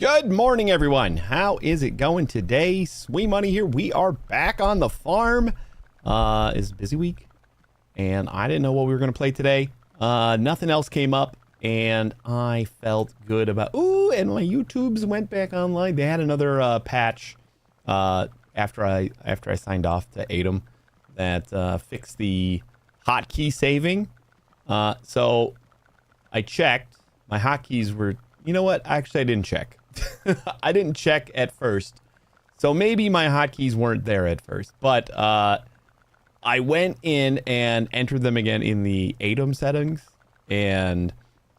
Good morning, everyone. How is it going today? Sweet Money here. We are back on the farm. It's a busy week, and I didn't know what we were going to play today. Nothing else came up, and I felt good about... Ooh, and my YouTubes went back online. They had another patch after I signed off to Atom that fixed the hotkey saving. So I checked. My hotkeys were... You know what? Actually, I didn't check. I didn't check at first. So maybe my hotkeys weren't there at first. But I went in and entered them again in the Atom settings. And,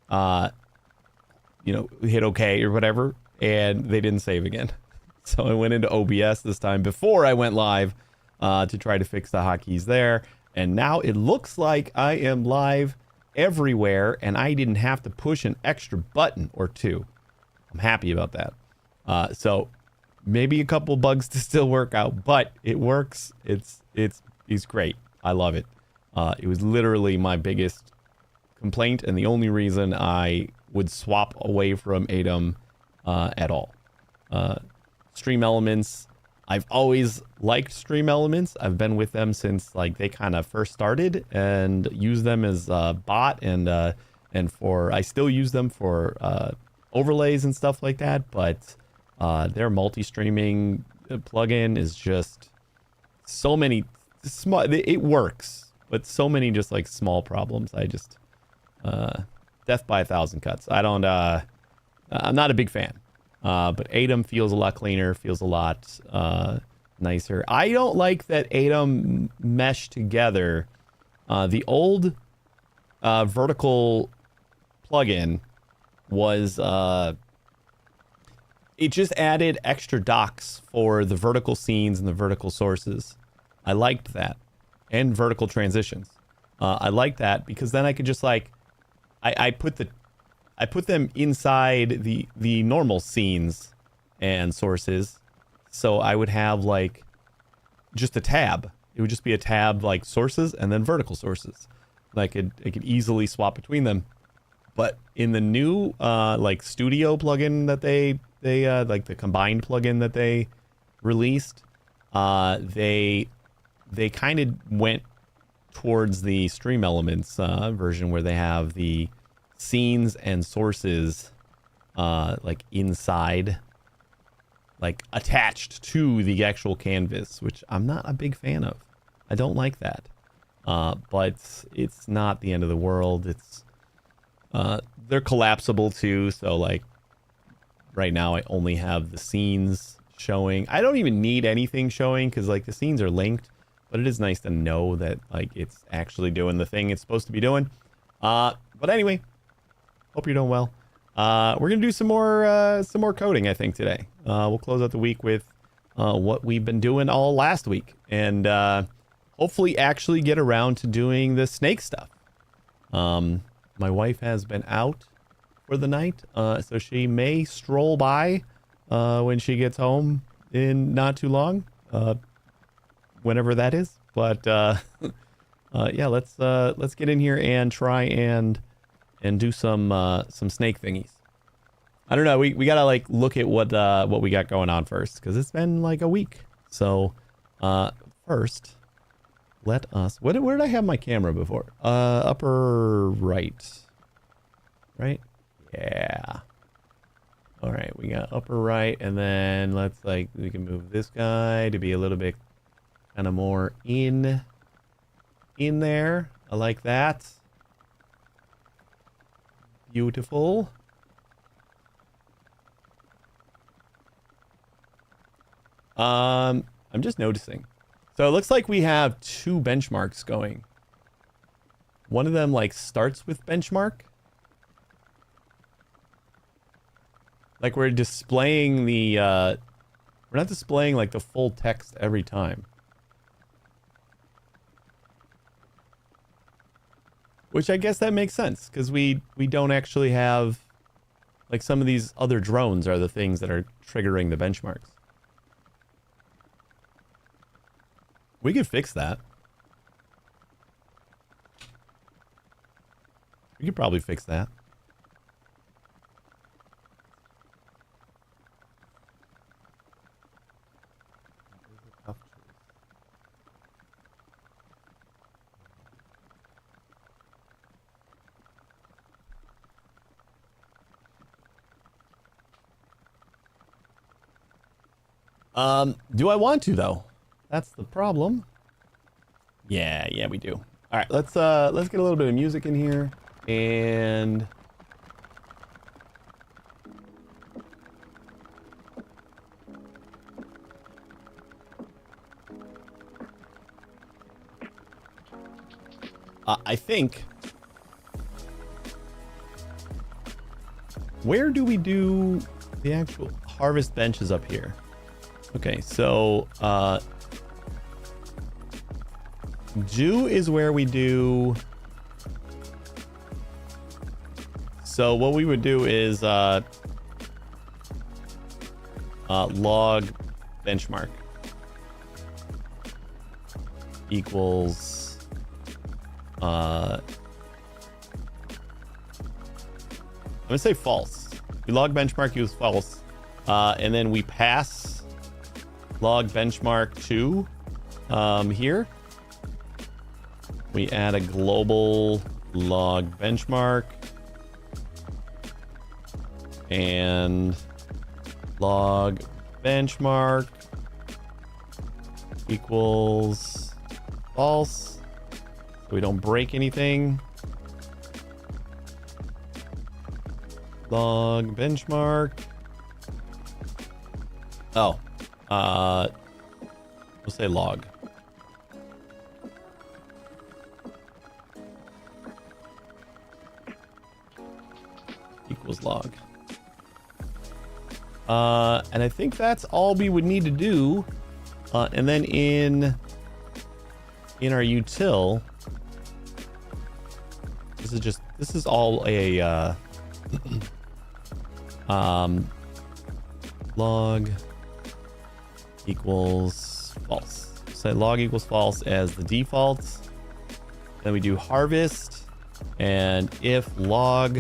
hit OK or whatever. And they didn't save again. So I went into OBS this time before I went live to try to fix the hotkeys there. And now it looks like I am live everywhere. And I didn't have to push an extra button or two. I'm happy about that. So maybe a couple bugs to still work out, but it works. It's great. I love it. It was literally my biggest complaint and the only reason I would swap away from Atom at all. Stream Elements. I've always liked Stream Elements. I've been with them since like they kind of first started and use them as a bot and for I still use them for overlays and stuff like that, but their multi-streaming plugin is just so many small. It works, but so many just like small problems. I just death by a thousand cuts. I'm not a big fan, but Atom feels a lot cleaner, feels a lot nicer. I don't like that Atom mesh together. The old vertical plugin was it just added extra docks for the vertical scenes and the vertical sources. I liked that. And vertical transitions. I liked that because then I could just like I put them inside the normal scenes and sources. So I would have like just a tab. It would just be a tab like sources and then vertical sources. Like I could easily swap between them. But in the new like studio plugin that they like the combined plugin that they released, they kind of went towards the Stream Elements version where they have the scenes and sources like inside, like attached to the actual canvas, which I'm not a big fan of. I don't like that. But it's not the end of the world. It's they're collapsible too, so like right now I only have the scenes showing. I don't even need anything showing because like the scenes are linked, but it is nice to know that like it's actually doing the thing it's supposed to be doing. But anyway, hope you're doing well. We're gonna do some more coding, I think, today. We'll close out the week with what we've been doing all last week, and hopefully actually get around to doing the snake stuff. My wife has been out for the night, so she may stroll by when she gets home in not too long, whenever that is. But yeah, let's get in here and try and do some snake thingies. I don't know. We gotta like look at what we got going on first because it's been like a week. So first. Let us... Where did I have my camera before? Upper right. Right? Yeah. Alright, we got upper right, and then let's, like, we can move this guy to be a little bit kind of more in there. I like that. Beautiful. I'm just noticing. So it looks like we have two benchmarks going. One of them like starts with benchmark. Like we're displaying the, we're not displaying like the full text every time. Which I guess that makes sense because we don't actually have, like some of these other drones are the things that are triggering the benchmarks. We could fix that. We could probably fix that. Do I want to though? That's the problem. Yeah, we do. All right, let's get a little bit of music in here, and I think. Where do we do the actual harvest benches up here? Okay, so Jew is where we do. So what we would do is log benchmark equals I'm gonna say false. We log benchmark equals false, and then we pass log benchmark to here. We add a global log benchmark and log benchmark equals false, so we don't break anything. Log benchmark. Oh, we'll say log. Equals log. And I think that's all we would need to do. And then in our util, this is all a log equals false. Set log equals false as the default. Then we do harvest, and if log,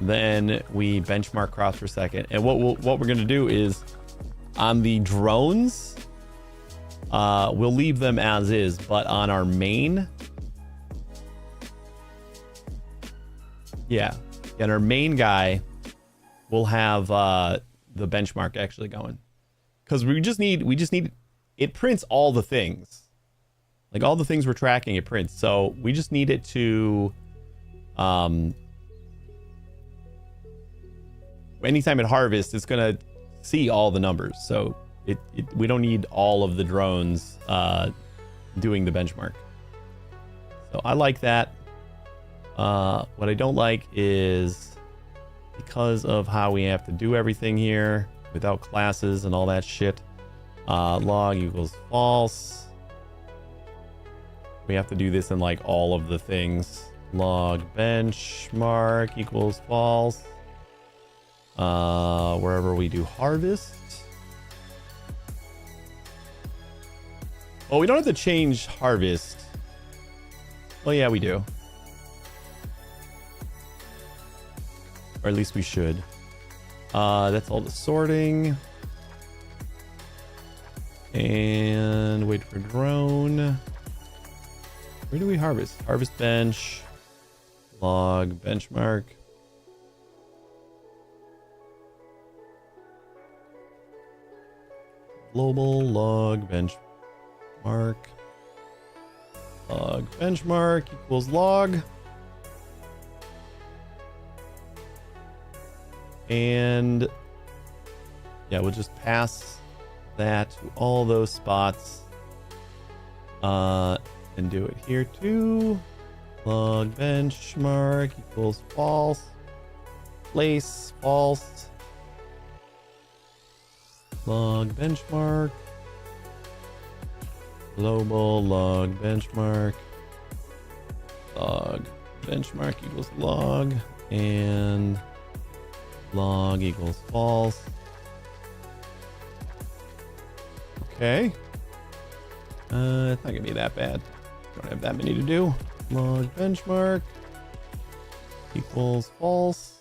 then we benchmark crops per second. And what we're gonna do is on the drones, we'll leave them as is, but on our main, and our main guy, we'll have the benchmark actually going, because we just need it prints all the things, like all the things we're tracking, it prints. So we just need it to anytime it harvests, it's gonna see all the numbers. So we don't need all of the drones doing the benchmark. So I like that. What I don't like is, because of how we have to do everything here without classes and all that shit, log equals false. We have to do this in like all of the things. Log benchmark equals false. Wherever we do harvest. Oh, we don't have to change harvest. Well, yeah, we do. Or at least we should. That's all the sorting. And wait for drone. Where do we harvest? Harvest bench. Log benchmark. Global log benchmark. Log benchmark equals log. And yeah, we'll just pass that to all those spots. And do it here too. Log benchmark equals false. Place false. Log benchmark. Global log benchmark. Log benchmark equals log. And log equals false. Okay. It's not gonna be that bad. Don't have that many to do. Log benchmark equals false.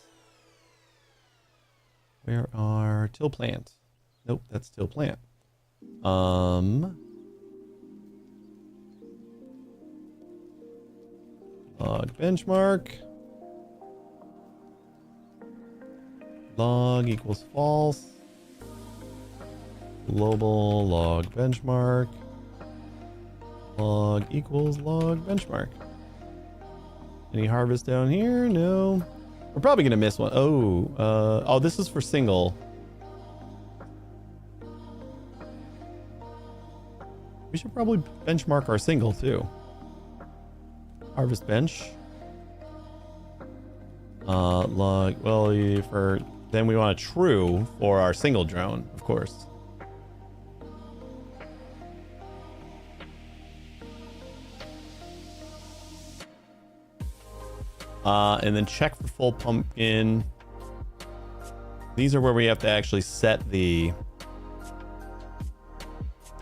Where are till plant? Nope, that's till plant. Log benchmark. Log equals false. global log benchmark. Log equals log benchmark. Any harvest down here? No. We're probably gonna miss one. Oh, this is for single. We should probably benchmark our single too. Harvest bench. Log, well, then we want a true for our single drone, of course. And then check for full pumpkin. These are where we have to actually set the...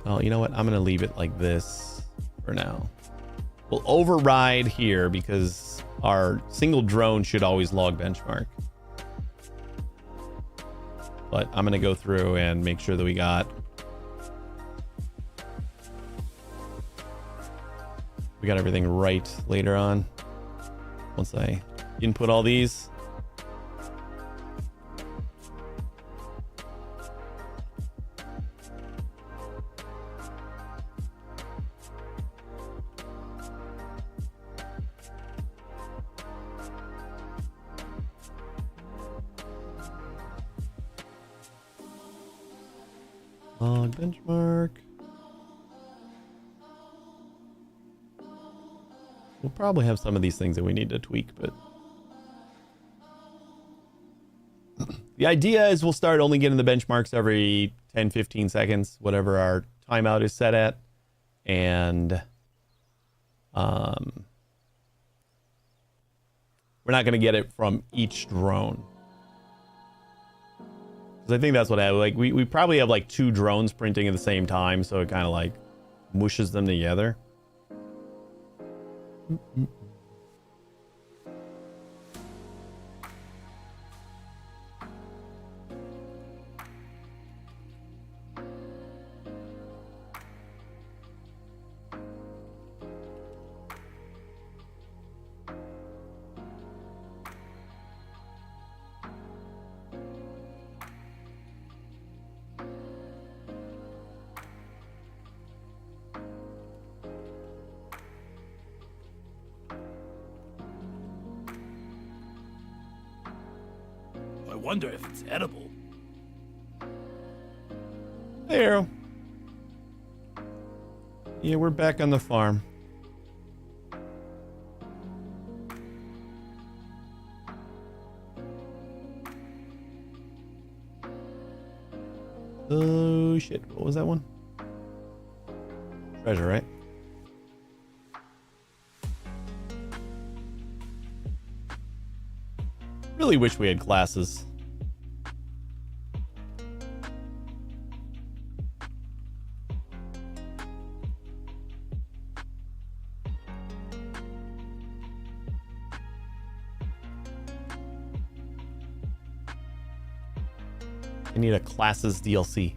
Oh, you know what? I'm going to leave it like this for now. We'll override here because our single drone should always log benchmark. But I'm going to go through and make sure that we got everything right later on. Once I input all these. Log benchmark. We'll probably have some of these things that we need to tweak, but the idea is we'll start only getting the benchmarks every 10, 15 seconds, whatever our timeout is set at. And we're not going to get it from each drone. Because I think that's what happened. Like we probably have like 2 drones printing at the same time, so it kind of like mushes them together. I wonder if it's edible. There. Yeah, we're back on the farm. Oh shit, what was that one? Treasure, right? Really wish we had classes. I need a classes DLC.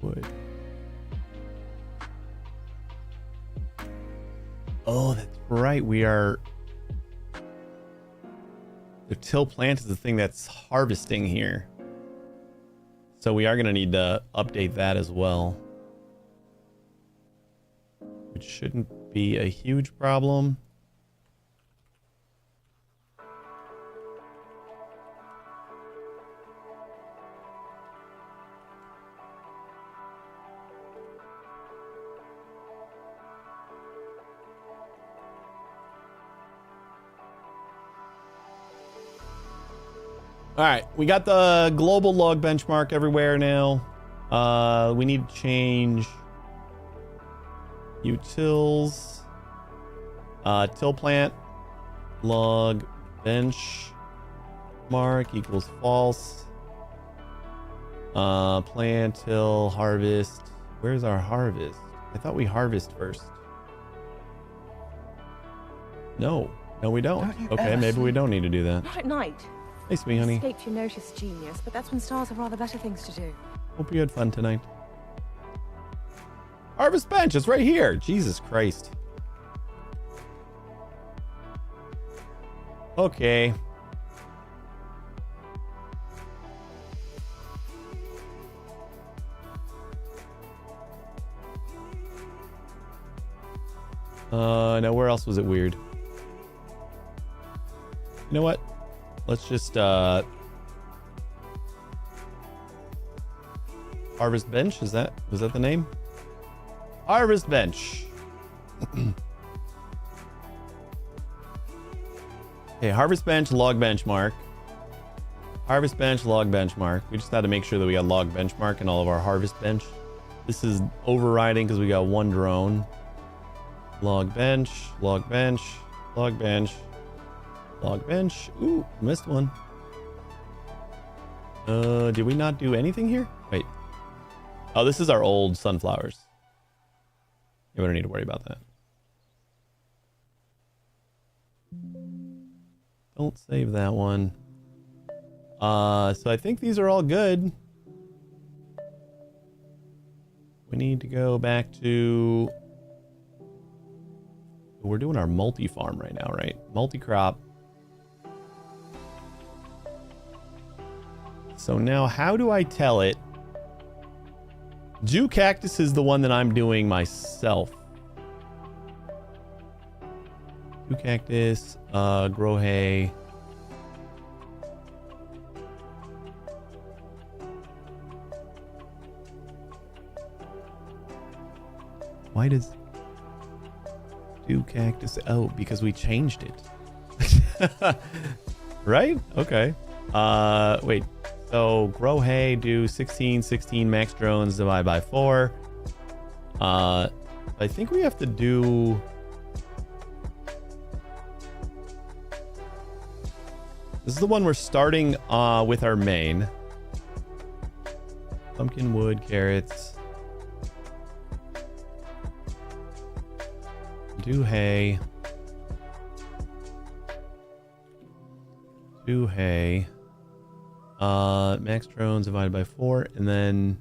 Wood. Oh, that's right. We are... The till plant is the thing that's harvesting here. So we are going to need to update that as well. Which shouldn't be a huge problem. All right, we got the global log benchmark everywhere now. We need to change utils. Till plant log bench mark equals false. Plant till harvest. Where's our harvest? I thought we harvest first. No. No, we don't. Don't you Okay, ever maybe we sleep? don't need to do that. Not at night. Hey, sweet honey. Escaped your notice, genius, but that's when stars have rather better things to do. Hope you had fun tonight. Harvest bench, it's right here. Jesus Christ. Okay. Now where else was it weird? You know what? Let's just, Harvest bench, was that the name? Harvest bench. Okay, harvest bench, log benchmark. Harvest bench, log benchmark. We just had to make sure that we got log benchmark in all of our harvest bench. This is overriding because we got one drone. Log bench, log bench, log bench, log bench. Ooh, missed one. Did we not do anything here? Wait. Oh, this is our old sunflowers. Yeah, we don't need to worry about that. Don't save that one. So I think these are all good. We need to go back to... We're doing our multi-farm right now, right? Multi-crop. So now how do I tell it? Jew cactus is the one that I'm doing myself. Jew cactus, grow hay. Why does Jew cactus? Oh, because we changed it. Right? Okay. Wait. So grow hay, do 16 max drones, divide by 4. I think we have to do... This is the one we're starting with our main. Pumpkin, wood, carrots. Do hay. Do hay. Max drones divided by 4, and then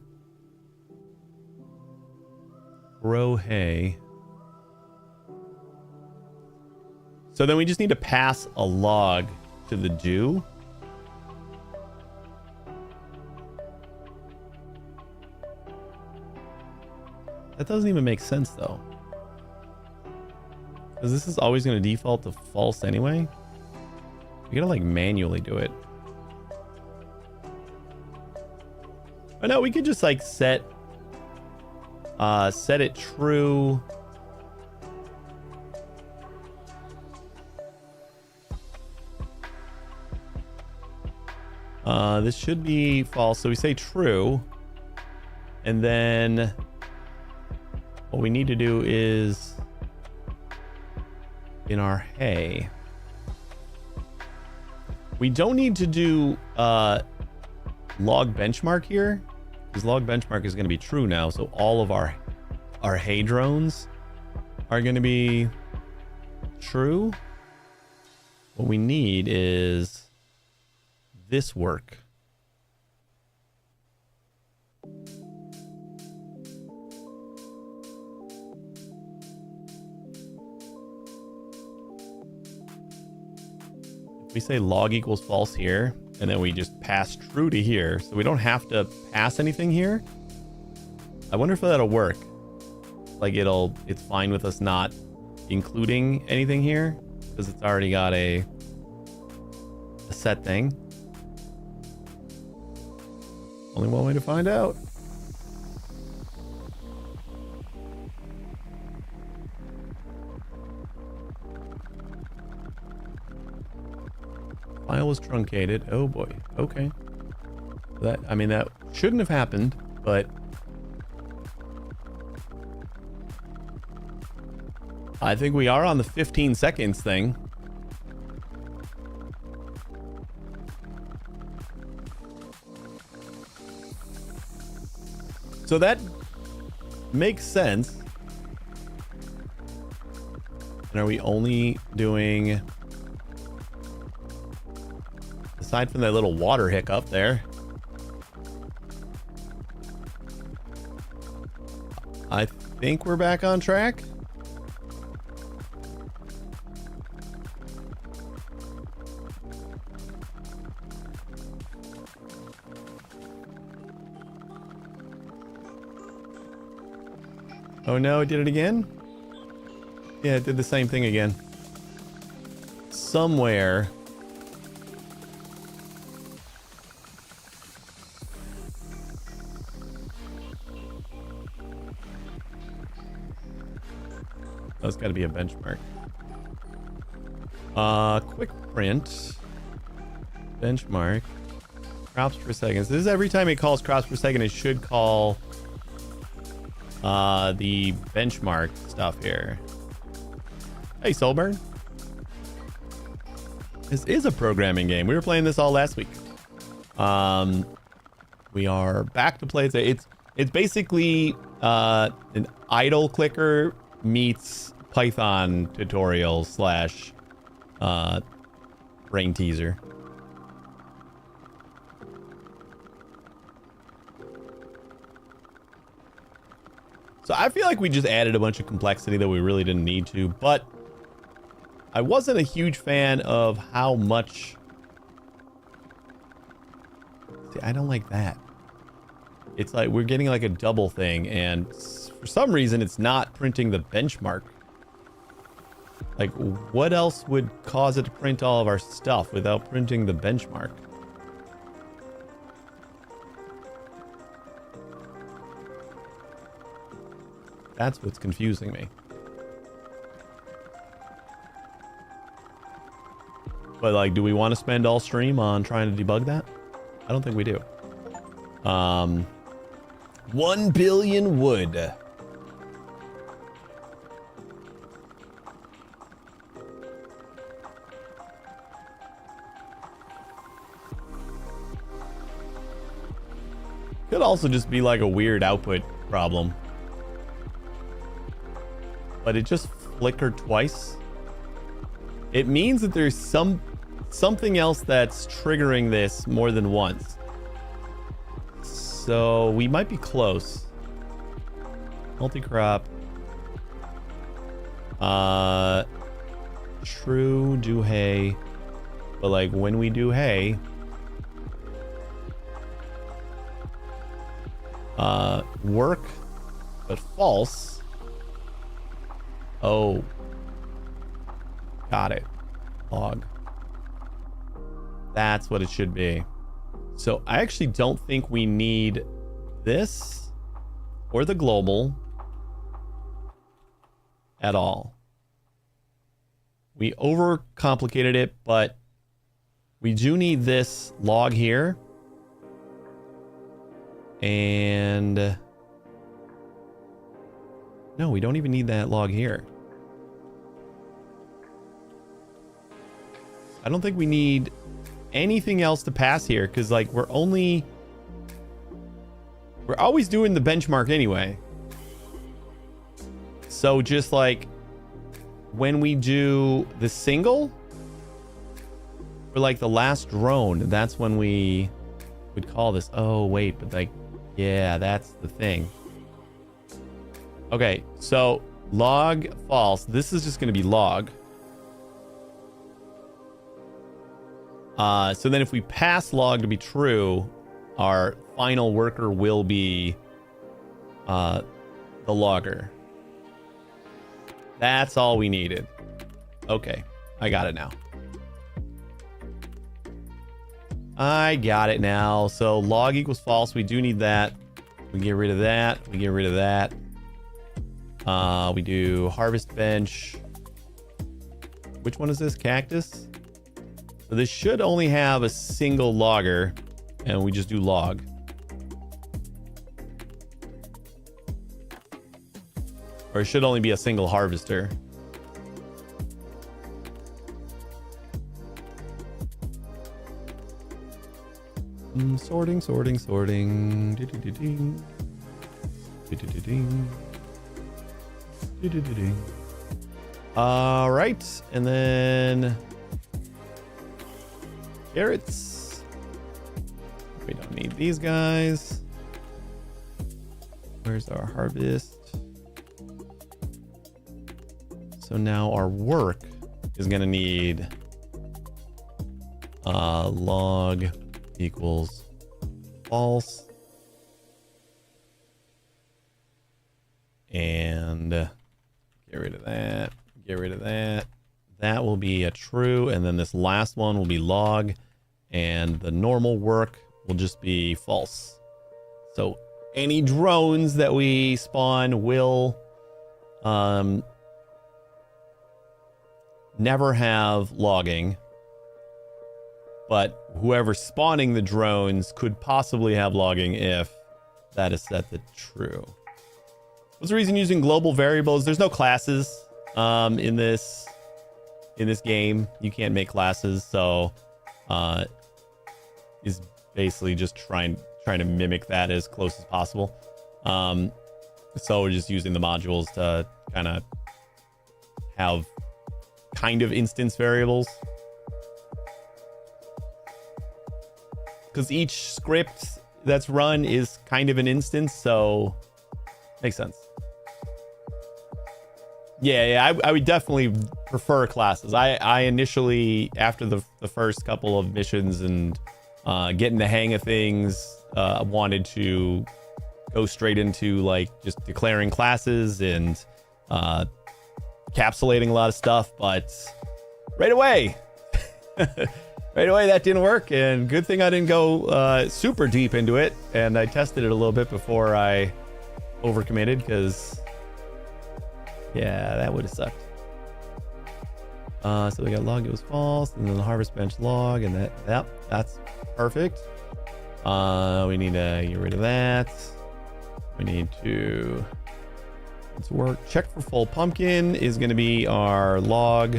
grow hay. So then we just need to pass a log to the Jew. That doesn't even make sense though, because this is always going to default to false anyway. We gotta like manually do it. Oh no, we could just like set it true. This should be false. So we say true. And then what we need to do is in our hay. We don't need to do log benchmark here, because log benchmark is going to be true now. So all of our hay drones are going to be true. What we need is this work. We say log equals false here, and then we just pass true to here, so we don't have to pass anything here. I wonder if that'll work. Like it's fine with us not including anything here because it's already got a set thing. Only one way to find out. File was truncated. Oh boy. Okay. That shouldn't have happened, but I think we are on the 15 seconds thing. So that makes sense. And And are we only doing, aside from that little water hiccup there, I think we're back on track. Oh no, it did it again? Yeah, it did the same thing again. Somewhere. That's got to be a benchmark. Quick print. Benchmark. Crops per second. So this is every time it calls crops per second, it should call the benchmark stuff here. Hey, Soulburn. This is a programming game. We were playing this all last week. We are back to play. It's basically an idle clicker meets Python tutorial slash brain teaser. So I feel like we just added a bunch of complexity that we really didn't need to, but I wasn't a huge fan of how much. See, I don't like that. It's like we're getting like a double thing, and for some reason it's not printing the benchmark. Like, what else would cause it to print all of our stuff without printing the benchmark? That's what's confusing me. But like, do we want to spend all stream on trying to debug that? I don't think we do. 1 billion wood. Could also just be like a weird output problem. But it just flickered twice. It means that there's something else that's triggering this more than once. So we might be close. Multi-crop. True, do hay. But like when we do hay, work, but false. Oh. Got it. Log. That's what it should be. So I actually don't think we need this or the global at all. We overcomplicated it, but we do need this log here. And no, we don't even need that log here. I don't think we need anything else to pass here, because like we're always doing the benchmark anyway. So just like when we do the single for like the last drone, that's when we would call this. Oh wait, but like, yeah, that's the thing. Okay, so log false. This is just going to be log. So then if we pass log to be true, our final worker will be the logger. That's all we needed. Okay, I got it now. I got it now. So log equals false. We do need that. We get rid of that. We get rid of that. We do harvest bench. Which one is this? Cactus? So this should only have a single logger, and we just do log. Or it should only be a single harvester. Sorting. Do-do-do-ding. Do-do-do-ding. Do-do-do-ding. All right, and then carrots. We don't need these guys. Where's our harvest? So now our work is going to need log equals false. And get rid of that. Get rid of that. That will be a true. And then this last one will be log. And the normal work will just be false. So any drones that we spawn will never have logging. But whoever's spawning the drones could possibly have logging if that is set to true. What's the reason using global variables? There's no classes in this game. You can't make classes, so is basically just trying to mimic that as close as possible. So we're just using the modules to kind of have kind of instance variables. Because each script that's run is kind of an instance, so makes sense. Yeah, I would definitely prefer classes. I initially, after the first couple of missions and getting the hang of things, wanted to go straight into like just declaring classes and capsulating a lot of stuff, but right away that didn't work, and good thing I didn't go super deep into it, and I tested it a little bit before I overcommitted, because yeah, that would have sucked. So we got log equals false, and then the harvest bench log, and that's perfect. We need to get rid of that. We need to, let's work. Check for full pumpkin is going to be our log,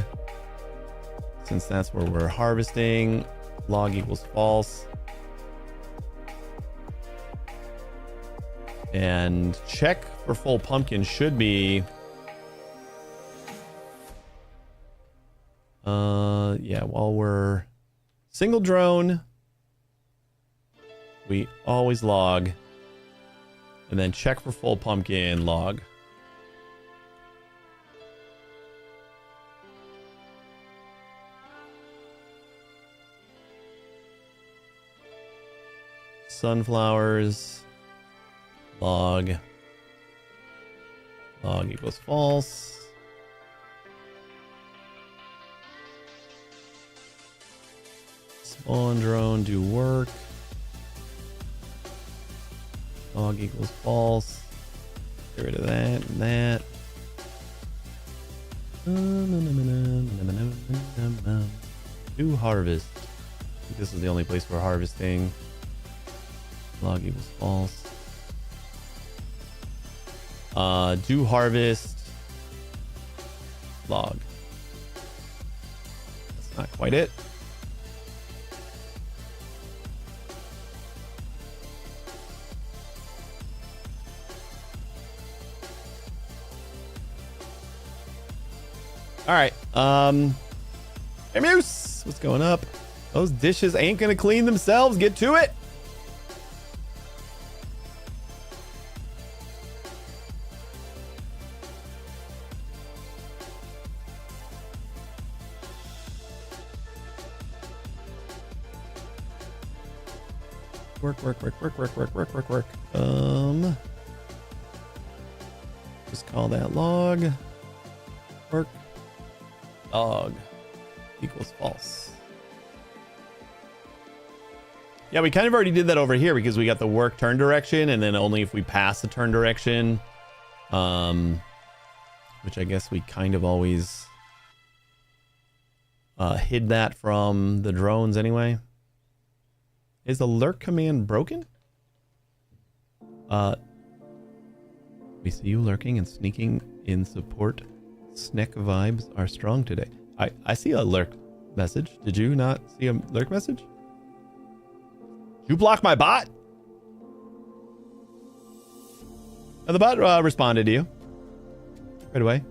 since that's where we're harvesting. Log equals false. And check for full pumpkin should be yeah, while we're single drone, we always log, and then check for full pumpkin log. Sunflowers log equals false. Spawn drone do work. Log equals false. Get rid of that and that. Do harvest. I think this is the only place we're harvesting. Log equals false. Do harvest. Log. That's not quite it. All right. Hey, Moose, what's going up? Those dishes ain't gonna clean themselves. Get to it. Work. Just call that log. Work. Log equals false. Yeah, we kind of already did that over here because we got the work turn direction, and then only if we pass the turn direction, which I guess we kind of always hid that from the drones anyway. Is the lurk command broken? We see you lurking and sneaking in support. Snek vibes are strong today. I see a lurk message. Did you not see a lurk message? Did you block my bot? And the bot responded to you right away.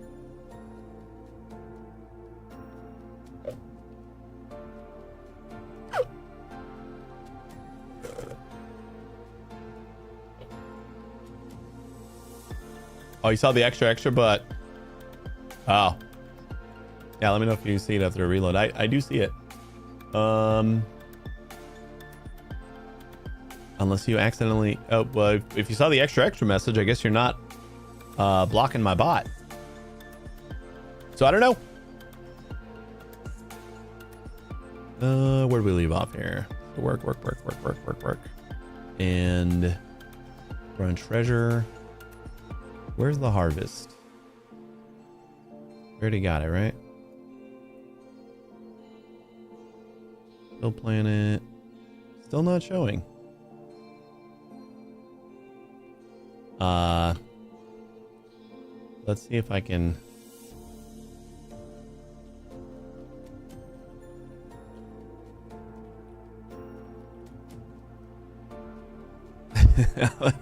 Oh, you saw the extra, but... Oh. Yeah, let me know if you see it after a reload. I do see it. Unless you accidentally... Oh, well, if you saw the extra message, I guess you're not blocking my bot. So I don't know. Where do we leave off here? Work. And we're on treasure. Where's the harvest? We already got it, right? Still planet. Still not showing. Let's see if I can...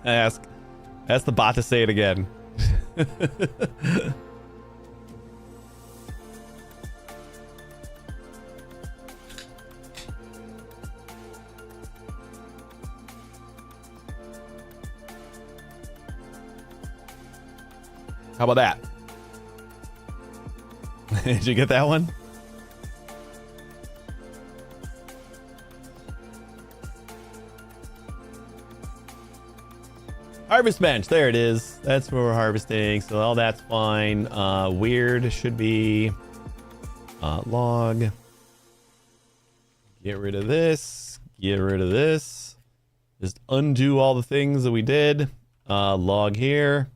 ask the bot to say it again. How about that? Did you get that one? Harvest bench, there it is. That's where we're harvesting, so all that's fine. Weird should be log. Get rid of this. Get rid of this. Just undo all the things that we did. Log here.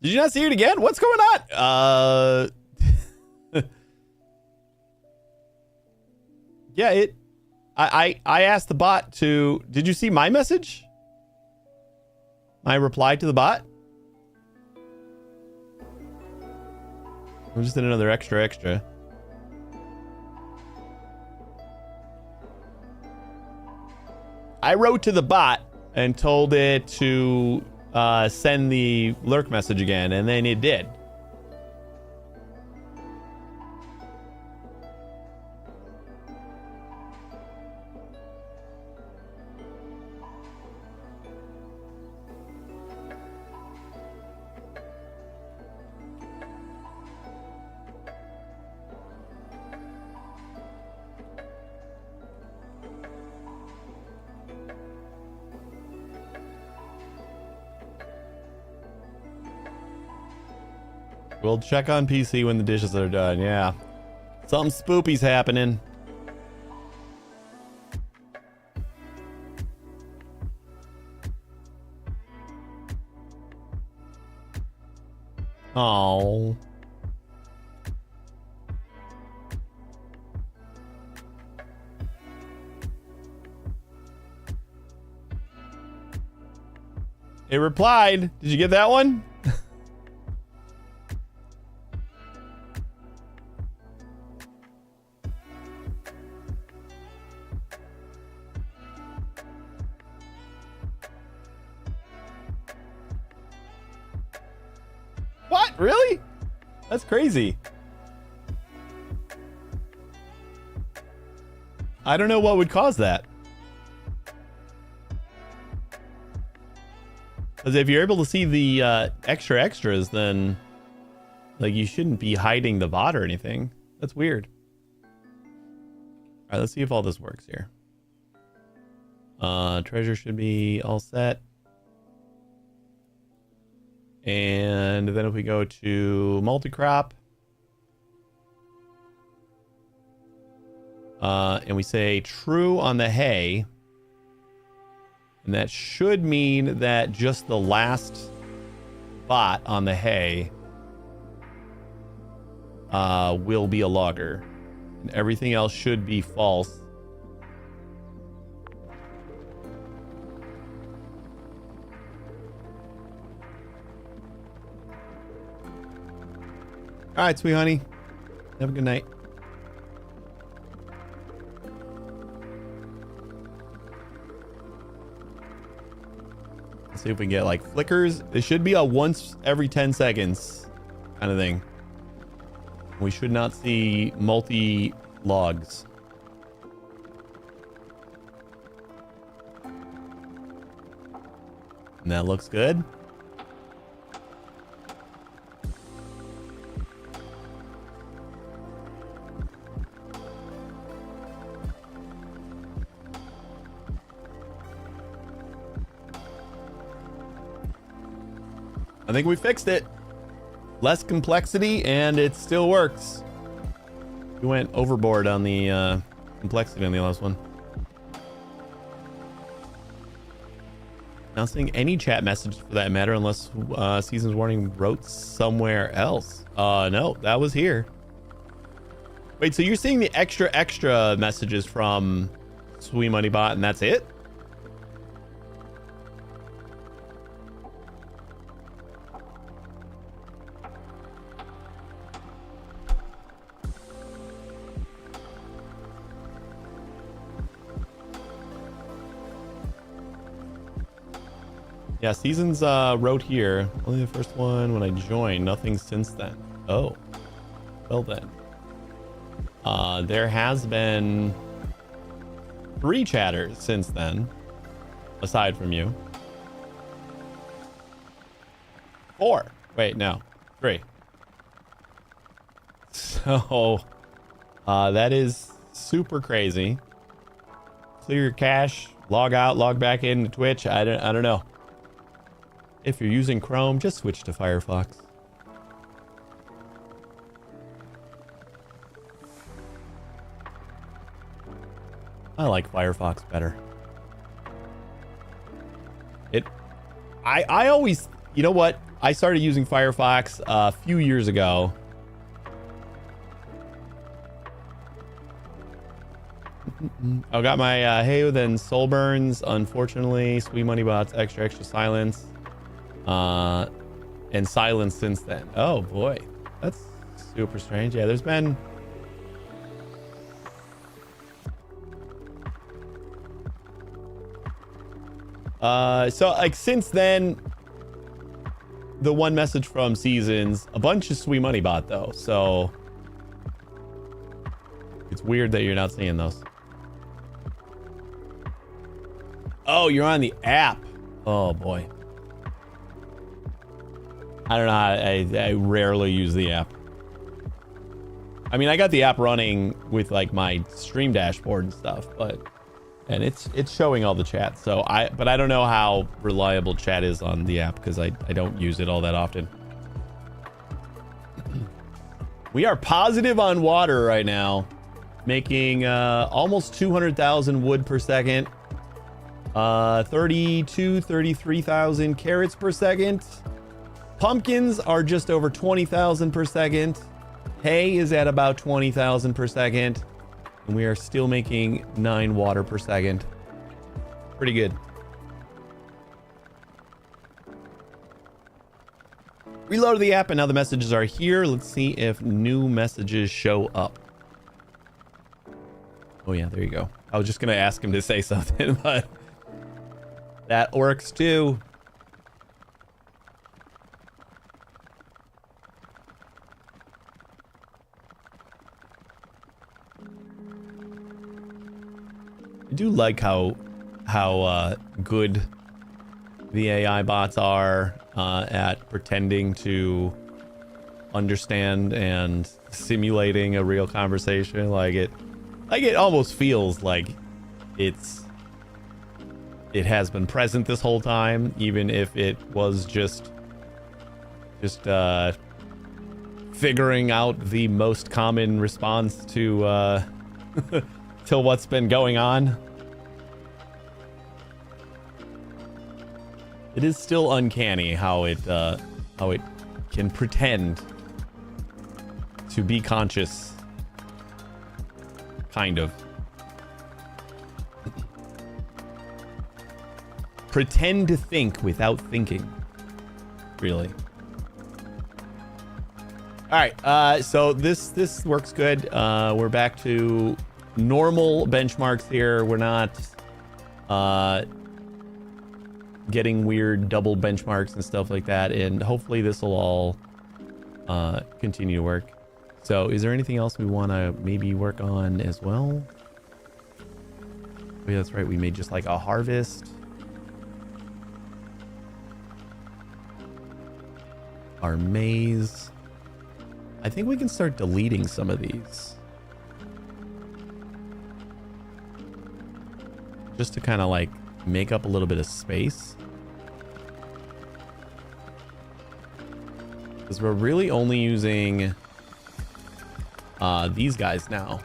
Did you not see it again? What's going on? Yeah, I asked the bot to... Did you see my message? My reply to the bot? I'm just in another extra. I wrote to the bot and told it to send the lurk message again, and then it did. We'll check on PC when the dishes are done. Yeah. Something spoopy's happening. Oh. It replied. Did you get that one? What? Really? That's crazy. I don't know what would cause that. Because if you're able to see the extras, then like you shouldn't be hiding the VOD or anything. That's weird. All right, let's see if all this works here. Treasure should be all set. And then if we go to multi-crop, and we say true on the hay, and that should mean that just the last bot on the hay will be a logger, and everything else should be false. All right, sweet honey. Have a good night. Let's see if we can get like flickers. It should be a once every 10 seconds kind of thing. We should not see multi logs. And that looks good. I think we fixed it. Less complexity, and it still works. We went overboard on the complexity on the last one. Not seeing any chat messages for that matter, unless Seasons Warning wrote somewhere else. No, that was here. Wait, so you're seeing the extra messages from Sweet Money Bot, and that's it? Yeah, Seasons wrote here. Only the first one when I joined. Nothing since then. Oh. Well then. There has been 3 chatters since then. Aside from you. 4. Wait, no. 3. So, that is super crazy. Clear your cache. Log out, log back into Twitch. I don't know. If you're using Chrome, just switch to Firefox. I like Firefox better. I always, you know what? I started using Firefox a few years ago. I got my Hey then Soulburns. Unfortunately, Sweet Money Bots, extra silence. And silence since then. Oh boy, that's super strange. Yeah, there's been so like since then, the one message from Seasons, a bunch of Sweet Money Bot though, so it's weird that you're not seeing those. Oh, you're on the app. Oh boy. I don't know. I rarely use the app. I mean, I got the app running with like my stream dashboard and stuff, and it's showing all the chat. So but I don't know how reliable chat is on the app because I don't use it all that often. We are positive on water right now, making almost 200,000 wood per second. 33,000 carrots per second. Pumpkins are just over 20,000 per second. Hay is at about 20,000 per second. And we are still making 9 water per second. Pretty good. Reloaded the app and now the messages are here. Let's see if new messages show up. Oh yeah, there you go. I was just gonna ask him to say something, but that works too. I do like how good the AI bots are at pretending to understand and simulating a real conversation. Like it almost feels like it has been present this whole time, even if it was just figuring out the most common response to to what's been going on. It is still uncanny how it can pretend to be conscious, kind of. Pretend to think without thinking, really. All right, so this works good. We're back to normal benchmarks here. We're not getting weird double benchmarks and stuff like that, and hopefully this will all continue to work. So is there anything else we want to maybe work on as well? Oh yeah, that's right, we made just like a harvest. our maze. I think we can start deleting some of these. Just to kind of like make up a little bit of space. Because we're really only using these guys now.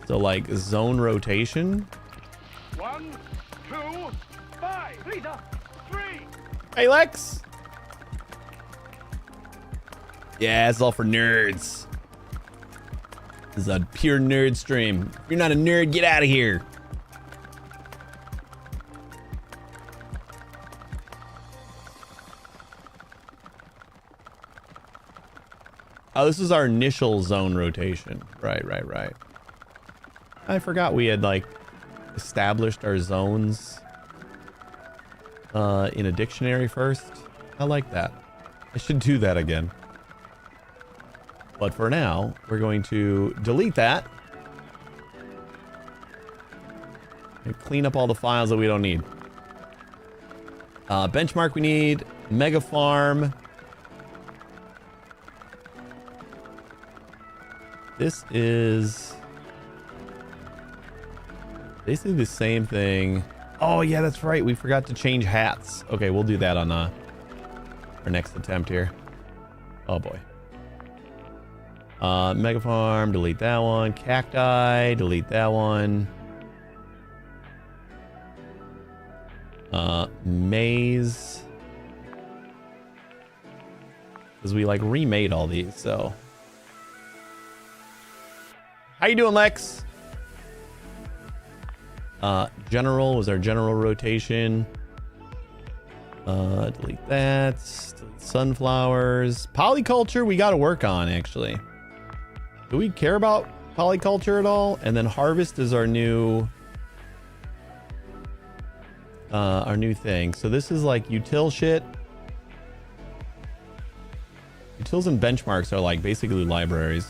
So like zone rotation. 1, 2, 5. Lisa, 3. Hey Lex. Yeah, it's all for nerds. This is a pure nerd stream. If you're not a nerd, get out of here. Oh, this is our initial zone rotation. Right. I forgot we had like established our zones in a dictionary first. I like that. I should do that again. But for now, we're going to delete that. And clean up all the files that we don't need. Benchmark we need. Mega farm. This is basically the same thing. Oh yeah, that's right. We forgot to change hats. Okay, we'll do that on our next attempt here. Oh boy. Mega farm, delete that one. Cacti, delete that one. Maze. Because we like remade all these, so. How you doing, Lex? General was our general rotation. Delete that. Delete sunflowers. Polyculture we got to work on, actually. Do we care about polyculture at all? And then harvest is our new thing. So this is like util shit. Utils and benchmarks are like basically libraries.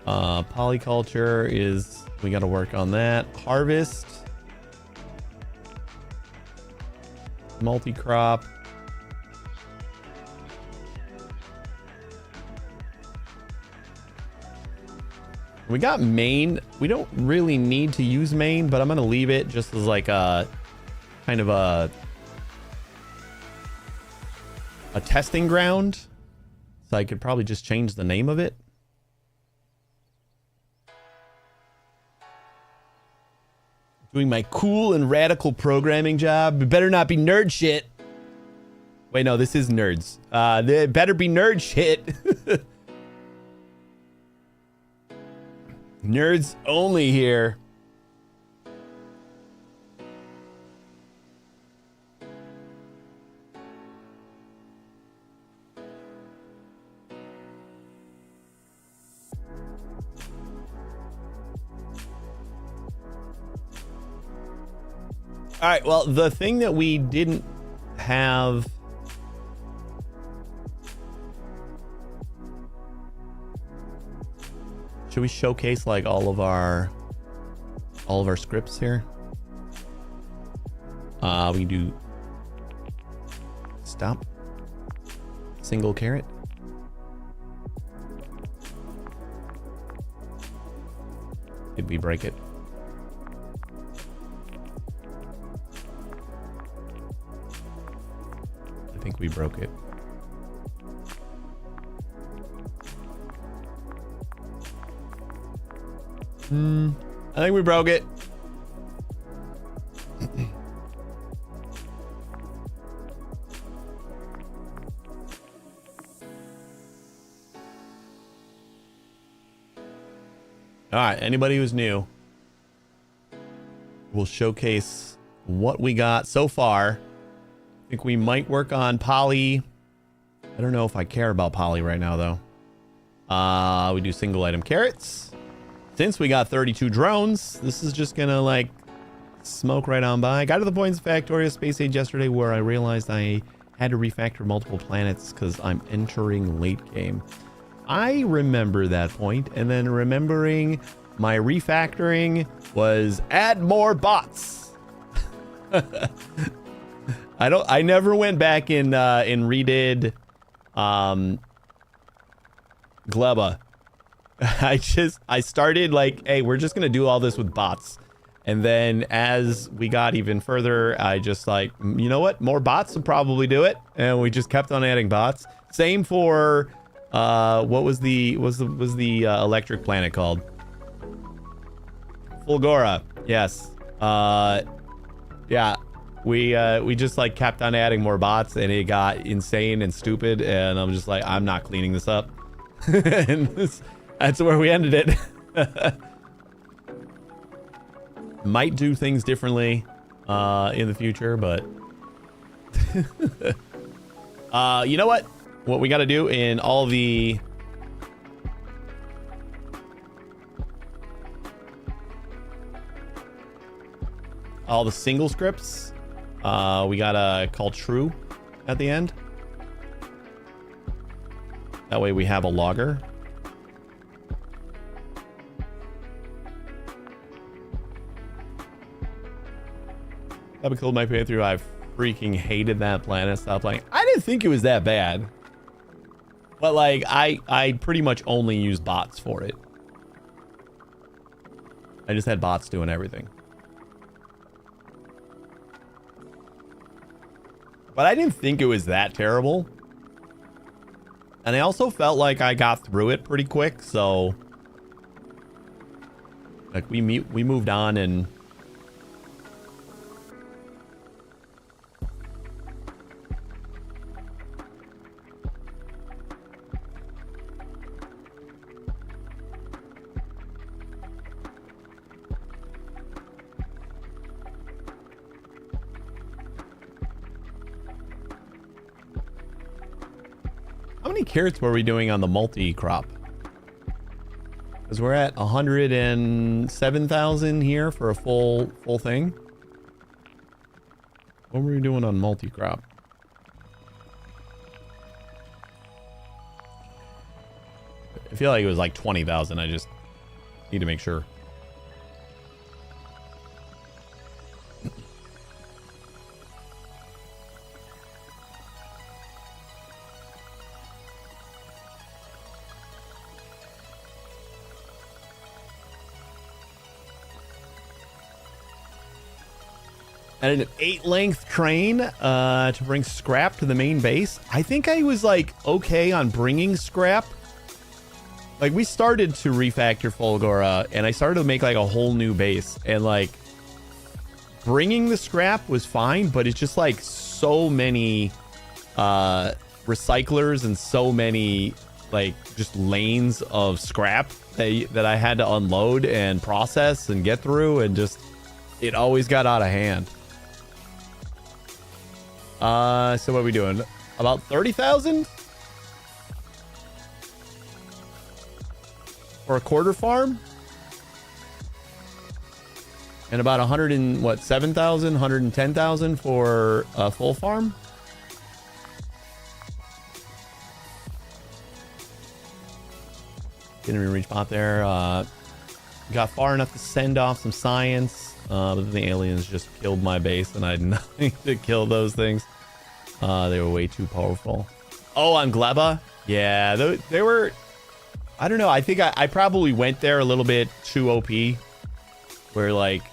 Polyculture is, we got to work on that. Harvest. Multi-crop. We got main. We don't really need to use main, but I'm going to leave it just as like a kind of a testing ground. So I could probably just change the name of it. Doing my cool and radical programming job. It better not be nerd shit. Wait, no, this is nerds. It better be nerd shit. Nerds only here. All right, well, the thing that we didn't have... Should we showcase like all of our scripts here? We can do stop, single caret. Did we break it? I think we broke it. I think we broke it. All right, anybody who's new, we'll showcase what we got so far. I think we might work on poly. I don't know if I care about poly right now, though. We do single item carrots. Since we got 32 drones, this is just gonna like smoke right on by. Got to the Points Factorio Space Age yesterday where I realized I had to refactor multiple planets because I'm entering late game. I remember that point, and then remembering my refactoring was add more bots. I never went back and redid Gleba. I started like, hey, we're just gonna do all this with bots. And then as we got even further, I just like, you know what? More bots will probably do it. And we just kept on adding bots. Same for what was the electric planet called? Fulgora. Yes. Yeah. We just like kept on adding more bots and it got insane and stupid. And I'm just like, I'm not cleaning this up. And that's where we ended it. Might do things differently in the future, but you know what we got to do in all the single scripts, we gotta call true at the end. That way we have a logger. That killed my playthrough. I freaking hated that planet. Stop playing. I didn't think it was that bad. But like, I pretty much only used bots for it. I just had bots doing everything. But I didn't think it was that terrible. And I also felt like I got through it pretty quick, so like we moved on and how many carrots were we doing on the multi-crop? Because we're at 107,000 here for a full thing. What were we doing on multi-crop? I feel like it was like 20,000. I just need to make sure. And an 8-length crane to bring scrap to the main base. I think I was like okay on bringing scrap. Like we started to refactor Fulgora and I started to make like a whole new base, and like bringing the scrap was fine, but it's just like so many recyclers and so many like just lanes of scrap that I had to unload and process and get through, and just it always got out of hand. So what are we doing? About 30,000 for a quarter farm, and about 7,000, 110,000 for a full farm. Didn't even reach pot there. Got far enough to send off some science. But then the aliens just killed my base, and I had nothing to kill those things. They were way too powerful. Oh, on Gleba? Yeah, they were... I don't know. I think I probably went there a little bit too OP. Where, like,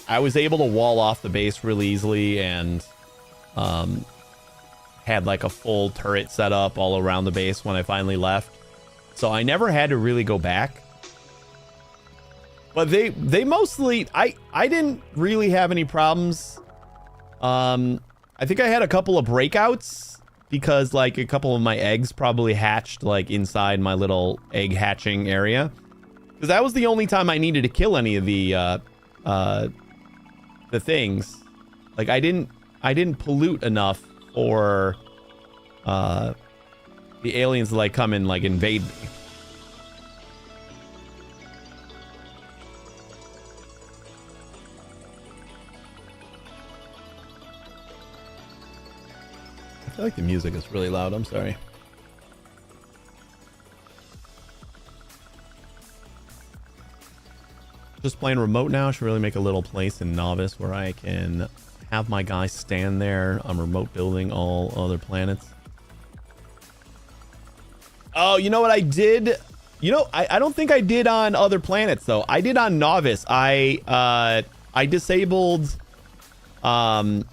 I was able to wall off the base really easily and had, like, a full turret set up all around the base when I finally left. So I never had to really go back. But they mostly, I didn't really have any problems. I think I had a couple of breakouts because like a couple of my eggs probably hatched like inside my little egg hatching area. Because that was the only time I needed to kill any of the things. Like I didn't pollute enough for the aliens to like come and like invade me. I feel like the music is really loud. I'm sorry. Just playing remote now. Should really make a little place in Novice where I can have my guys stand there. I'm remote building all other planets. Oh, you know what I did? You know, I don't think I did on other planets though. I did on Novice. I disabled not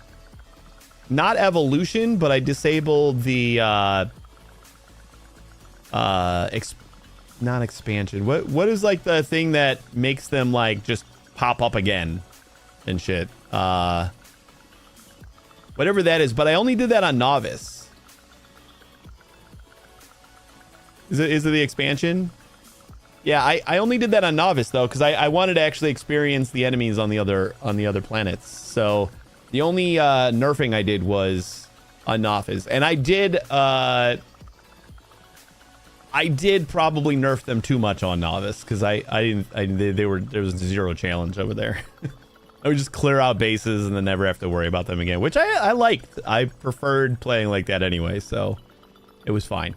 evolution, but I disabled the not expansion. What is like the thing that makes them like just pop up again and shit? Whatever that is, but I only did that on Novice. Is it the expansion? Yeah, I only did that on Novice though, because I wanted to actually experience the enemies on the other planets. So the only nerfing I did was on Novice, and I did probably nerf them too much on Novice because there was zero challenge over there. I would just clear out bases and then never have to worry about them again, which I liked. I preferred playing like that anyway, so it was fine.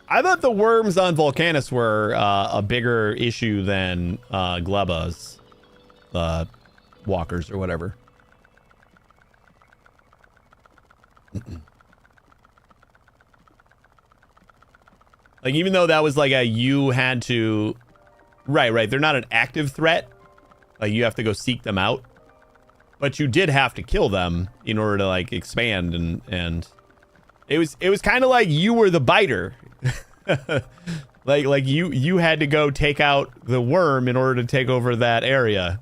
I thought the worms on Volcanus were a bigger issue than Gleba's walkers or whatever. Like, even though that was like you had to... Right. They're not an active threat. Like, you have to go seek them out. But you did have to kill them in order to, like, expand. And it was kind of like you were the biter. like you had to go take out the worm in order to take over that area.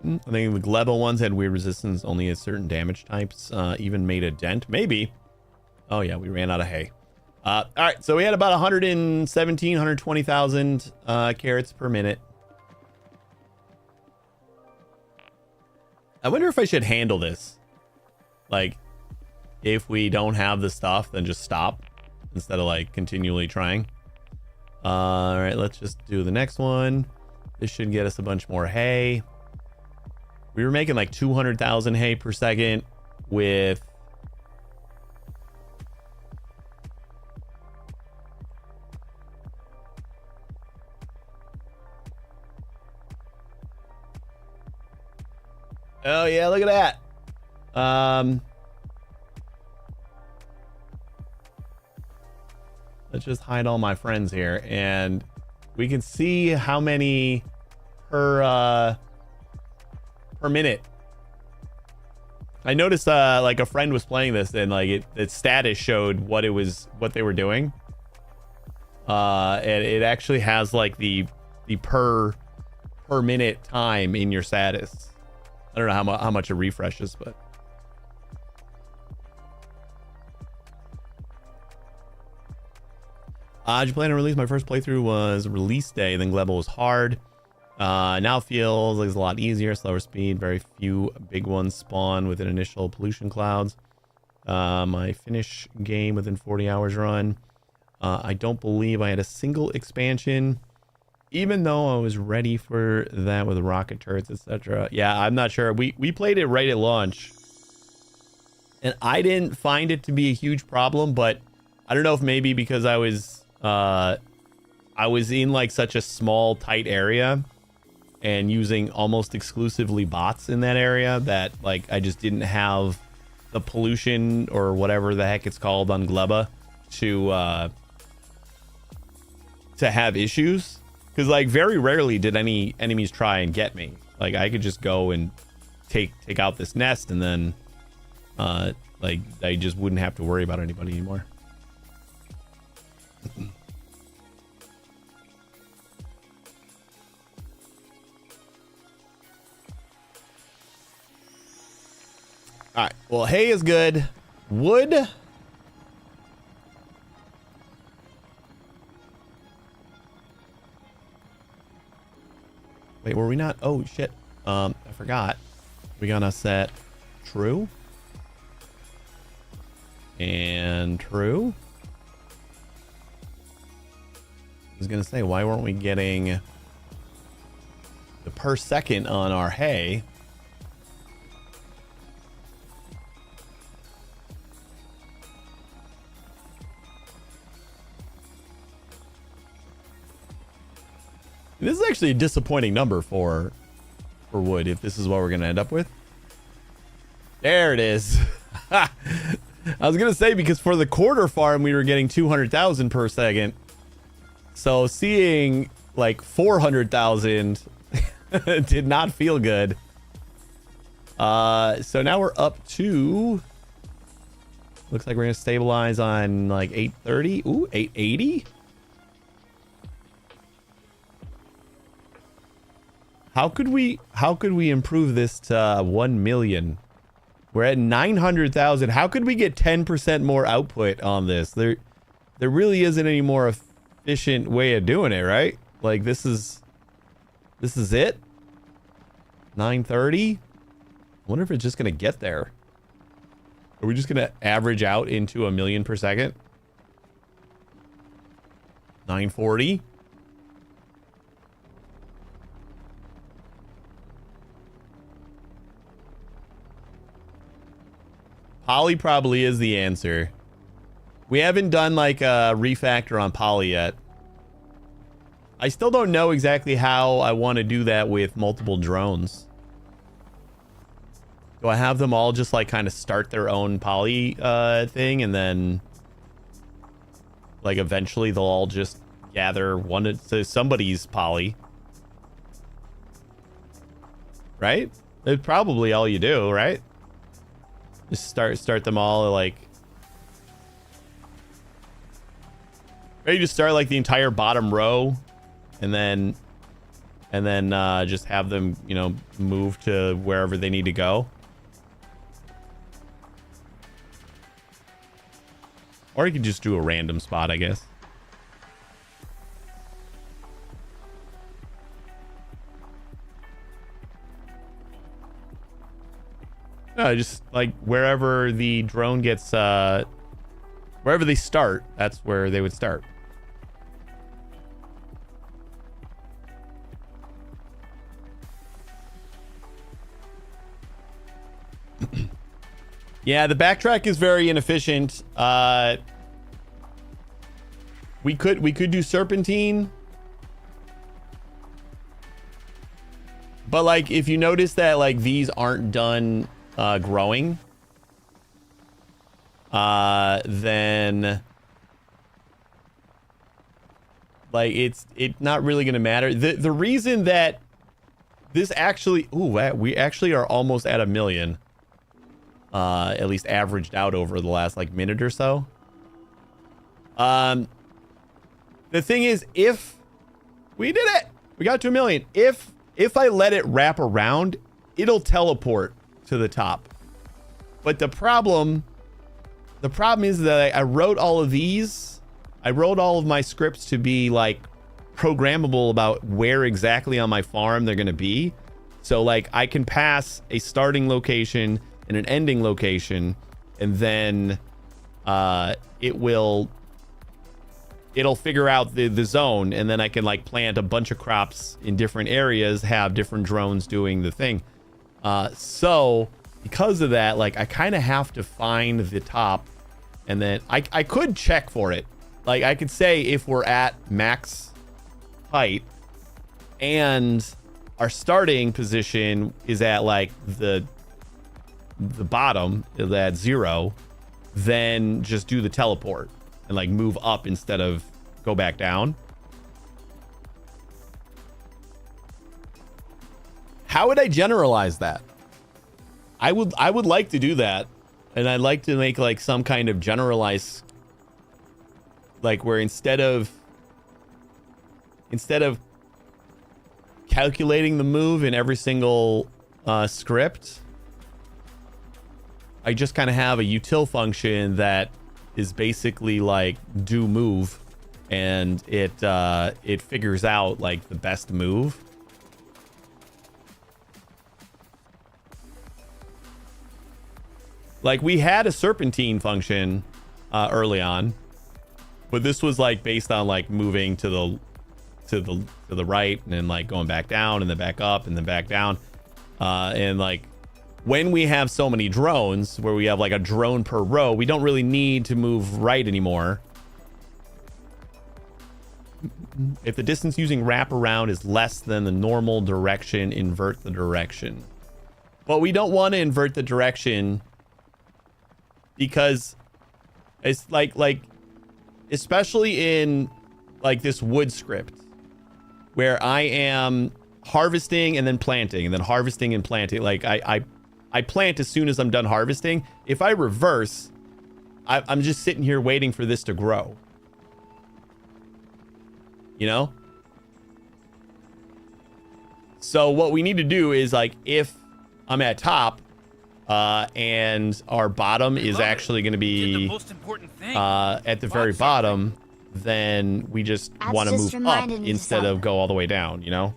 I think the Gleba ones had weird resistance only at certain damage types. Even made a dent. Maybe. Oh yeah, we ran out of hay. All right, so we had about 120,000 carrots per minute. I wonder if I should handle this. Like, if we don't have the stuff, then just stop instead of like continually trying. All right, let's just do the next one. This should get us a bunch more hay. We were making like 200,000 hay per second with... Oh yeah, look at that. Let's just hide all my friends here, and we can see how many per minute. I noticed like a friend was playing this, and like its status showed what they were doing. And it actually has like the per minute time in your status. I don't know how much it refreshes, but did you plan to release? My first playthrough was release day, then Gleba was hard. Now feels like it's a lot easier, slower speed, very few big ones spawn within initial pollution clouds. My finish game within 40 hours run. I don't believe I had a single expansion, even though I was ready for that with rocket turrets, etc. Yeah, I'm not sure. We played it right at launch, and I didn't find it to be a huge problem, but I don't know if maybe because I was in like such a small, tight area and using almost exclusively bots in that area that like I just didn't have the pollution or whatever the heck it's called on Gleba to have issues. Because, like, very rarely did any enemies try and get me. Like, I could just go and take out this nest, and then, like, I just wouldn't have to worry about anybody anymore. All right. Well, hay is good. Wood... Wait, were we not? Oh, shit. I forgot. We're gonna set true. And true. was gonna say, why weren't we getting the per second on our hay? This is actually a disappointing number for wood, if this is what we're gonna end up with. There it is. I was gonna say, because for the quarter farm we were getting 200,000 per second, so seeing like 400,000 did not feel good. So now we're up to, looks like we're gonna stabilize on like 830. Ooh, 880. How could we improve this to 1 million? We're at 900,000. How could we get 10% more output on this? There really isn't any more efficient way of doing it, right? Like this is it. 930. I wonder if it's just gonna get there. Are we just gonna average out into 1 million per second? 940. Poly probably is the answer. We haven't done like a refactor on poly yet. I still don't know exactly how I want to do that with multiple drones. Do I have them all just like kind of start their own poly thing, and then like eventually they'll all just gather one to somebody's poly? Right? It's probably all you do, right? Just start them all like, maybe just start like the entire bottom row, and then just have them, you know, move to wherever they need to go. Or you could just do a random spot, I guess. Just like wherever the drone gets, wherever they start, that's where they would start. Yeah, the backtrack is very inefficient. We could do serpentine. But like, if you notice that like these aren't done growing, then like it's not really gonna matter. The reason that this actually, we actually are almost at 1 million, at least averaged out over the last like minute or so. The thing is, if we did it, we got to 1 million. If I let it wrap around, it'll teleport to the top. But the problem is that I wrote all of these. I wrote all of my scripts to be like programmable about where exactly on my farm they're going to be. So like I can pass a starting location and an ending location, and then it'll figure out the zone, and then I can like plant a bunch of crops in different areas, have different drones doing the thing. So because of that, like I kind of have to find the top, and then I could check for it. Like I could say if we're at max height and our starting position is at like the bottom at 0, then just do the teleport and like move up instead of go back down. How would I generalize that? I would like to do that, and I'd like to make like some kind of generalized, like where instead of calculating the move in every single script, I just kind of have a util function that is basically like do move, and it figures out like the best move. Like we had a serpentine function early on, but this was like based on like moving to to the right, and then like going back down and then back up and then back down. And like when we have so many drones where we have like a drone per row, we don't really need to move right anymore. If the distance using wraparound is less than the normal direction, invert the direction. But we don't want to invert the direction because it's like especially in like this wood script where I am harvesting and then planting and then harvesting and planting. Like I plant as soon as I'm done harvesting. If I reverse, I'm just sitting here waiting for this to grow. You know? So what we need to do is like if I'm at top and our bottom is actually going to be at the very bottom, then we just want to move up instead of go all the way down, you know?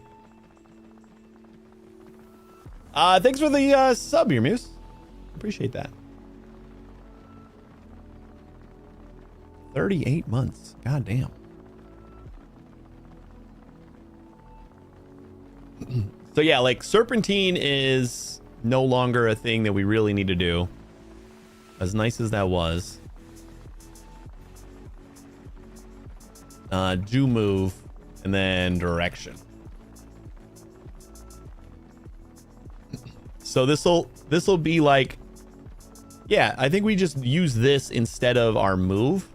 Thanks for the sub here, Muse. Appreciate that. 38 months. God damn. So yeah, like serpentine is no longer a thing that we really need to do. As nice as that was. Do move and then direction. So this'll be like, yeah, I think we just use this instead of our move.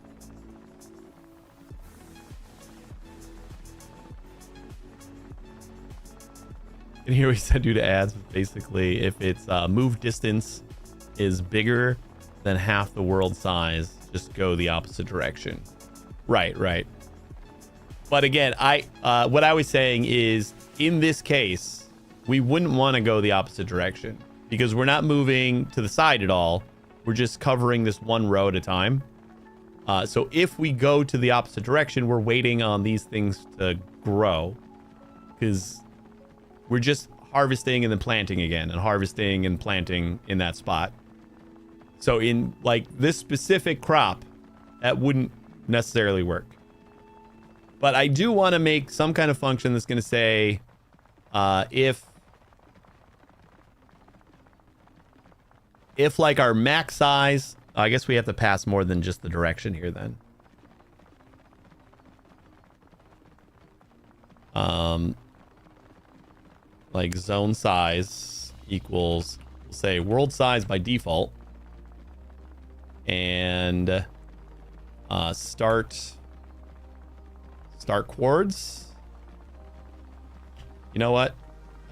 And here we said due to ads, basically if it's move distance is bigger than half the world size, just go the opposite direction. Right. But again, what I was saying is in this case, we wouldn't want to go the opposite direction because we're not moving to the side at all. We're just covering this one row at a time. So if we go to the opposite direction, we're waiting on these things to grow because we're just harvesting and then planting again and harvesting and planting in that spot. So in like this specific crop, that wouldn't necessarily work. But I do want to make some kind of function that's going to say if like our max size, I guess we have to pass more than just the direction here then. Like zone size equals, say, world size by default. And start chords. You know what?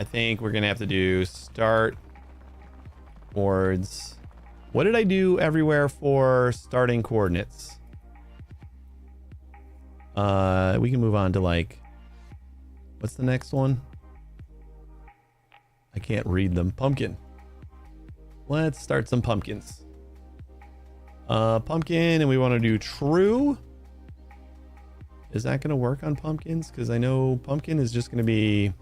I think we're gonna have to do start chords. What did I do everywhere for starting coordinates? We can move on to like, what's the next one? I can't read them. Pumpkin. Let's start some pumpkins. Pumpkin, and we want to do true. Is that going to work on pumpkins? Because I know pumpkin is just going to be...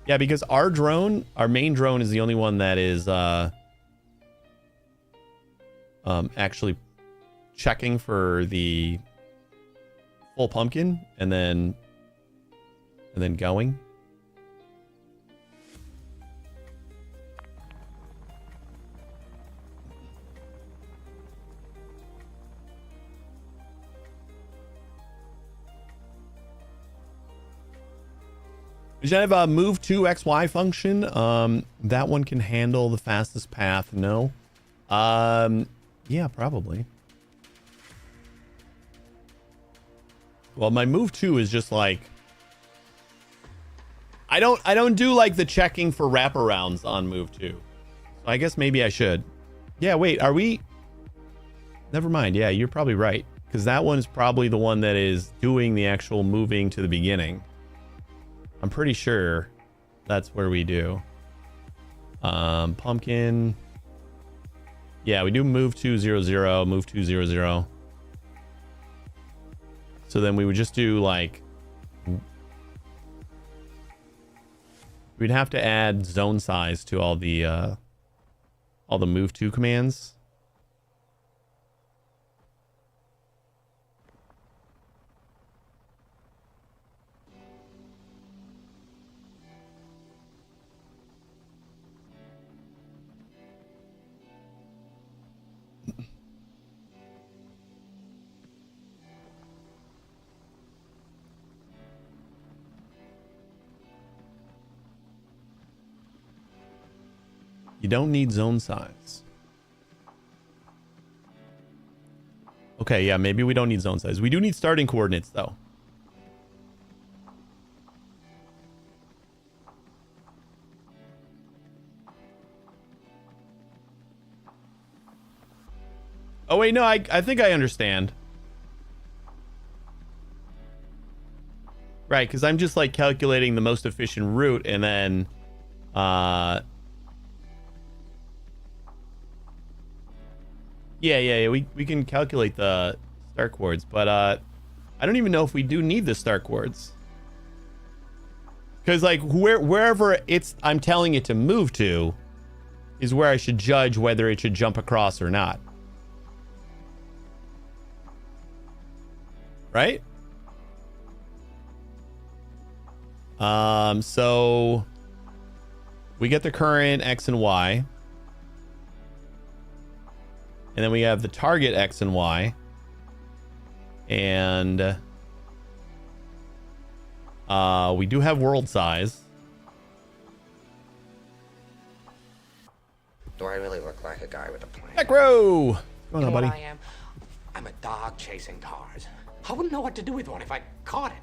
Yeah, because our drone, our main drone is the only one that is actually checking for the full pumpkin and then going. We should have a move to XY function. That one can handle the fastest path. No. Yeah, probably. Well, my move to is just like, I don't do like the checking for wraparounds on move to. So I guess maybe I should. Yeah, wait, are we? Never mind. Yeah, you're probably right. Because that one's probably the one that is doing the actual moving to the beginning. I'm pretty sure that's where we do. Pumpkin. Yeah, we do move 200, move 200. So then we would just do like, we'd have to add zone size to all the move to commands. You don't need zone size. Okay, yeah, maybe we don't need zone size. We do need starting coordinates, though. Oh, wait, no, I think I understand. Right, because I'm just, like, calculating the most efficient route, and then... Yeah, we can calculate the start coords, but, I don't even know if we do need the start coords. Because, like, wherever I'm telling it to move to is where I should judge whether it should jump across or not. Right? So we get the current X and Y. And then we have the target X and Y. And we do have world size. Do I really look like a guy with a plan? Necro! What's going on, You know what buddy? I am? I'm a dog chasing cars. I wouldn't know what to do with one if I caught it.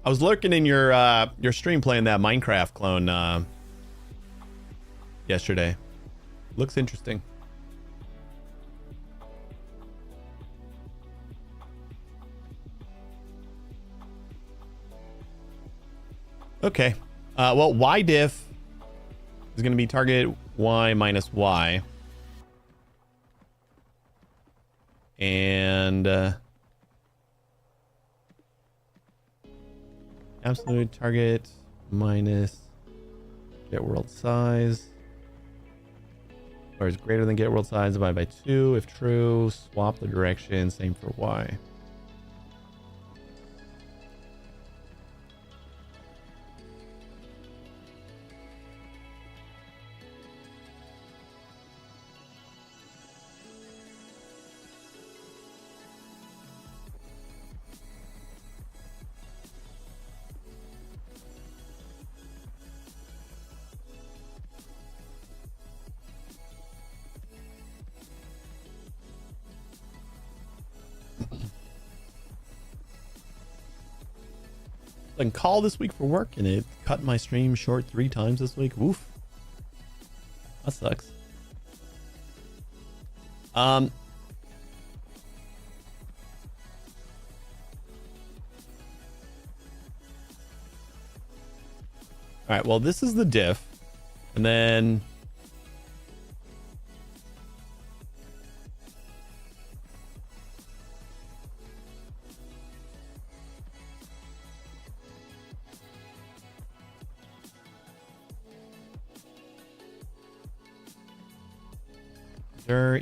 I was lurking in your stream playing that Minecraft clone yesterday. Looks interesting. Okay. Well, y diff is going to be target y minus y. And absolute target minus get world size. Or is greater than get world size divided by 2. If true, swap the direction. Same for y. And call this week for work, and it cut my stream short 3 times this week. Woof. That sucks. All right, well, this is the diff, and then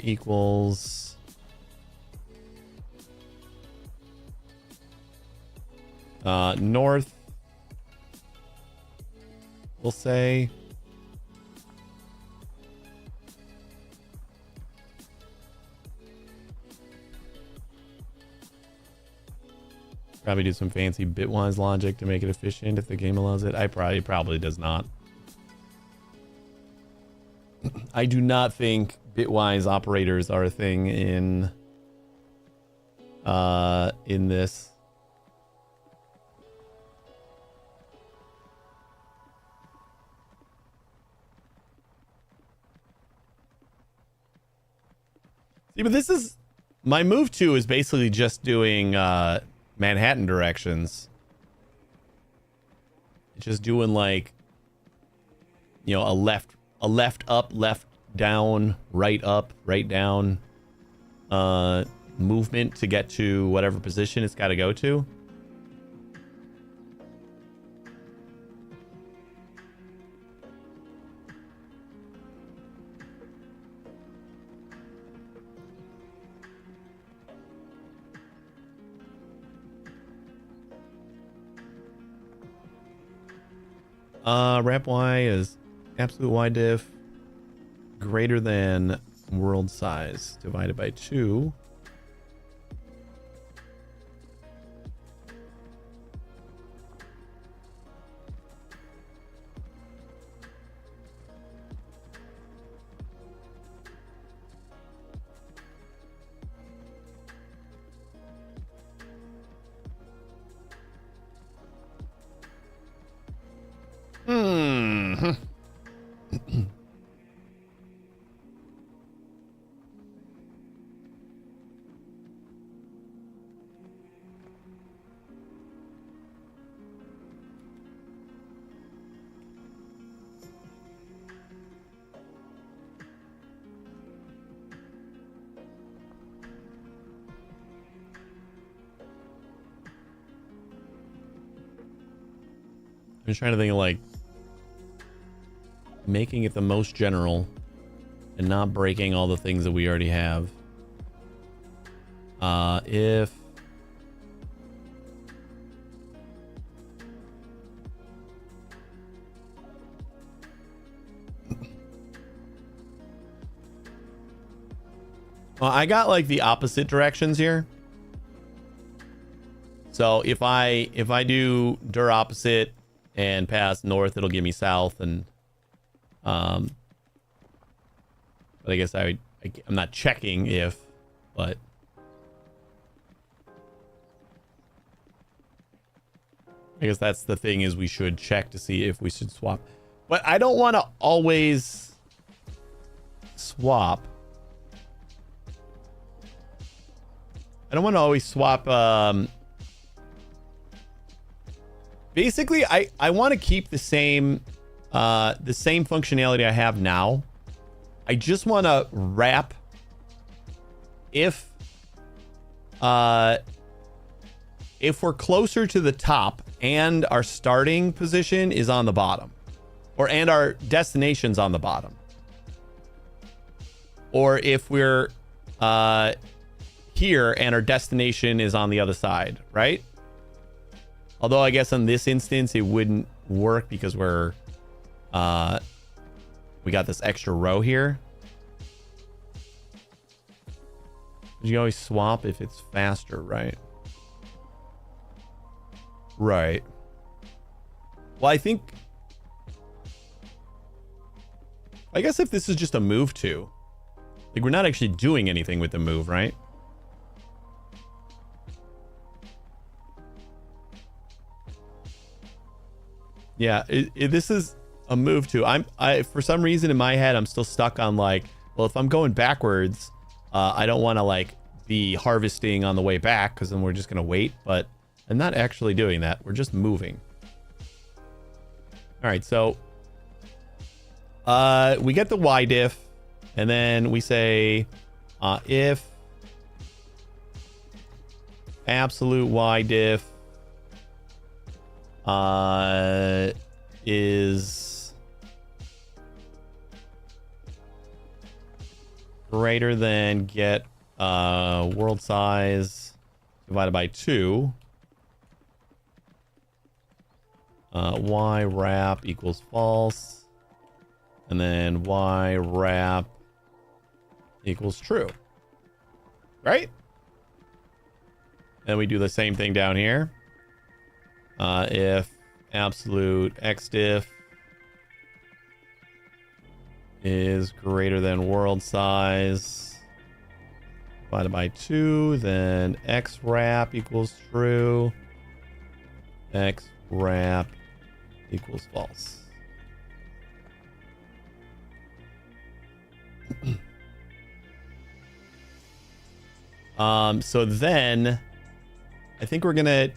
equals north, we'll say, probably do some fancy bitwise logic to make it efficient if the game allows it. Probably does not. I do not think bitwise operators are a thing in this. See, but this is my move to is basically just doing Manhattan directions. It's just doing, like, you know, a left up, left down, right up, right down movement to get to whatever position it's got to go to. Ramp Y is absolute Y diff greater than world size divided by 2. Hmm. I'm trying to think of like making it the most general and not breaking all the things that we already have. If well, I got like the opposite directions here. So if I do dir opposite and pass north, it'll give me south, and but I guess I'm not checking if, but I guess that's the thing, is we should check to see if we should swap. But I don't want to always swap. I don't want to always swap. Basically, I want to keep the same functionality I have now. I just want to wrap if we're closer to the top and our starting position is on the bottom, and our destination's on the bottom, or if we're here and our destination is on the other side, right? Although I guess in this instance it wouldn't work because we got this extra row here. You always swap if it's faster, right? Right. Well, I guess if this is just a move to, like, we're not actually doing anything with the move, right? Yeah, this is a move to. I for some reason in my head I'm still stuck on like, well, if I'm going backwards, I don't want to like be harvesting on the way back because then we're just gonna wait. But I'm not actually doing that. We're just moving. All right, so we get the Y diff, and then we say if absolute Y diff is greater than get world size divided by 2, y wrap equals false, and then y wrap equals true, right? And we do the same thing down here. If absolute x diff is greater than world size divided by 2, then x wrap equals true, x wrap equals false. So then I think we're gonna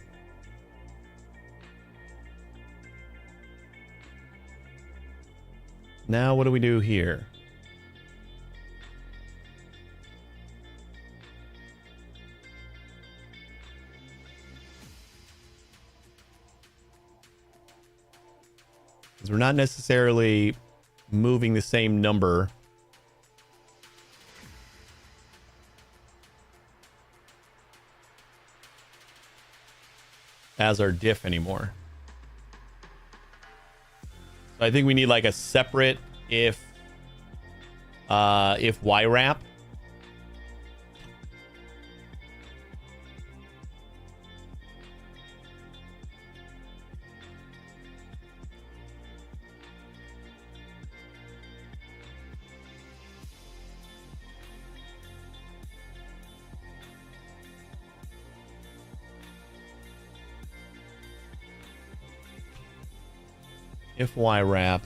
now, what do we do here? Because we're not necessarily moving the same number as our diff anymore. So I think we need like a separate if Y wrap. if y wrap,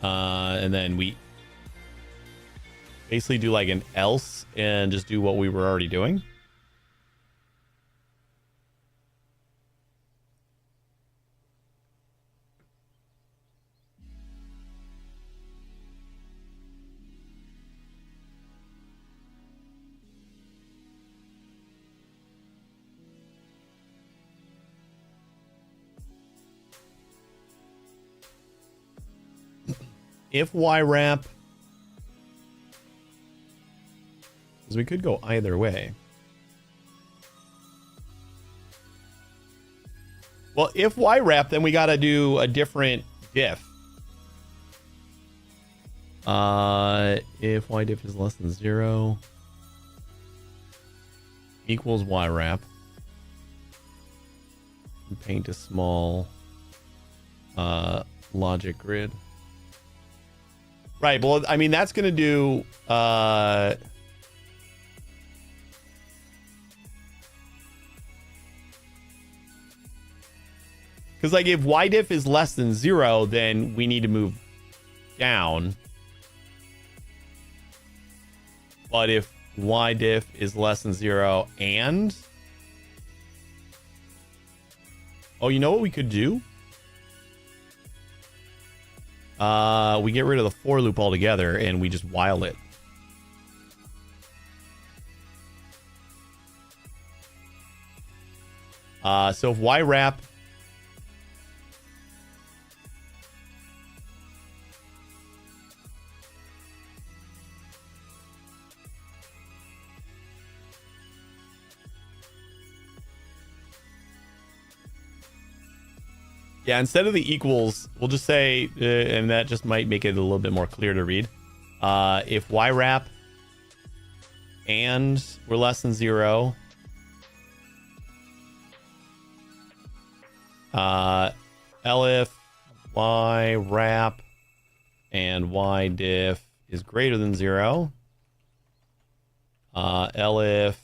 and then we basically do like an else and just do what we were already doing. If y wrap, because we could go either way. Well, if y wrap, then we got to do a different diff. If y diff is less than 0 equals y wrap, paint a small logic grid. Right. Well, I mean, that's going to do because like if y diff is less than 0, then we need to move down. But if y diff is less than 0 and... Oh, you know what we could do? We get rid of the for loop altogether and we just while it. So if y wrap yeah, instead of the equals, we'll just say, and that just might make it a little bit more clear to read. If y wrap and we're less than 0, elif y wrap and y diff is greater than 0, elif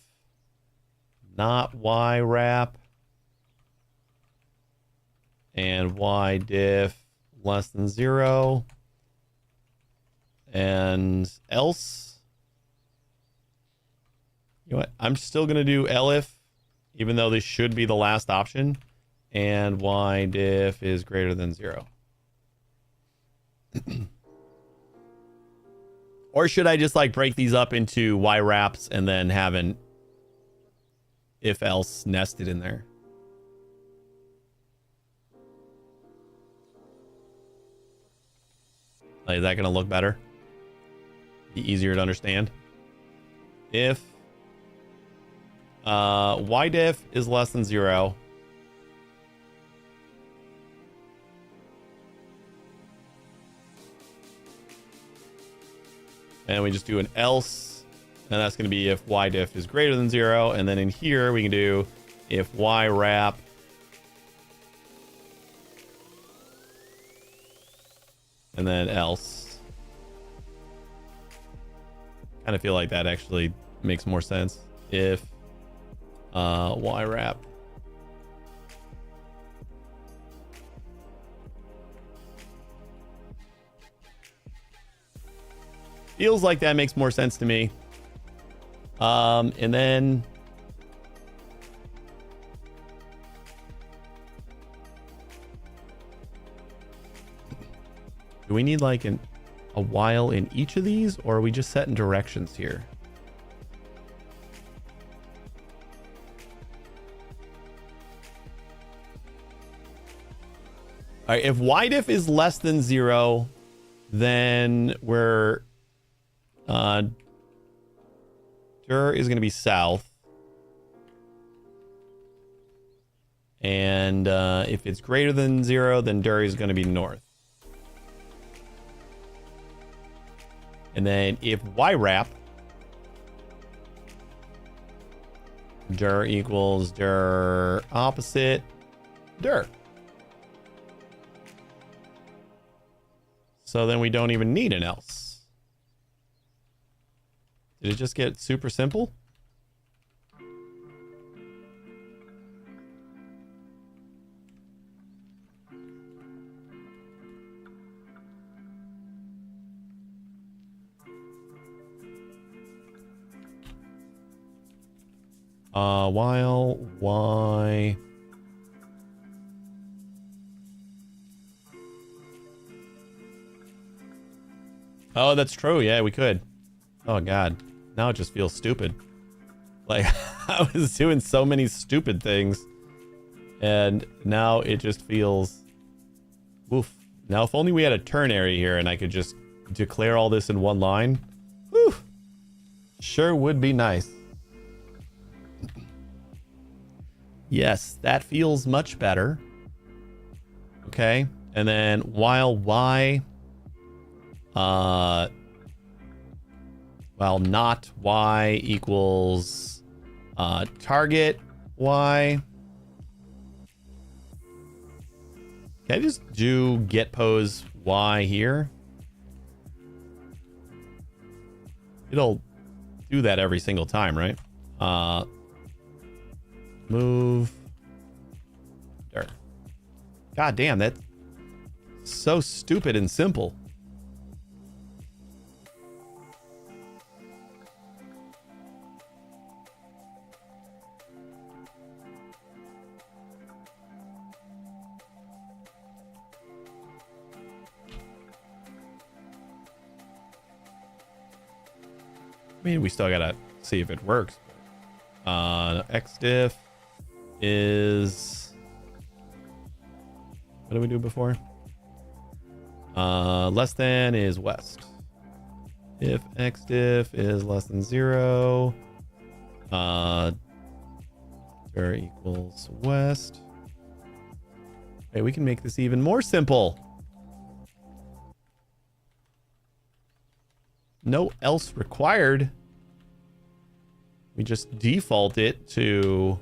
not y wrap and y diff less than 0, and else, you know what, I'm still gonna do elif even though this should be the last option, and y diff is greater than 0. Or should I just like break these up into y wraps and then have an if else nested in there? Like, is that going to look better? Be easier to understand? If y diff is less than 0, and we just do an else, and that's going to be if y diff is greater than 0, and then in here we can do if y wrap and then else. Kind of feel like that actually makes more sense. If y wrap feels like that makes more sense to me. And then do we need like a while in each of these, or are we just setting directions here? All right, if y diff is less than 0, then we're dir is going to be south, and if it's greater than 0, then dir is going to be north. And then if y wrap dir equals dir opposite dir. So then we don't even need an else. Did it just get super simple? While y. Oh, that's true. Yeah, we could. Oh, God. Now it just feels stupid. Like, I was doing so many stupid things. And now it just feels... Woof. Now, if only we had a turn area here and I could just declare all this in one line. Whew. Sure would be nice. Yes, that feels much better. Okay. And then while y... while not y equals target y. Can I just do get pose y here? It'll do that every single time, right? Move. There. God damn, that's so stupid and simple. I mean, we still gotta see if it works. Xdiff is... What did we do before? Less than is west. If xdiff is less than 0, there equals west. Okay, we can make this even more simple. No else required. We just default it to...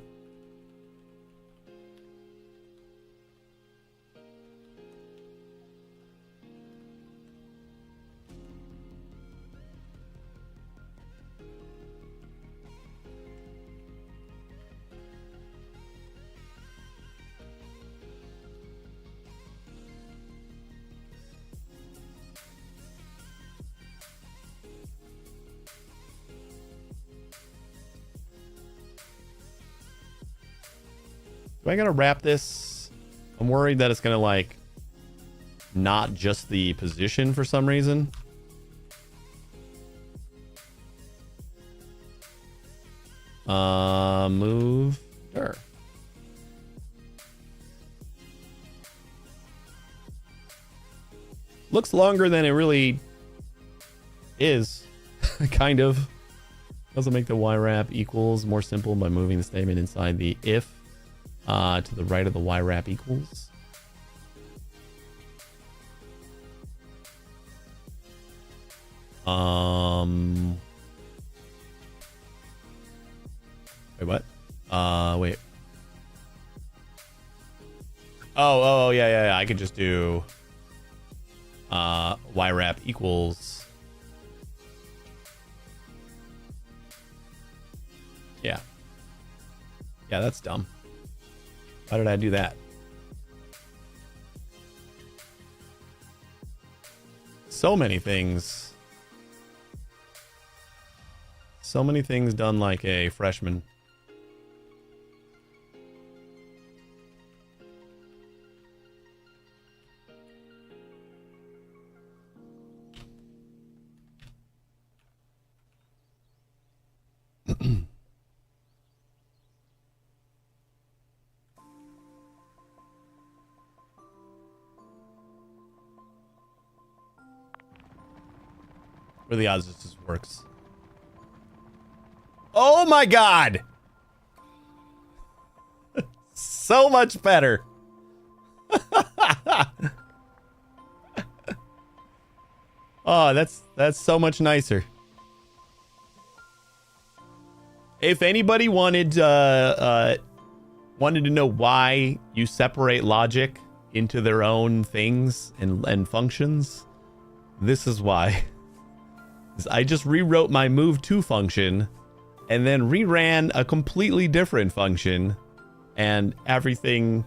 Do I gotta wrap this? I'm worried that it's gonna like not just the position for some reason. Move. Sure. Looks longer than it really is. Kind of. Also make the Y wrap equals more simple by moving the statement inside the if. To the right of the Y wrap equals. Wait, what? Wait. Oh, yeah. I could just do Y wrap equals. Yeah. Yeah, that's dumb. Why did I do that? So many things. So many things done like a freshman. What are the odds this works? Oh my god! So much better. Oh, that's so much nicer. If anybody wanted to know why you separate logic into their own things and functions, this is why. I just rewrote my move to function and then reran a completely different function, and everything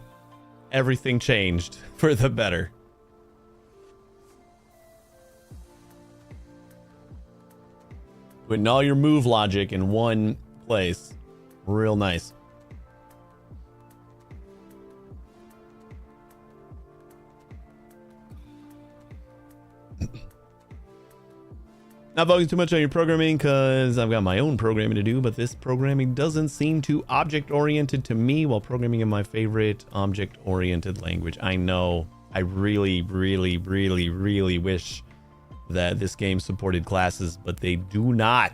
changed for the better. Putting all your move logic in one place. Real nice. Not focusing too much on your programming because I've got my own programming to do, but this programming doesn't seem too object-oriented to me, while programming in my favorite object-oriented language. I know. I really, really, really, really wish that this game supported classes, but they do not.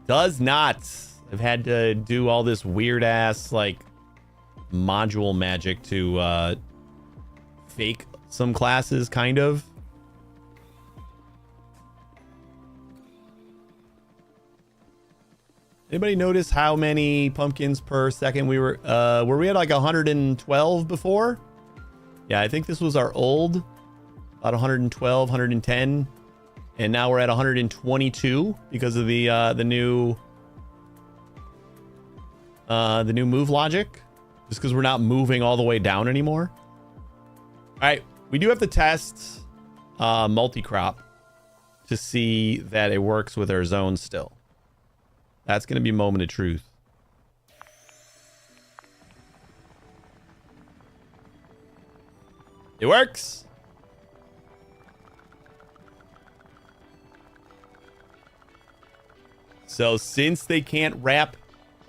Does not. I've had to do all this weird-ass, like, module magic to fake some classes, kind of. Anybody notice how many pumpkins per second we were we at like 112 before? Yeah, I think this was our old, about 112, 110, and now we're at 122 because of the new move logic, just because we're not moving all the way down anymore. All right, we do have to test multi-crop to see that it works with our zones still. That's going to be moment of truth. It works. So since they can't wrap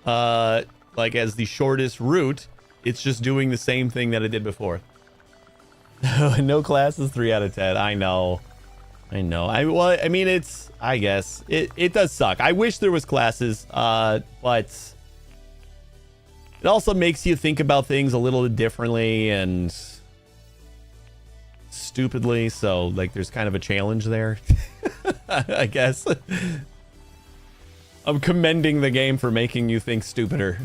like as the shortest route, it's just doing the same thing that it did before. No classes, 3 out of 10. I know. I mean, it's, I guess it does suck. I wish there was classes, but it also makes you think about things a little differently and stupidly. So like, there's kind of a challenge there, I guess. I'm commending the game for making you think stupider.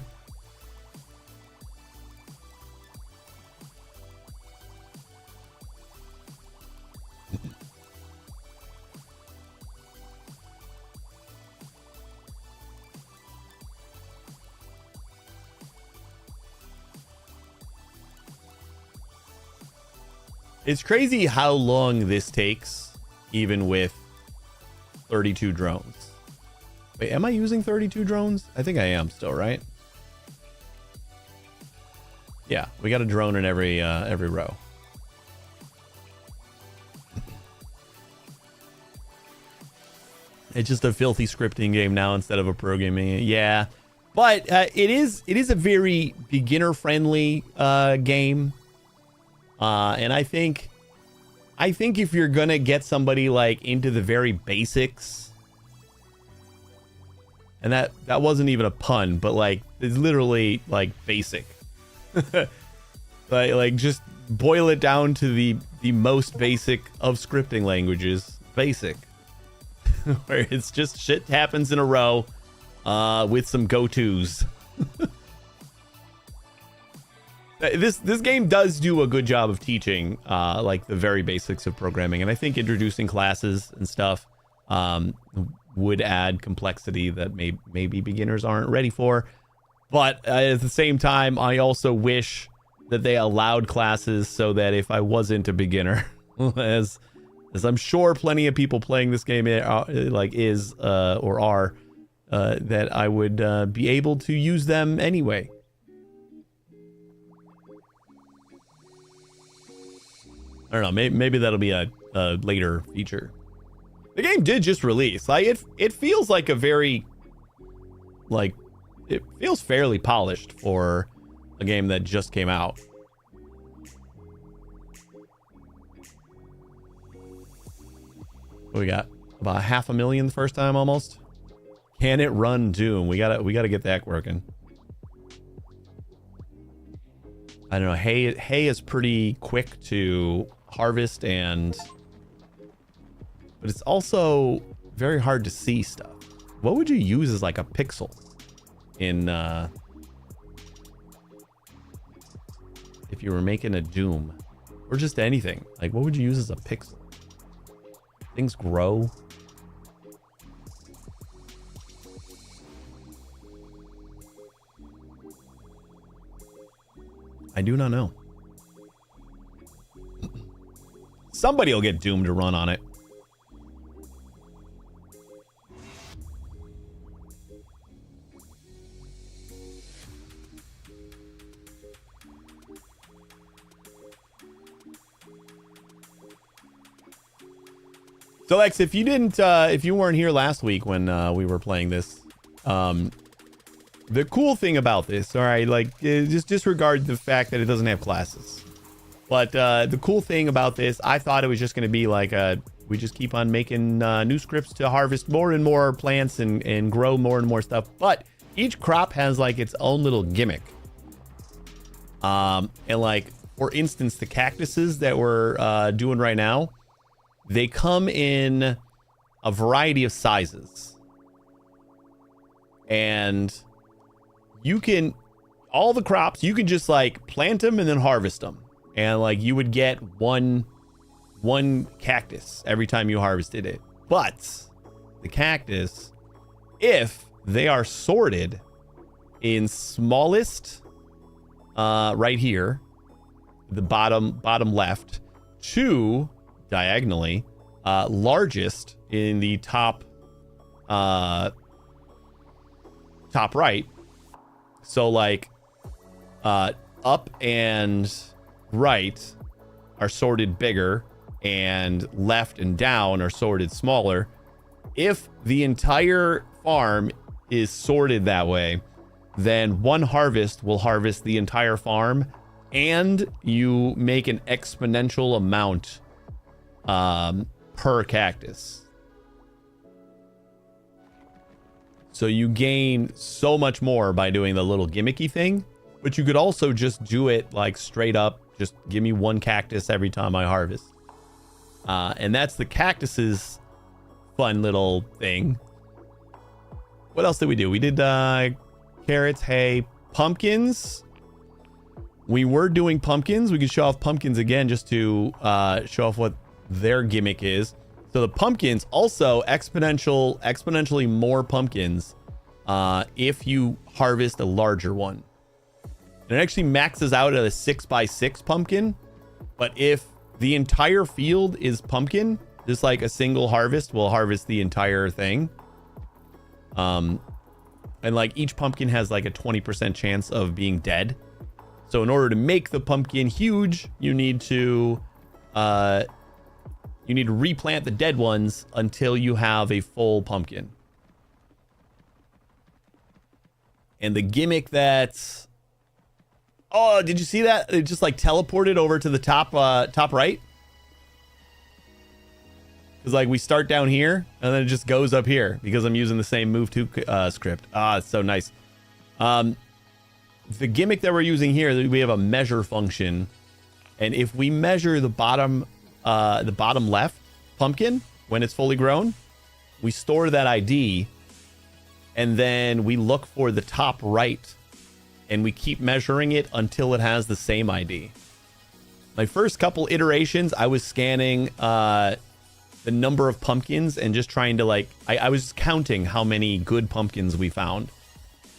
It's crazy how long this takes, even with 32 drones. Wait, am I using 32 drones? I think I am still, right? Yeah, we got a drone in every row. It's just a filthy scripting game now instead of a programming. Yeah, but it is a very beginner-friendly game. And I think if you're gonna get somebody like into the very basics, and that wasn't even a pun, but like it's literally like basic, like just boil it down to the most basic of scripting languages, basic, where it's just shit happens in a row, with some go-tos. This game does do a good job of teaching like the very basics of programming, and I think introducing classes and stuff would add complexity that maybe beginners aren't ready for. But at the same time, I also wish that they allowed classes so that if I wasn't a beginner, as I'm sure plenty of people playing this game like or are, that I would be able to use them anyway. I don't know, maybe that'll be a later feature. The game did just release. Like it feels like a very, like, it feels fairly polished for a game that just came out. What we got? About 500,000 the first time almost. Can it run Doom? We gotta get that working. I don't know. Hay is pretty quick to harvest, but it's also very hard to see stuff. What would you use as like a pixel in if you were making a Doom, or just anything? Like, what would you use as a pixel? Things grow. I do not know. Somebody will get Doom to run on it. So Lex, if you weren't here last week when we were playing this, the cool thing about this, all right, like just disregard the fact that it doesn't have classes. But the cool thing about this, I thought it was just going to be like we just keep on making new scripts to harvest more and more plants and grow more and more stuff. But each crop has like its own little gimmick. And like, for instance, the cactuses that we're doing right now, they come in a variety of sizes. And you can, all the crops, you can just like plant them and then harvest them. And like you would get one cactus every time you harvested it. But the cactus, if they are sorted in smallest, right here, the bottom left, to diagonally, largest in the top right. So like up and right are sorted bigger, and left and down are sorted smaller. If the entire farm is sorted that way, then one harvest will harvest the entire farm, and you make an exponential amount per cactus. So you gain so much more by doing the little gimmicky thing, but you could also just do it like straight up, just give me one cactus every time I harvest. And that's the cactus's fun little thing. What else did we do? We did carrots, hay, pumpkins. We were doing pumpkins. We could show off pumpkins again just to show off what their gimmick is. So the pumpkins also exponentially more pumpkins if you harvest a larger one. And it actually maxes out at a 6x6 pumpkin. But if the entire field is pumpkin, just like a single harvest will harvest the entire thing. And like each pumpkin has like a 20% chance of being dead. So in order to make the pumpkin huge, you need to replant the dead ones until you have a full pumpkin. And the gimmick that's... Oh, did you see that? It just like teleported over to the top right. Because like we start down here and then it just goes up here because I'm using the same move to script. It's so nice. The gimmick that we're using here, we have a measure function. And if we measure the bottom left pumpkin when it's fully grown, we store that ID, and then we look for the top right, and we keep measuring it until it has the same ID. My first couple iterations, I was scanning the number of pumpkins and just trying to like, I was counting how many good pumpkins we found.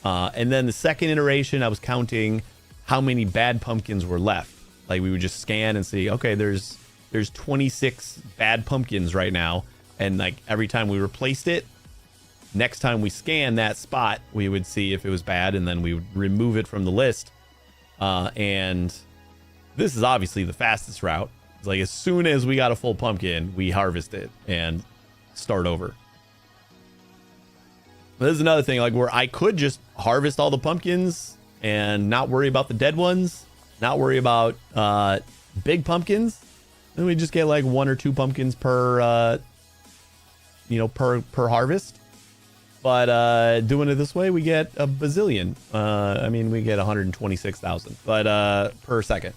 And then the second iteration, I was counting how many bad pumpkins were left. Like we would just scan and see, okay, there's 26 bad pumpkins right now. And like every time we replaced it, next time we scan that spot, we would see if it was bad, and then we would remove it from the list. And this is obviously the fastest route. It's like as soon as we got a full pumpkin, we harvest it and start over. This is another thing, like where I could just harvest all the pumpkins and not worry about the dead ones, not worry about big pumpkins. Then we just get like 1 or 2 pumpkins per per harvest. But doing it this way, we get a bazillion. I mean, we get 126,000, but per second.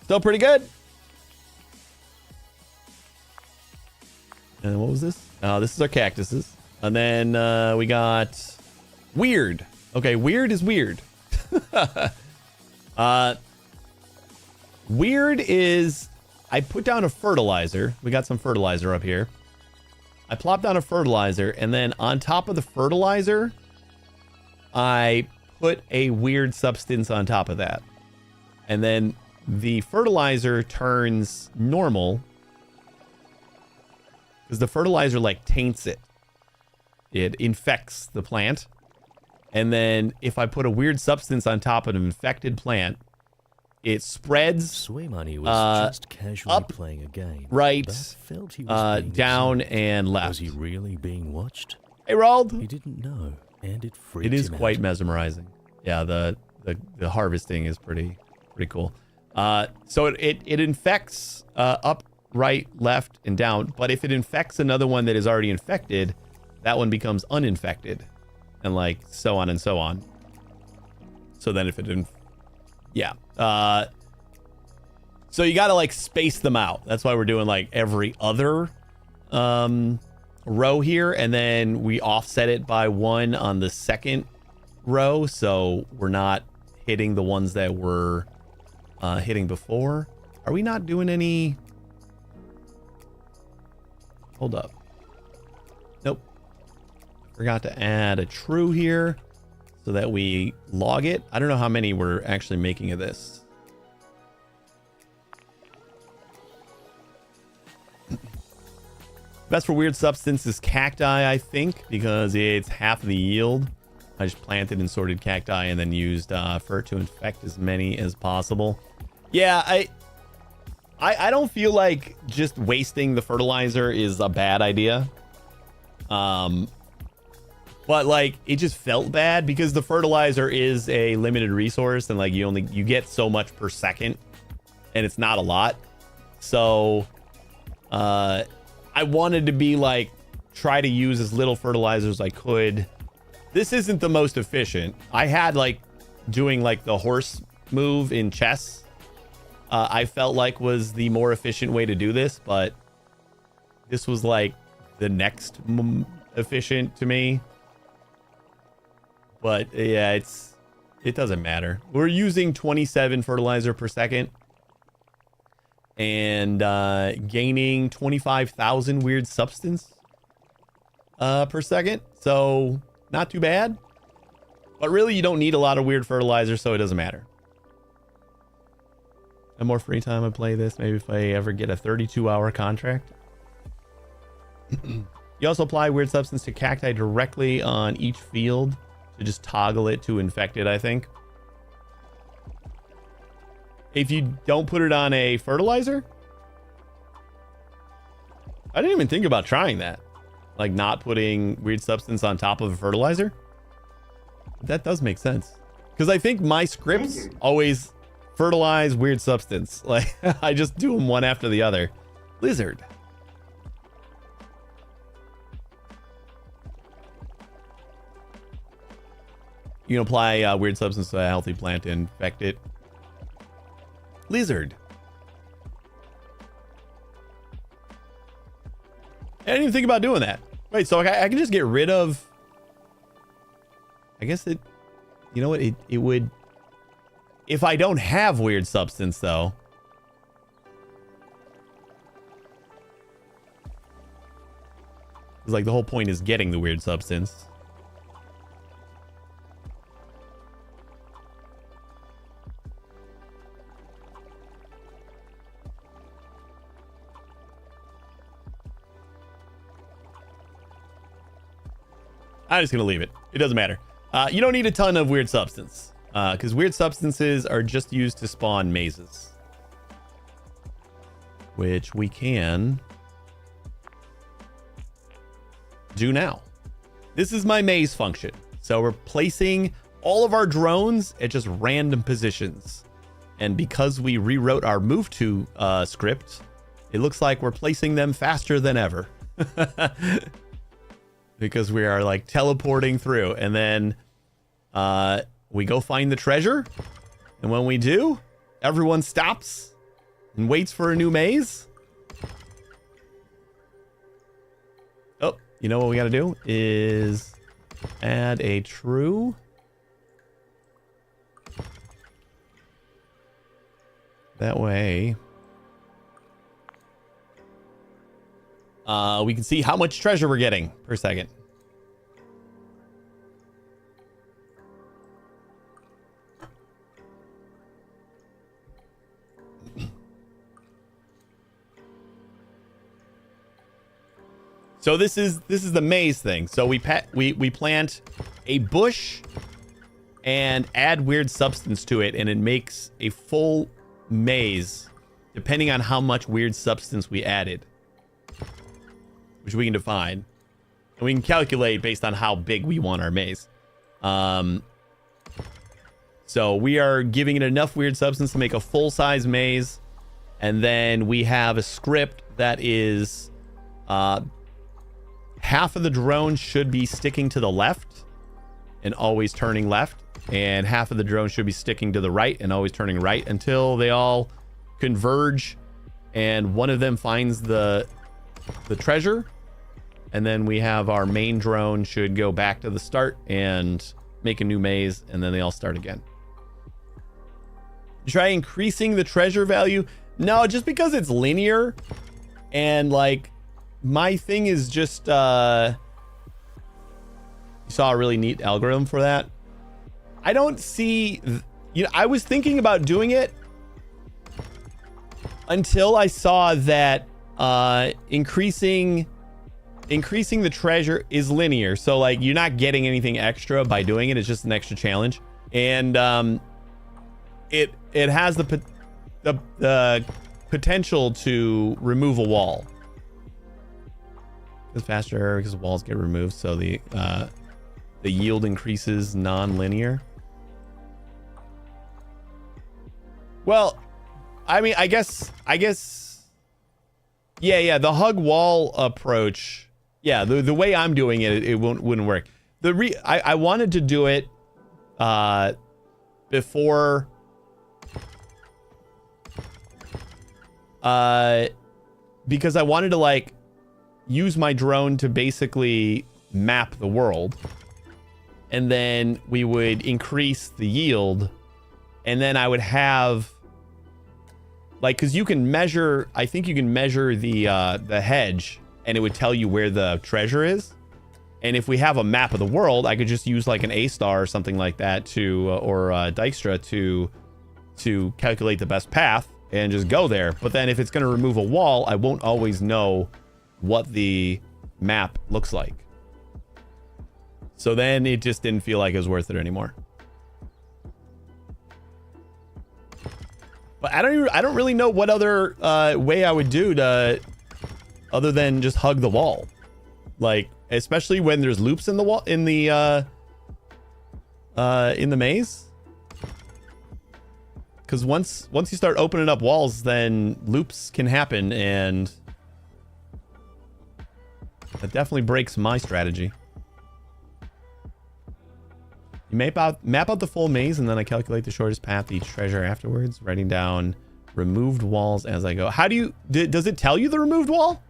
Still pretty good. And what was this? This is our cactuses. And then we got weird. Okay, weird is weird. Weird is, I put down a fertilizer. We got some fertilizer up here. I plopped down a fertilizer, and then on top of the fertilizer, I put a weird substance on top of that. And then the fertilizer turns normal because the fertilizer like taints it. It infects the plant. And then if I put a weird substance on top of an infected plant, it spreads Sweemoney was just casually up, playing a game. right, but felt he was being down, observed. and left. Was he really being watched? Hey, Rold. He didn't know, and it freaked It is him quite out. mesmerizing. Yeah, the harvesting is pretty cool. So it infects up, right, left, and down. But if it infects another one that is already infected, that one becomes uninfected, and like so on and so on. So then if it didn't, yeah. So you got to like space them out. That's why we're doing like every other row here, and then we offset it by 1 on the second row, so we're not hitting the ones that we're hitting before. Are we not doing any? Hold up. Nope. Forgot to add a true here so that we log it. I don't know how many we're actually making of this. Best for weird substance is cacti, I think, because it's half of the yield. I just planted and sorted cacti and then used fur to infect as many as possible. Yeah, I don't feel like just wasting the fertilizer is a bad idea. But like it just felt bad because the fertilizer is a limited resource and like you get so much per second and it's not a lot. So I wanted to be like try to use as little fertilizer as I could. This isn't the most efficient. I had like doing like the horse move in chess. I felt like was the more efficient way to do this, but this was like the next efficient to me. But yeah, it doesn't matter. We're using 27 fertilizer per second and gaining 25,000 weird substance per second. So not too bad, but really you don't need a lot of weird fertilizer, so it doesn't matter. And more free time I play this, maybe if I ever get a 32-hour contract. You also apply weird substance to cacti directly on each field to just toggle it to infected, I think. If you don't put it on a fertilizer, I didn't even think about trying that. Like not putting weird substance on top of a fertilizer. That does make sense. Because I think my scripts always fertilize weird substance. Like I just do them one after the other. Lizard. You can apply weird substance to a healthy plant to infect it. Lizard. I didn't even think about doing that. Wait, so I can just get rid of... I guess it... You know what? It would... If I don't have weird substance, though... Because, like, the whole point is getting the weird substance. I'm just going to leave it. It doesn't matter. You don't need a ton of weird substance. Because weird substances are just used to spawn mazes. Which we can do now. This is my maze function. So we're placing all of our drones at just random positions. And because we rewrote our move to script, it looks like we're placing them faster than ever. Because we are like teleporting through, and then we go find the treasure, and when we do, everyone stops and waits for a new maze. Oh, you know what we got to do is add a true. That way we can see how much treasure we're getting per second. So this is the maze thing. So we plant a bush and add weird substance to it, and it makes a full maze depending on how much weird substance we added, which we can define. And we can calculate based on how big we want our maze. So we are giving it enough weird substance to make a full-size maze. And then we have a script that is half of the drone should be sticking to the left and always turning left. And half of the drone should be sticking to the right and always turning right until they all converge and one of them finds the treasure. And then we have our main drone should go back to the start and make a new maze, and then they all start again. Try increasing the treasure value. No, just because it's linear, and like my thing is just you saw a really neat algorithm for that. I don't see, you know, I was thinking about doing it until I saw that increasing the treasure is linear. So like you're not getting anything extra by doing it. It's just an extra challenge. And it has the potential to remove a wall. It's faster because walls get removed. So the yield increases non-linear. Well, I mean, I guess yeah, the hug wall approach. Yeah, the way I'm doing it, it wouldn't work. I wanted to do it before because I wanted to like use my drone to basically map the world, and then we would increase the yield, and then I would have like, because you can measure, I think you can measure the hedge, and it would tell you where the treasure is. And if we have a map of the world, I could just use like an A-star or something like that to or Dijkstra to calculate the best path and just go there. But then if it's going to remove a wall, I won't always know what the map looks like. So then it just didn't feel like it was worth it anymore. But I don't really know what other way I would do to, other than just hug the wall, like especially when there's loops in the wall in the maze. Because once you start opening up walls, then loops can happen, and that definitely breaks my strategy. You map out the full maze, and then I calculate the shortest path to each treasure afterwards, writing down removed walls as I go. How do you... does it tell you the removed wall?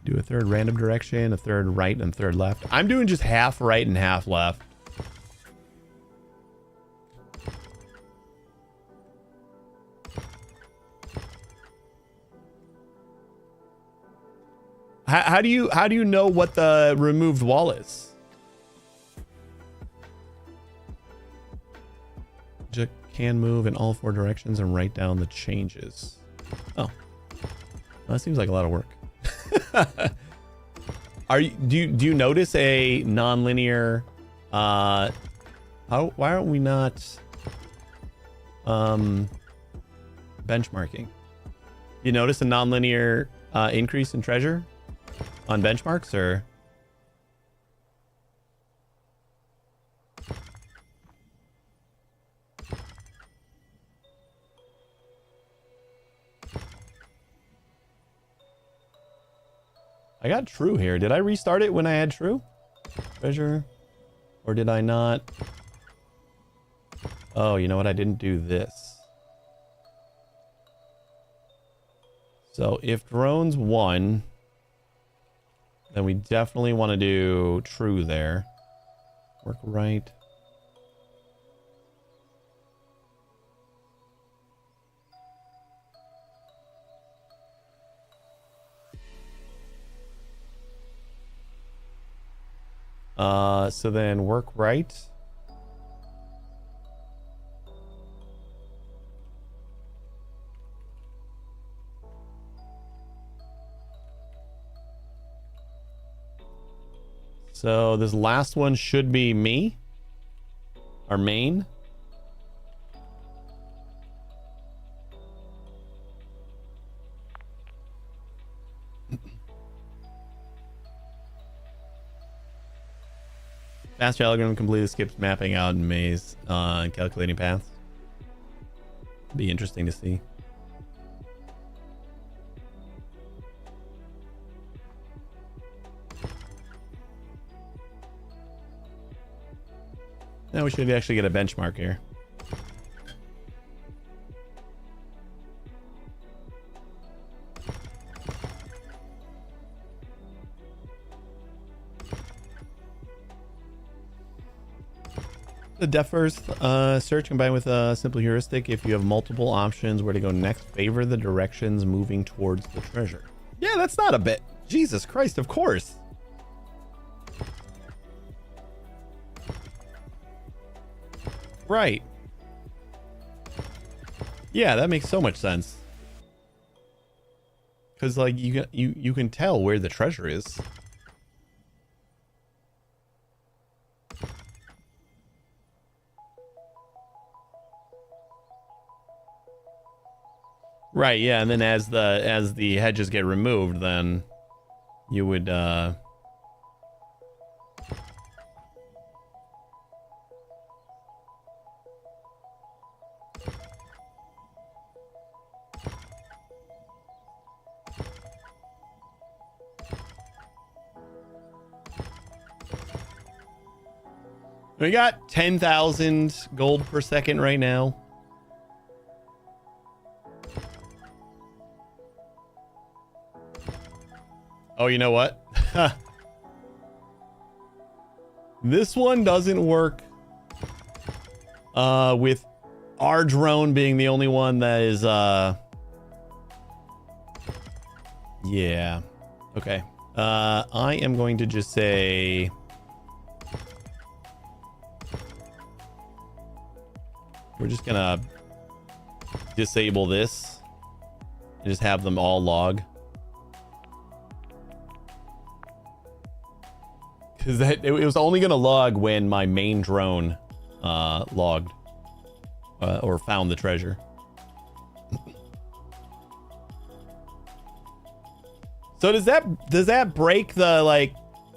Do a third random direction, a third right, and a third left. I'm doing just half right and half left. How do you know what the removed wall is? Just can move in all four directions and write down the changes. Oh, well, that seems like a lot of work. Do you notice a non-linear? Why aren't we not benchmarking? You notice a non-linear increase in treasure on benchmarks, or? I got true here. Did I restart it when I had true treasure, or did I not? Oh, you know what? I didn't do this. So if drones 1, then we definitely want to do true there. Work right. So then work right. So this last one should be me. Our main. Faster algorithm completely skips mapping out in maze and calculating paths. Be interesting to see. Now we should actually get a benchmark here. The depth first search combined with a simple heuristic. If you have multiple options where to go next, favor the directions moving towards the treasure. Yeah, that's not a bit. Jesus Christ, of course. Right. Yeah, that makes so much sense. Because like you can tell where the treasure is. Right, yeah, and then as the hedges get removed, then you would we got 10,000 gold per second right now. Oh, you know what? This one doesn't work with our drone being the only one that is yeah. Okay. I am going to just say we're just gonna disable this and just have them all log. Because it was only going to log when my main drone logged or found the treasure. So does that break the like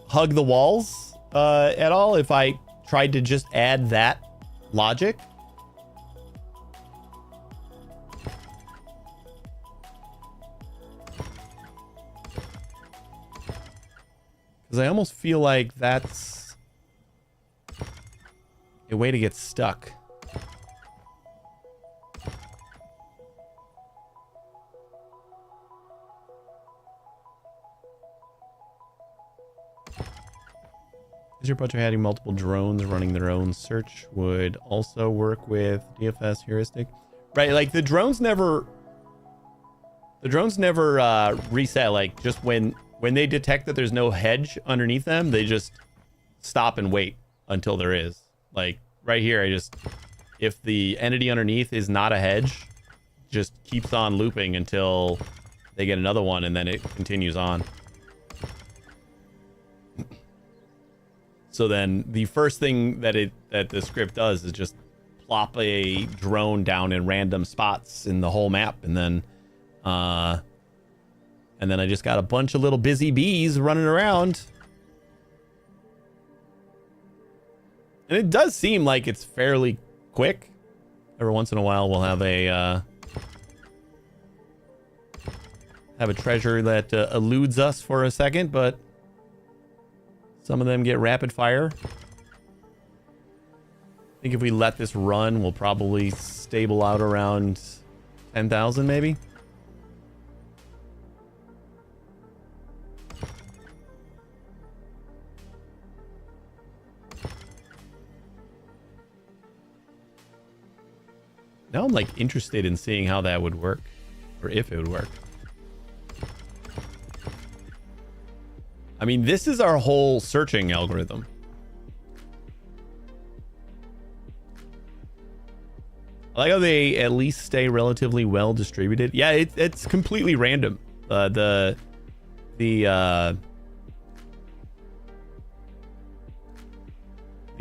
hug the walls at all if I tried to just add that logic? Because I almost feel like that's a way to get stuck. Is your budget having multiple drones running their own search would also work with DFS heuristic? Right, like the drones never reset. Like just when they detect that there's no hedge underneath them, they just stop and wait until there is. Like right here, if the entity underneath is not a hedge, just keeps on looping until they get another one, and then it continues on. So then the first thing that the script does is just plop a drone down in random spots in the whole map, and then I just got a bunch of little busy bees running around. And it does seem like it's fairly quick. Every once in a while we'll have a treasure that eludes us for a second, but some of them get rapid fire. I think if we let this run, we'll probably stable out around 10,000 maybe. Now I'm like interested in seeing how that would work, or if it would work. I mean, this is our whole searching algorithm. I like how they at least stay relatively well distributed. Yeah, it's completely random.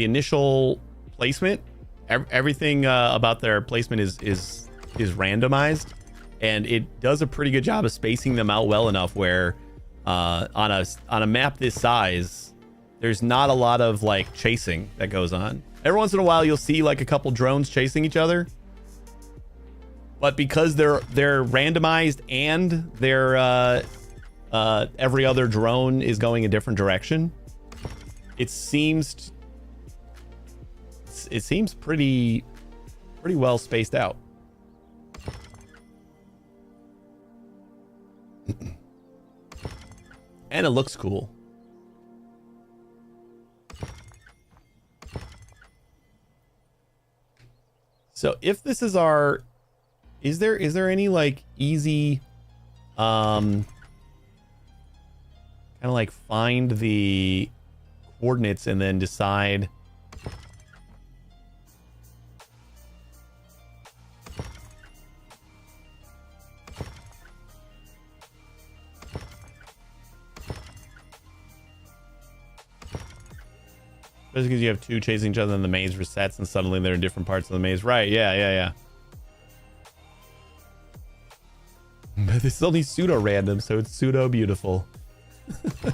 the initial placement, everything about their placement is randomized, and it does a pretty good job of spacing them out well enough where on a map this size, there's not a lot of like chasing that goes on. Every once in a while, you'll see like a couple drones chasing each other, but because they're randomized and they're every other drone is going a different direction, it seems pretty well spaced out. And it looks cool. So if this is our, is there any like easy kind of like find the coordinates and then decide just because you have two chasing each other and the maze resets and suddenly they're in different parts of the maze. Right, yeah. But it's only pseudo-random, so it's pseudo-beautiful. A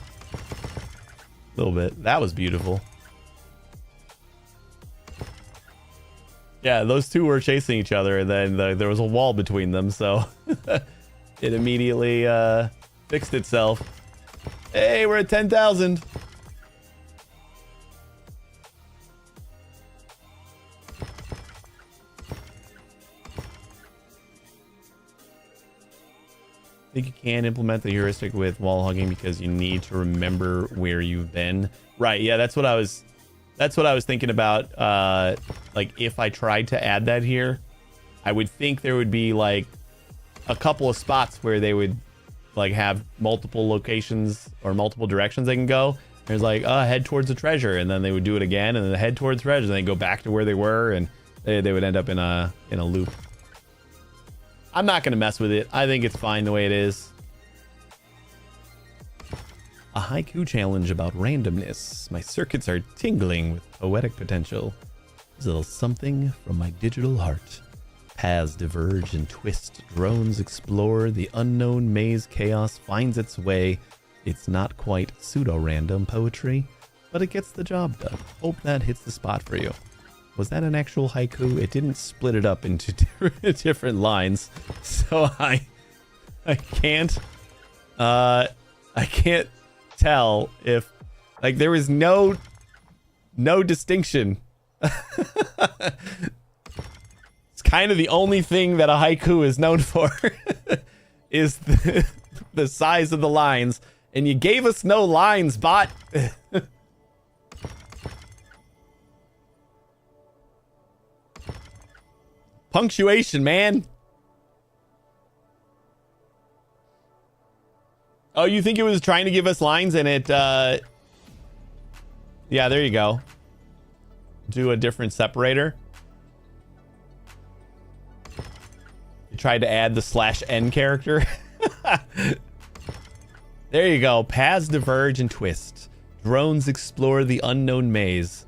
little bit. That was beautiful. Yeah, those two were chasing each other, and then there was a wall between them, so it immediately fixed itself. Hey, we're at 10,000. I think you can implement the heuristic with wall hugging because you need to remember where you've been. Right, yeah, that's what I was thinking about. Like if I tried to add that here, I would think there would be like a couple of spots where they would like have multiple locations or multiple directions they can go. There's like, head towards the treasure, and then they would do it again, and then head towards the treasure, and then go back to where they were, and they would end up in a loop. I'm not going to mess with it. I think it's fine the way it is. A haiku challenge about randomness. My circuits are tingling with poetic potential. There's a little something from my digital heart. Paths diverge and twist. Drones explore. The unknown maze chaos finds its way. It's not quite pseudo-random poetry, but it gets the job done. Hope that hits the spot for you. Was that an actual haiku? It didn't split it up into different lines, so I can't tell if like there was no distinction. It's kind of the only thing that a haiku is known for is the size of the lines, and you gave us no lines, bot. Punctuation, man. Oh, you think it was trying to give us lines and it yeah, there you go. Do a different separator. You tried to add the /n character. There you go. Paths diverge and twist. Drones explore the unknown maze.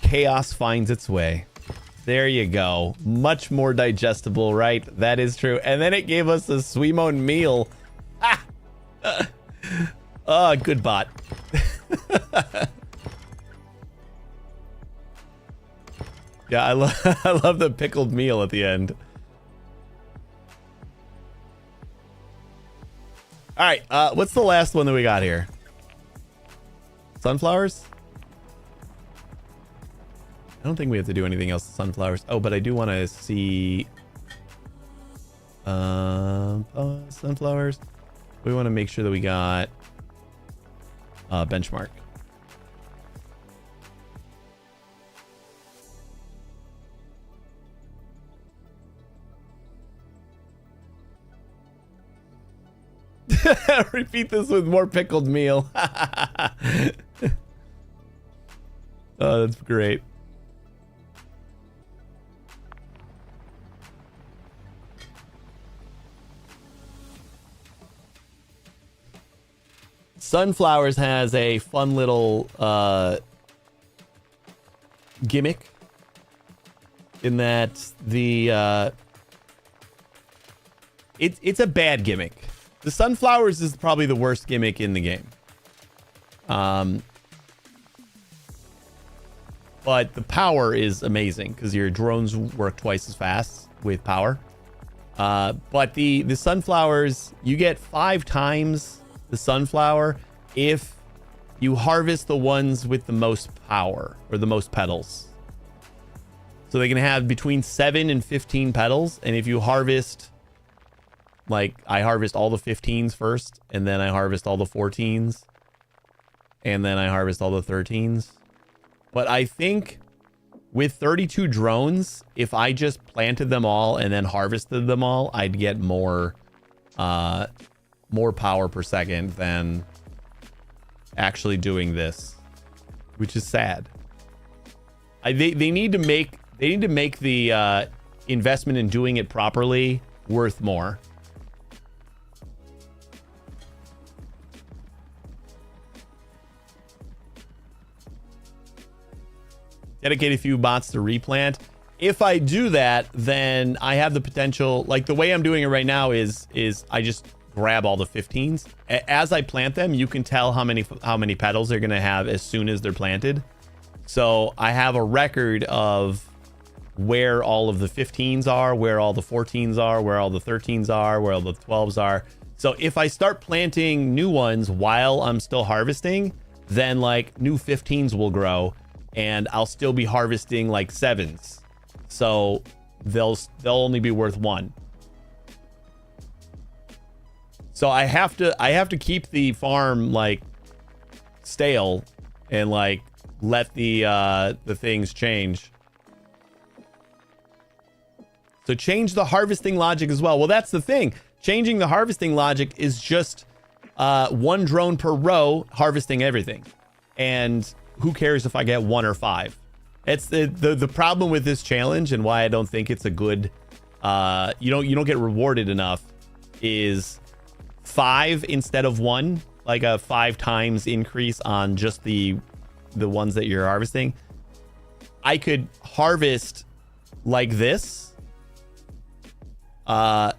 Chaos finds its way. There you go. Much more digestible, right? That is true. And then it gave us a Swimon meal. Ah! Good bot. Yeah, I love the pickled meal at the end. All right, what's the last one that we got here? Sunflowers? I don't think we have to do anything else to sunflowers. Oh, but I do want to see sunflowers. We want to make sure that we got benchmark. Repeat this with more pickled meal. Oh, that's great. Sunflowers has a fun little gimmick in that the it's a bad gimmick. The sunflowers is probably the worst gimmick in the game. But the power is amazing because your drones work twice as fast with power. But the sunflowers, you get 5 times the sunflower if you harvest the ones with the most power or the most petals. So they can have between 7 and 15 petals. And if you harvest, like I harvest all the 15s first, and then I harvest all the 14s, and then I harvest all the 13s. But I think with 32 drones, if I just planted them all and then harvested them all, I'd get more power per second than actually doing this, which is sad. They need to make the investment in doing it properly worth more. Dedicate a few bots to replant. If I do that, then I have the potential, like the way I'm doing it right now is I just grab all the 15s. As I plant them, you can tell how many petals they're going to have as soon as they're planted. So I have a record of where all of the 15s are, where all the 14s are, where all the 13s are, where all the 12s are. So if I start planting new ones while I'm still harvesting, then like new 15s will grow. And I'll still be harvesting like 7s. So they'll only be worth 1. So I have to keep the farm like stale and like let the things change. So change the harvesting logic as well. Well, that's the thing. Changing the harvesting logic is just 1 drone per row harvesting everything. And who cares if I get 1 or 5? It's the problem with this challenge, and why I don't think it's a good you don't get rewarded enough, is 5 instead of 1, like a 5 times increase on just the ones that you're harvesting. I could harvest like this 5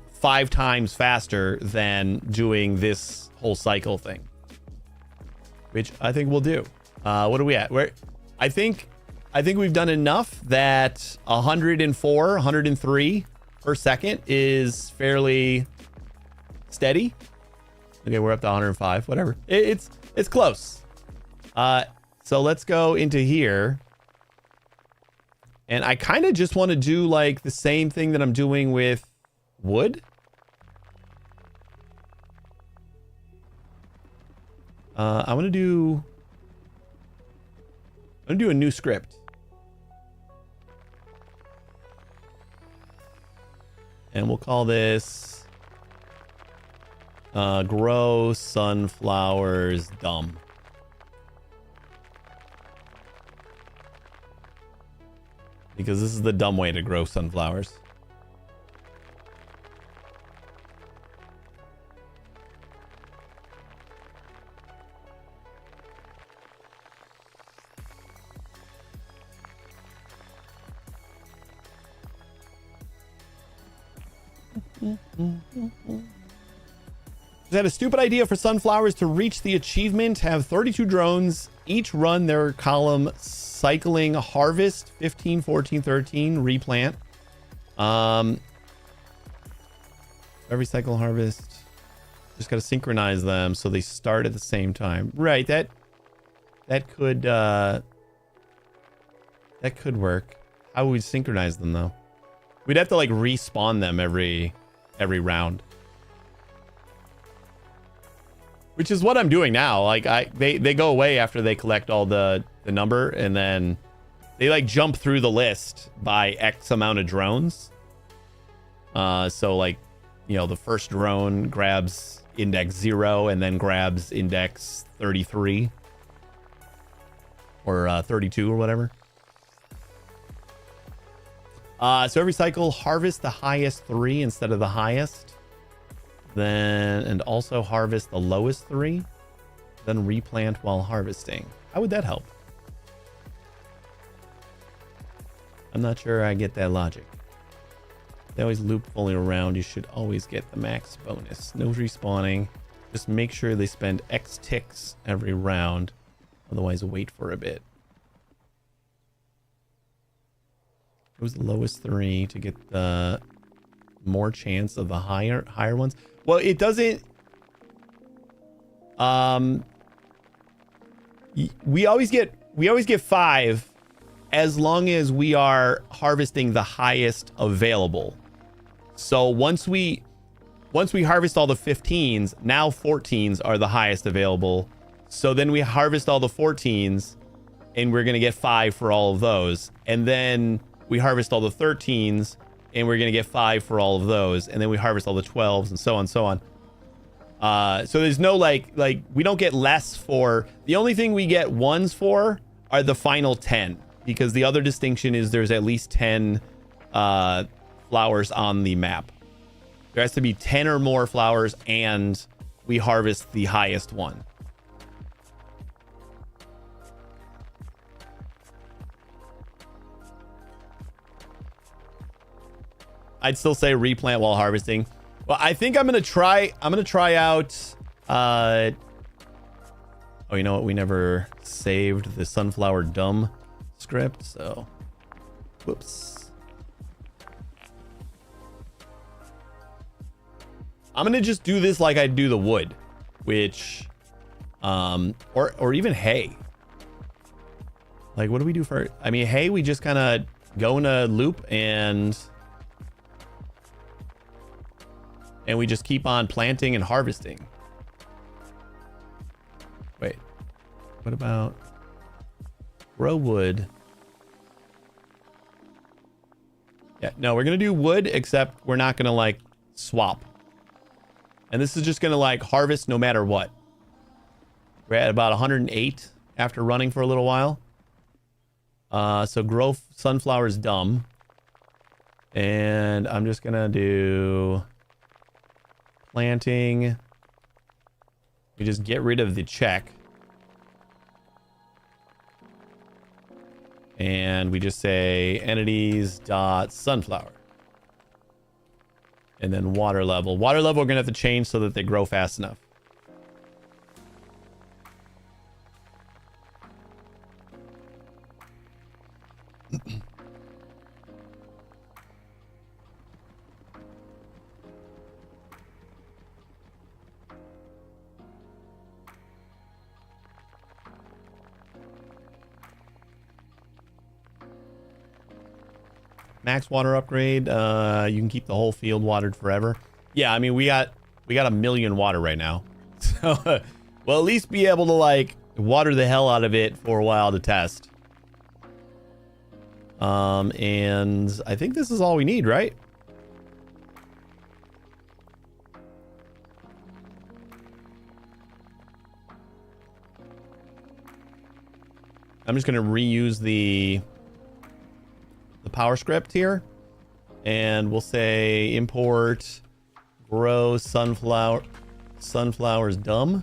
times faster than doing this whole cycle thing, which I think we'll do. What are we at? I think we've done enough that 104, 103 per second is fairly steady. Okay, we're up to 105. Whatever. It's close. So let's go into here. And I kind of just want to do like the same thing that I'm doing with wood. I'm gonna do a new script. And we'll call this grow sunflowers dumb. Because this is the dumb way to grow sunflowers. Is that a stupid idea for sunflowers to reach the achievement? Have 32 drones each run their column cycling harvest 15, 14, 13 replant. Every cycle harvest. Just got to synchronize them so they start at the same time. Right, that could work. How would we synchronize them though? We'd have to like respawn them every round. Which is what I'm doing now. Like they go away after they collect all the number, and then they like jump through the list by X amount of drones. So like, you know, the first drone grabs index 0 and then grabs index 33 or 32 or whatever. So every cycle harvest the highest 3 instead of the highest. Then, and also harvest the lowest 3. Then replant while harvesting. How would that help? I'm not sure I get that logic. They always loop fully around. You should always get the max bonus. No respawning. Just make sure they spend X ticks every round. Otherwise, wait for a bit. It was the lowest 3 to get the more chance of the higher ones. Well, it doesn't. We always get 5 as long as we are harvesting the highest available. So once we harvest all the 15s, now 14s are the highest available. So then we harvest all the 14s and we're going to get 5 for all of those. And then we harvest all the 13s and we're going to get 5 for all of those. And then we harvest all the 12s and so on and so on. So there's no like we don't get less for, the only thing we get 1s for are the final 10, because the other distinction is there's at least 10 flowers on the map. There has to be 10 or more flowers and we harvest the highest one. I'd still say replant while harvesting. Well, I think I'm gonna try out oh, you know what, we never saved the sunflower dumb script, so whoops. I'm gonna just do this like I do the wood, which or even hay. Like, what do we do for, I mean, hay, we just kind of go in a loop and we just keep on planting and harvesting. Wait, what about grow wood? Yeah, no, we're gonna do wood, except we're not gonna like swap. And this is just gonna like harvest no matter what. We're at about 108 after running for a little while. So grow sunflowers dumb. And I'm just gonna do planting. We just get rid of the check. And we just say entities dot sunflower. And then water level. Water level we're gonna have to change so that they grow fast enough. Max water upgrade. You can keep the whole field watered forever. Yeah, I mean, we got 1 million water right now. So we'll at least be able to like water the hell out of it for a while to test. And I think this is all we need, right? I'm just gonna reuse the power script here, and we'll say import grow sunflowers dumb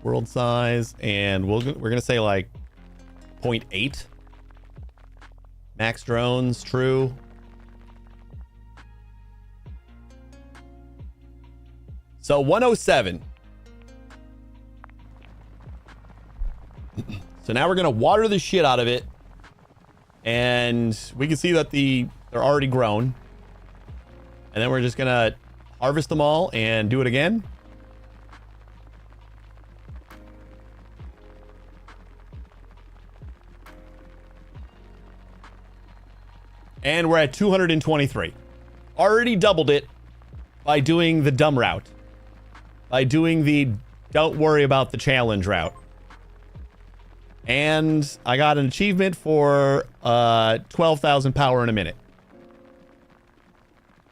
world size, and we're gonna say like 0.8. Max drones true. So 107. So now we're gonna water the shit out of it, and we can see that they're already grown. And then we're just gonna harvest them all and do it again. And we're at 223. Already doubled it by doing the dumb route. By doing the don't worry about the challenge route. And I got an achievement for 12,000 power in a minute.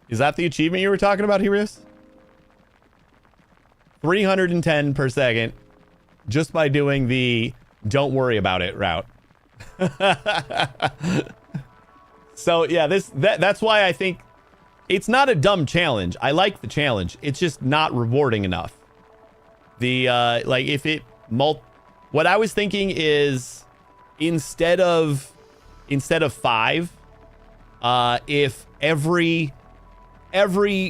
Is that the achievement you were talking about, Herius? 310 per second just by doing the don't worry about it route. So yeah, that's why I think it's not a dumb challenge. I like the challenge. It's just not rewarding enough. The like if it What I was thinking is instead of 5, if every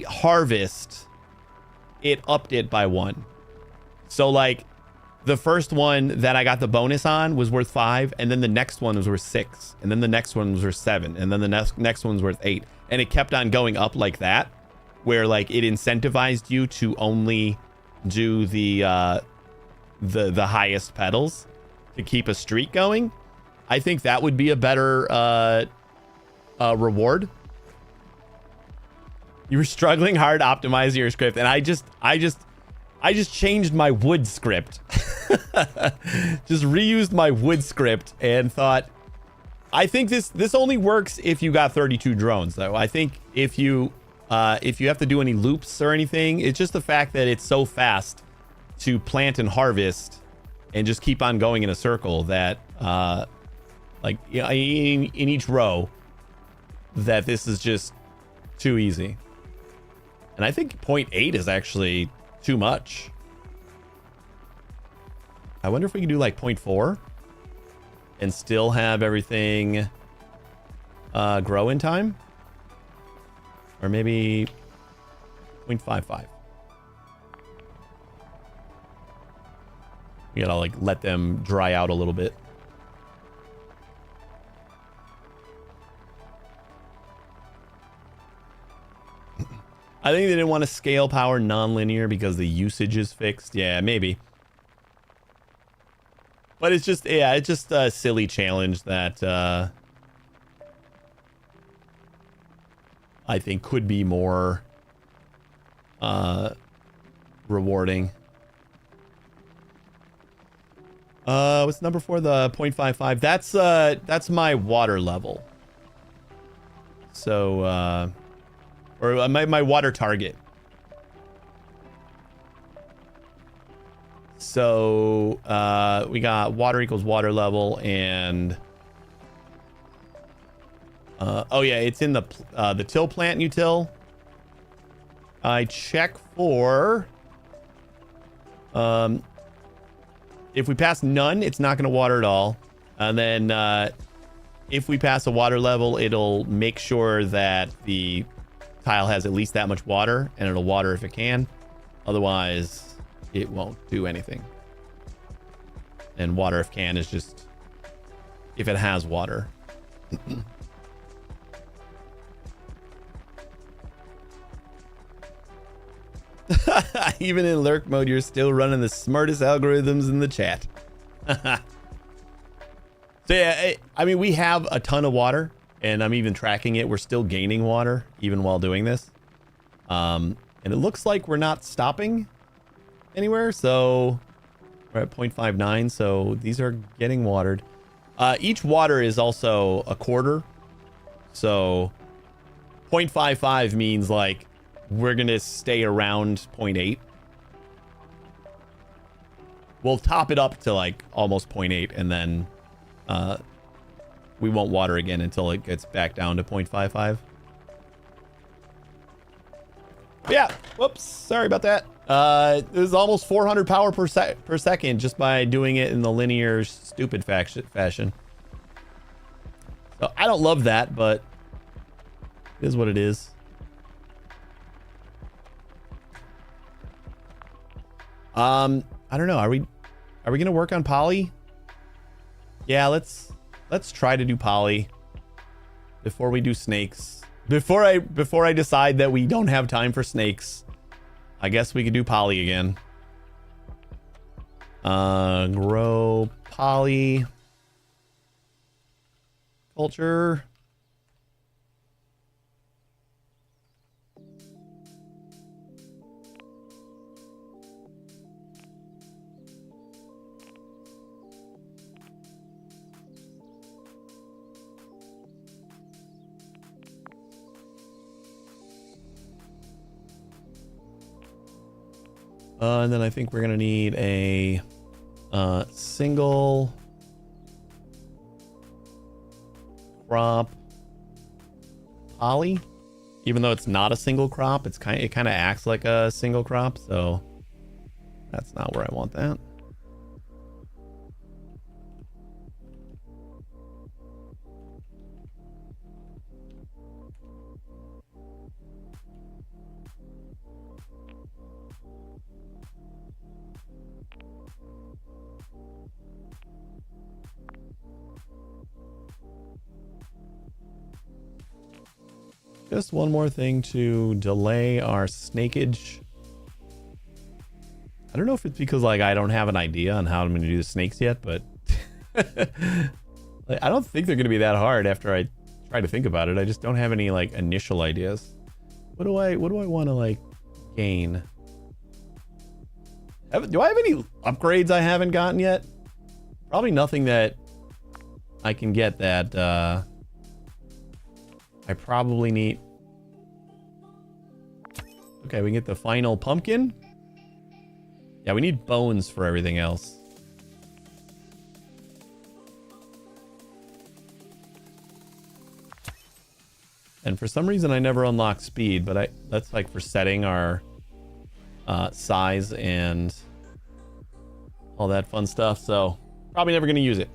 harvest it upped it by 1. So like the first one that I got the bonus on was worth 5, and then the next one was worth 6, and then the next one was worth 7, and then the next one's worth 8, and it kept on going up like that, where like it incentivized you to only do the highest petals to keep a streak going. I think that would be a better reward. You were struggling hard optimizing your script, and I just changed my wood script. Just reused my wood script and thought, I think this only works if you got 32 drones though. I think if you have to do any loops or anything, it's just the fact that it's so fast to plant and harvest and just keep on going in a circle that like in each row, that this is just too easy. And I think 0.8 is actually too much. I wonder if we can do like 0.4 and still have everything grow in time, or maybe 0.55. We gotta like let them dry out a little bit. I think they didn't want to scale power non-linear because the usage is fixed. Yeah, maybe. But it's just, yeah, it's just a silly challenge that I think could be more rewarding. What's number 4? The 0.55. That's my water level. So, or my water target. So we got water equals water level, and oh yeah, it's in the till plant util. I check for if we pass none, it's not going to water at all, and then if we pass a water level, it'll make sure that the tile has at least that much water, and it'll water if it can. Otherwise it won't do anything. And water if can is just if it has water. Even in lurk mode, you're still running the smartest algorithms in the chat. So yeah, I mean, we have a ton of water, and I'm even tracking it. We're still gaining water even while doing this. And it looks like we're not stopping anywhere, so we're at 0.59, so these are getting watered. Each water is also a quarter, so 0.55 means like we're gonna stay around 0.8. We'll top it up to like almost 0.8, and then we won't water again until it gets back down to 0.55. Yeah, whoops, sorry about that. It was almost 400 power per second just by doing it in the linear stupid fashion. So I don't love that, but it is what it is. I don't know. Are we gonna work on poly? Yeah, let's try to do poly before we do snakes. Before I decide that we don't have time for snakes, I guess we could do poly again. Grow poly culture. And then I think we're gonna need a single crop poly, even though it's not a single crop. It kind of acts like a single crop, so that's not where I want that. Just one more thing to delay our snakeage. I don't know if it's because like I don't have an idea on how I'm going to do the snakes yet, but like, I don't think they're going to be that hard after I try to think about it. I just don't have any like initial ideas. What do I want to like gain? Do I have any upgrades I haven't gotten yet? Probably nothing that I can get that I probably need. Okay, we can get the final pumpkin. Yeah, we need bones for everything else. And for some reason I never unlocked speed, but that's like for setting our size and all that fun stuff, so probably never gonna use it.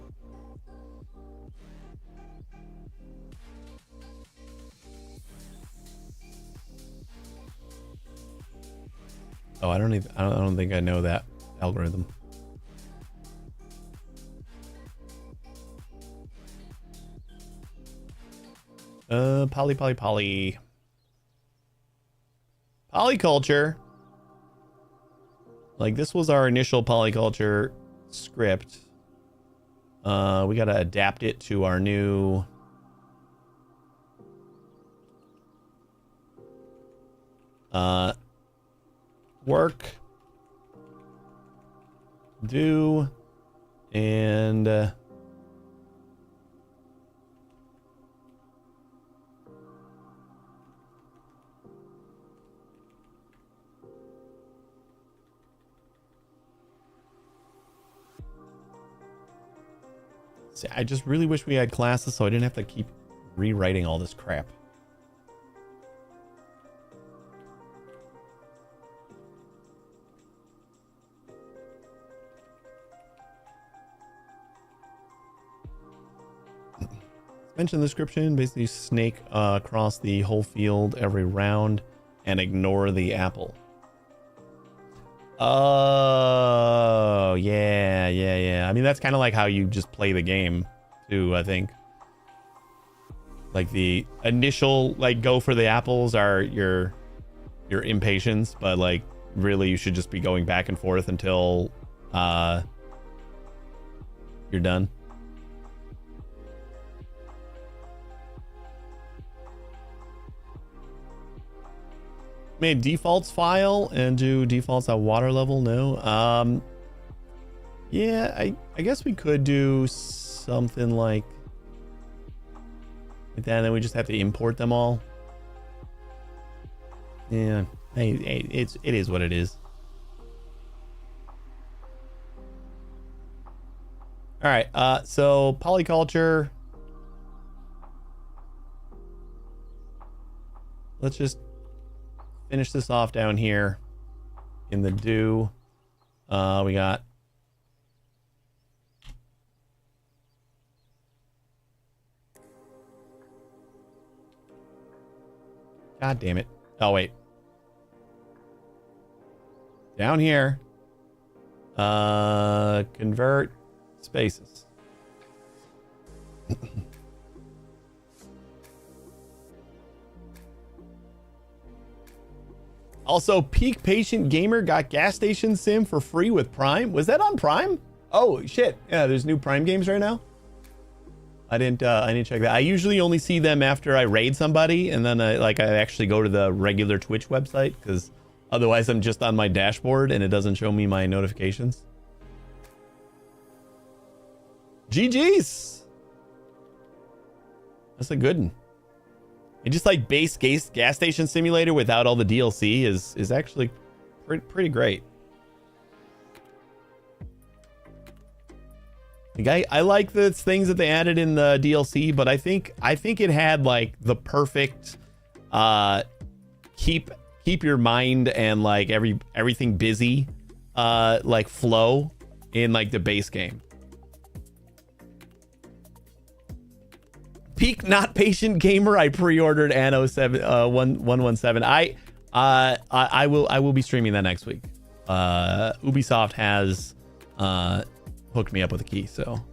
Oh, I don't think I know that algorithm. Polyculture. Like this was our initial polyculture script. We gotta adapt it to our new work, do, and see, I just really wish we had classes so I didn't have to keep rewriting all this crap. Mention the description, basically snake across the whole field every round and ignore the apple. Oh, yeah. I mean, that's kind of like how you just play the game too, I think. Like the initial, like, go for the apples are your impatience, but like really you should just be going back and forth until you're done. Made defaults file and do defaults at water level. No. Yeah, I guess we could do something like that, and then we just have to import them all. Yeah, hey, it is what it is. All right, so polyculture. Let's just finish this off down here in the do. We got God damn it. Oh wait. Down here. Convert spaces. Also, Peak Patient Gamer got Gas Station Sim for free with Prime. Was that on Prime? Oh shit! Yeah, there's new Prime games right now. I didn't check that. I usually only see them after I raid somebody, and then I actually go to the regular Twitch website, because otherwise I'm just on my dashboard and it doesn't show me my notifications. GG's. That's a good one. And just like base gas station simulator without all the DLC is actually pretty great. Like I like the things that they added in the DLC, but I think it had like the perfect keep your mind and like everything busy like flow in like the base game. Peak Not Patient Gamer, I pre-ordered Anno 117. I will be streaming that next week. Ubisoft has hooked me up with a key, so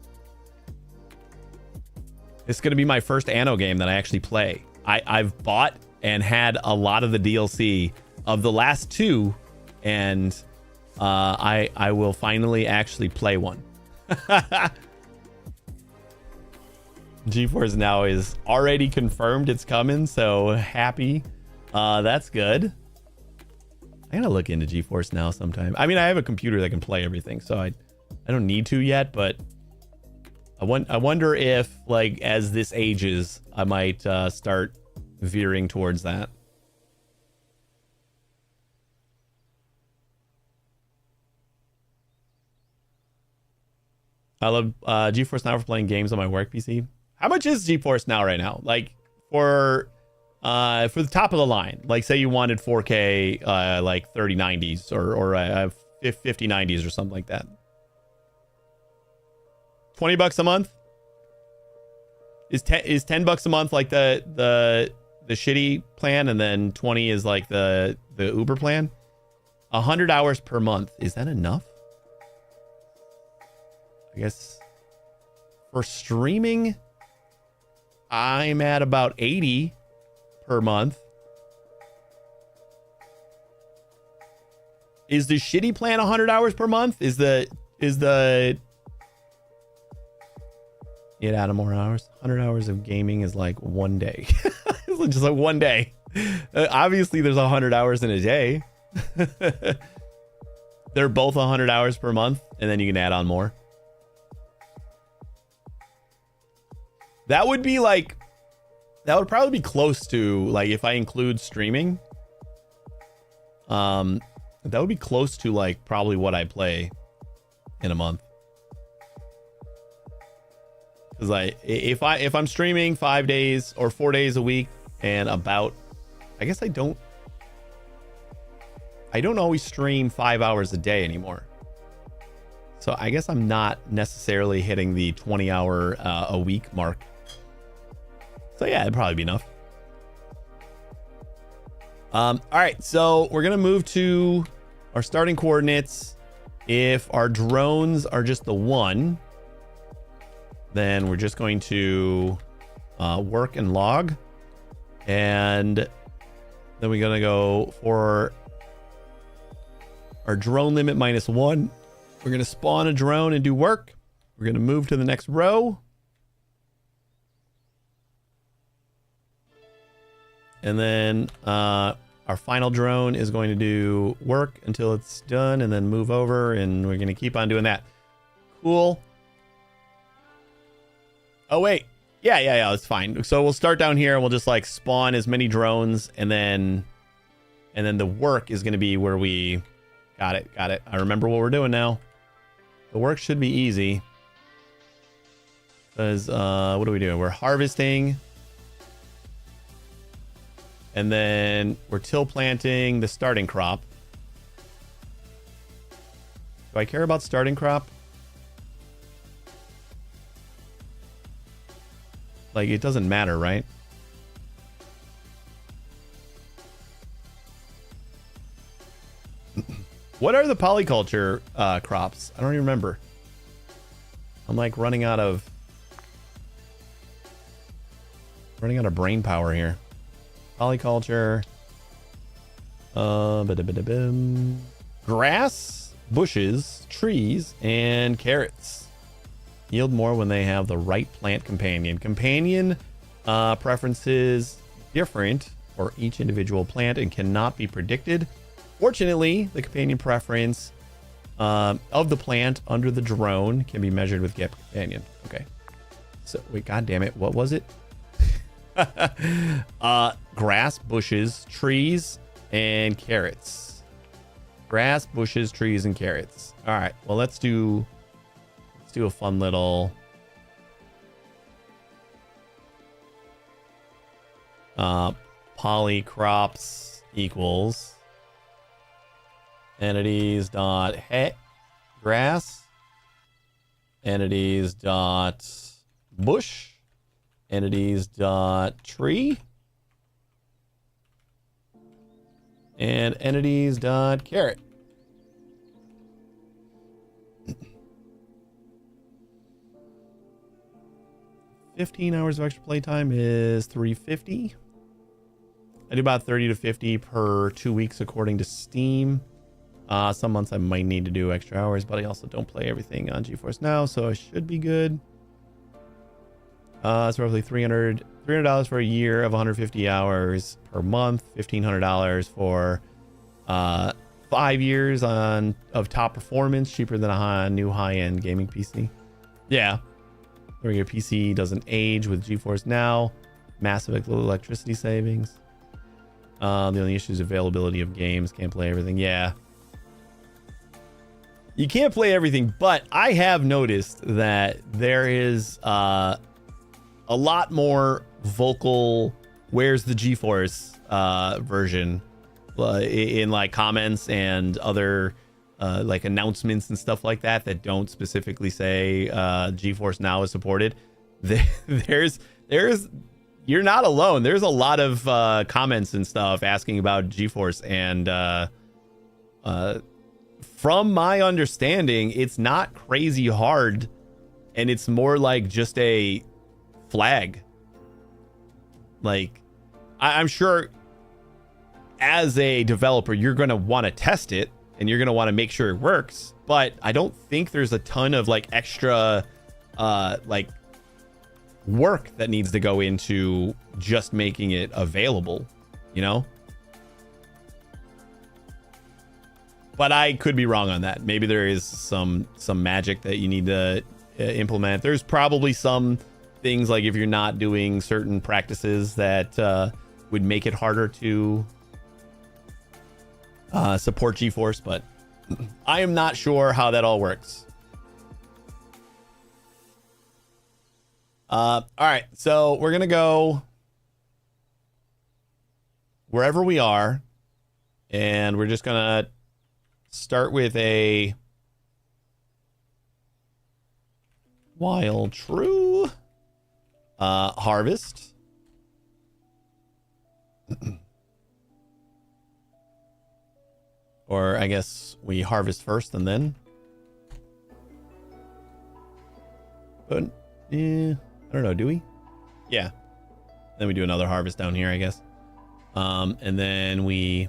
it's gonna be my first Anno game that I actually play. I've bought and had a lot of the DLC of the last two, and I will finally actually play one. GeForce Now is already confirmed it's coming, so happy. That's good. I gotta look into GeForce Now sometime. I mean, I have a computer that can play everything, so I don't need to yet, but I wonder if, like, as this ages, I might start veering towards that. I love GeForce Now for playing games on my work PC. How much is GeForce Now right now? Like for the top of the line, like say you wanted 4K, like 3090s or 5090s or something like that. $20 a month? Is $10 a month like the shitty plan, and then 20 is like the Uber plan? 100 hours per month. Is that enough? I guess for streaming, I'm at about 80 per month. Is the shitty plan 100 hours per month? Is the you add more hours? 100 hours of gaming is like one day. It's just like one day. Obviously, there's 100 hours in a day. They're both 100 hours per month, and then you can add on more. That would be like, that would probably be close to, like, if I include streaming, that would be close to like probably what I play in a month. Because like if I'm streaming 5 days or 4 days a week, and about, I guess I don't always stream 5 hours a day anymore. So I guess I'm not necessarily hitting the 20-hour a week mark. So yeah, it'd probably be enough. All right, so we're gonna move to our starting coordinates. If our drones are just the one, then we're just going to work and log, and then we're gonna go for our drone limit -1. We're gonna spawn a drone and do work. We're gonna move to the next row. And then our final drone is going to do work until it's done, and then move over, and we're going to keep on doing that. Cool. Oh, wait. Yeah, it's fine. So we'll start down here, and we'll just like spawn as many drones, and then the work is going to be where we... Got it. I remember what we're doing now. The work should be easy. Because, what are we doing? We're harvesting. And then we're till planting the starting crop. Do I care about starting crop? Like, it doesn't matter, right? What are the polyculture crops? I don't even remember. I'm like running out of brain power here. Polyculture. Grass, bushes, trees, and carrots. Yield more when they have the right plant companion. Companion preferences different for each individual plant and cannot be predicted. Fortunately, the companion preference of the plant under the drone can be measured with get companion. Okay. So, wait, God damn it. What was it? Grass, bushes, trees, and carrots. Grass, bushes, trees, and carrots. All right. Well, let's do a fun little polycrops equals entities dot grass, entities dot bush, entities dot tree, and entities dot carrot. $15 hours of extra playtime is $350. I do about 30 to 50 per 2 weeks according to Steam. Some months I might need to do extra hours, but I also don't play everything on GeForce Now, so I should be good. It's roughly $300 for a year of 150 hours per month, $1,500 for 5 years of top performance, cheaper than a new high-end gaming PC. Yeah, where your PC doesn't age with GeForce Now, massive electricity savings. The only issue is availability of games. Can't play everything. Yeah, you can't play everything, but I have noticed that there is a lot more vocal "Where's the GeForce" version in like comments and other like announcements and stuff like that don't specifically say GeForce Now is supported. There's you're not alone. There's a lot of comments and stuff asking about GeForce, and from my understanding, it's not crazy hard, and it's more like just a flag. Like, I'm sure as a developer, you're going to want to test it and you're going to want to make sure it works. But I don't think there's a ton of like extra like work that needs to go into just making it available, you know? But I could be wrong on that. Maybe there is some magic that you need to implement. There's probably some things like if you're not doing certain practices that would make it harder to support GeForce, but I am not sure how that all works. All right, so we're gonna go wherever we are, and we're just gonna start with a Wild True harvest. Or I guess we harvest first and then. But I don't know, do we? Yeah. Then we do another harvest down here, I guess. And then we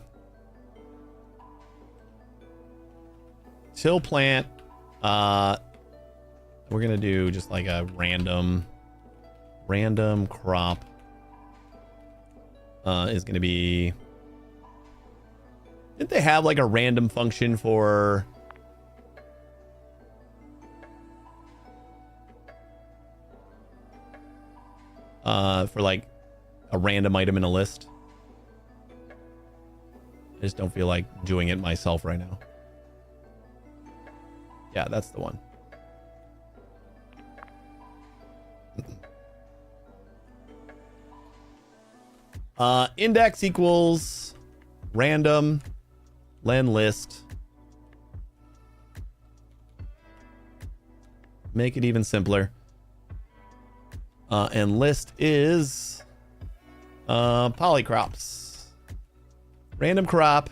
till plant. We're gonna do just like a random crop. Is gonna be. Didn't they have like a random function for like a random item in a list? I just don't feel like doing it myself right now. Yeah, that's the one. Index equals random len list. Make it even simpler. And list is polycrops. Random crop.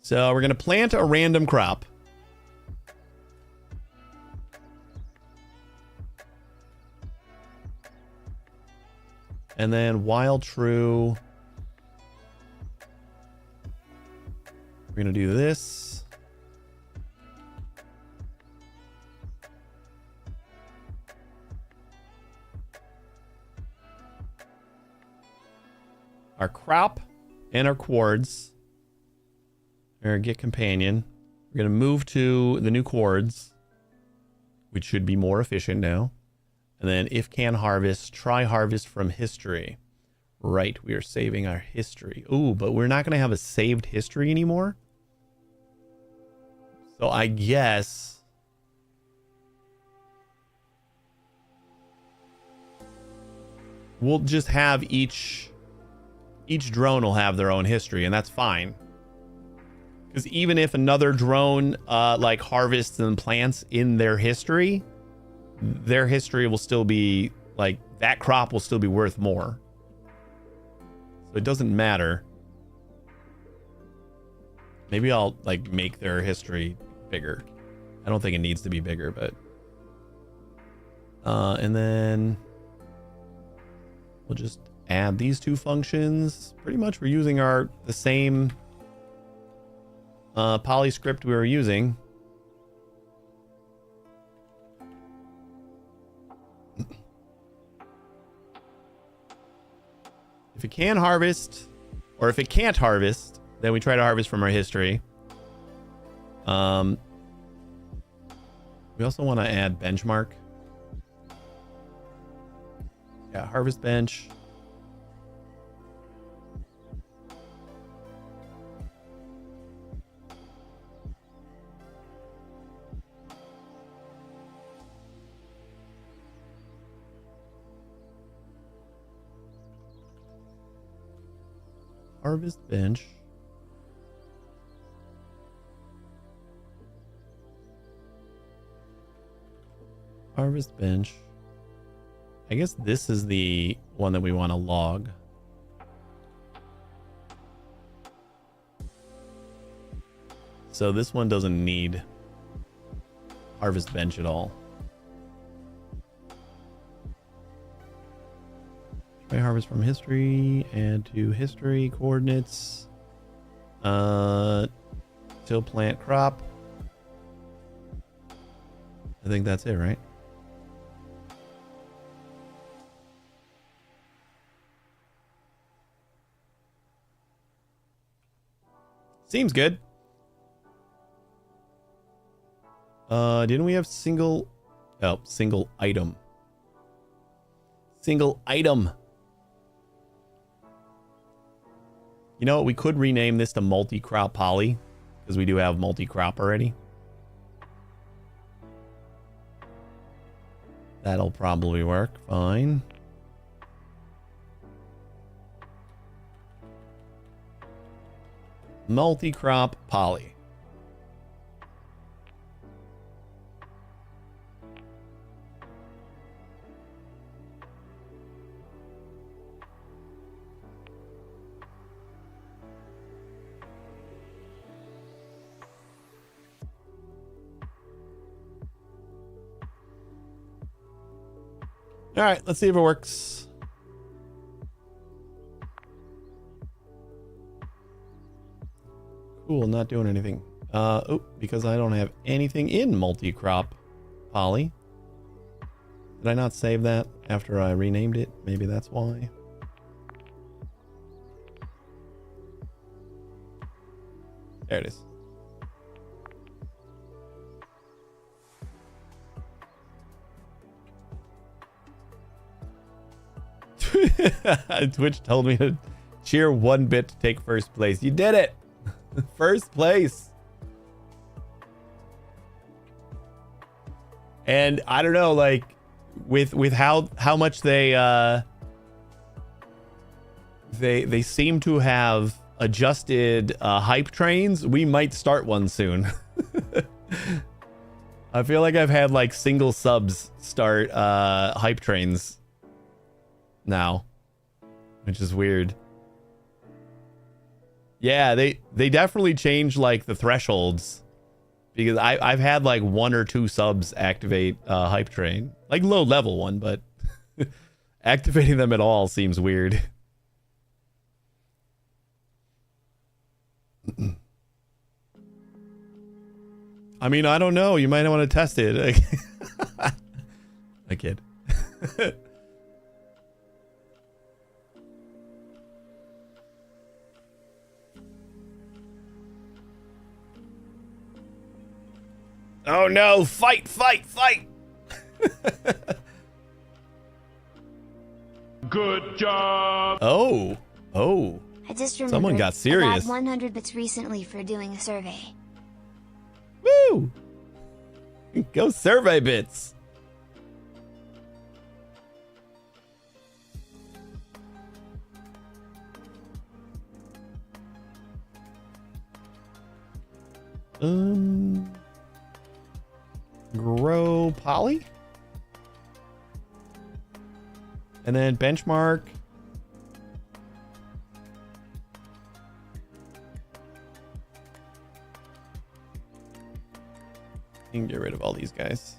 So we're going to plant a random crop. And then wild true. We're going to do this. Our crop and our quartz. Or get companion. We're going to move to the new quartz, which should be more efficient now. And then if can harvest, try harvest from history. Right, we are saving our history. Ooh, but we're not going to have a saved history anymore. So I guess we'll just have each drone will have their own history, and that's fine. Because even if another drone like harvests and plants in their history will still be like that crop will still be worth more. So it doesn't matter. Maybe I'll like make their history bigger. I don't think it needs to be bigger, but and then we'll just add these two functions. Pretty much we're using the same poly script we were using. If it can harvest, or if it can't harvest, then we try to harvest from our history. We also want to add benchmark. Yeah, harvest bench. Harvest bench. Harvest bench. I guess this is the one that we want to log. So this one doesn't need harvest bench at all. Try harvest from history, add to history coordinates. Till plant crop. I think that's it, right? Seems good. Didn't we have single item? Single item. You know what? We could rename this to multi-crop poly because we do have multi-crop already. That'll probably work fine. Multi-crop poly. All right, let's see if it works. Cool, not doing anything. Oh, because I don't have anything in multi-crop poly. Did I not save that after I renamed it? Maybe that's why. There it is. Twitch told me to cheer 1 bit to take first place. You did it. First place. And I don't know, like with how much they seem to have adjusted hype trains, we might start one soon. I feel like I've had like single subs start hype trains now, which is weird. Yeah, they definitely changed like the thresholds, because I've had like 1 or 2 subs activate hype train, like low level one, but activating them at all seems weird. I mean, I don't know, you might want to test it. I kid. Oh no, fight, fight, fight! Good job. Oh. I just remembered Someone got serious. about 100 bits recently for doing a survey. Woo! Go survey bits. Grow poly, and then benchmark. You can get rid of all these guys.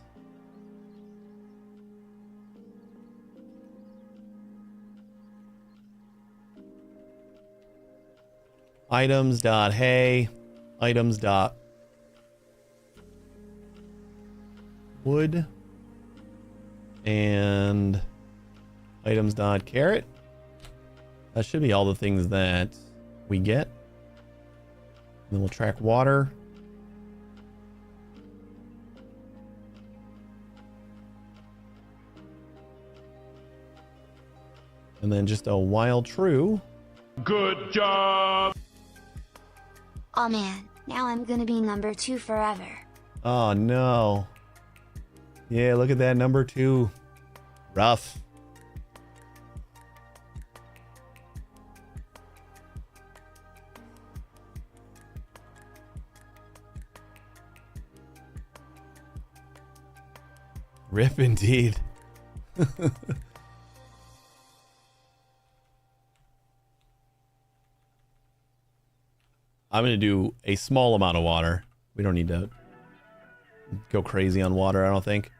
Items dot hay. Items dot wood. And items dot carrot. That should be all the things that we get. And then we'll track water. And then just a wild true. Good job. Oh man, now I'm gonna be number 2 forever. Oh no. Yeah, look at that number 2. Rough. Rip indeed. I'm going to do a small amount of water. We don't need to go crazy on water, I don't think.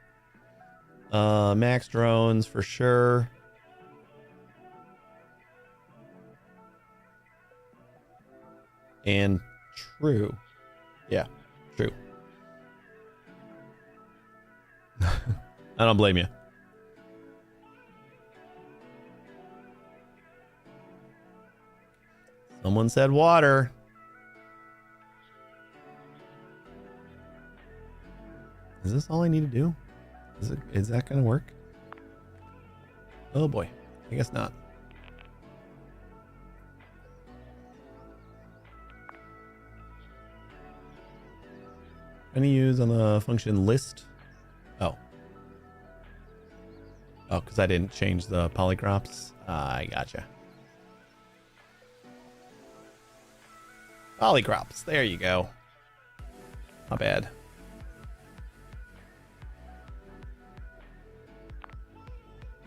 Max drones for sure. And true. Yeah, true. I don't blame you. Someone said water. Is this all I need to do? Is that gonna work? Oh boy, I guess not. Any use on the function list? Oh. Oh, because I didn't change the polycrops. I gotcha. Polycrops, there you go. Not bad.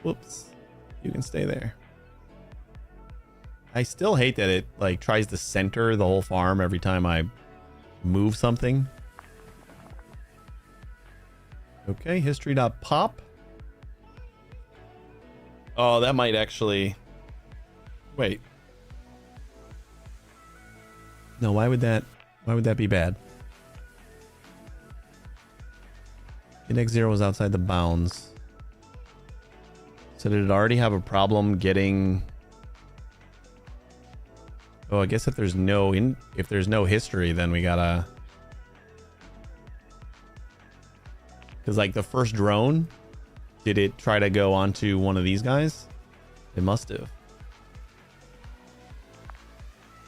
Whoops. You can stay there. I still hate that it like tries to center the whole farm every time I move something. Okay, history.pop. Oh, that might actually... Wait. No, why would that be bad? Index 0 was outside the bounds. So did it already have a problem getting... Oh, I guess if there's no history, then we gotta... Because like the first drone, did it try to go onto one of these guys? It must have.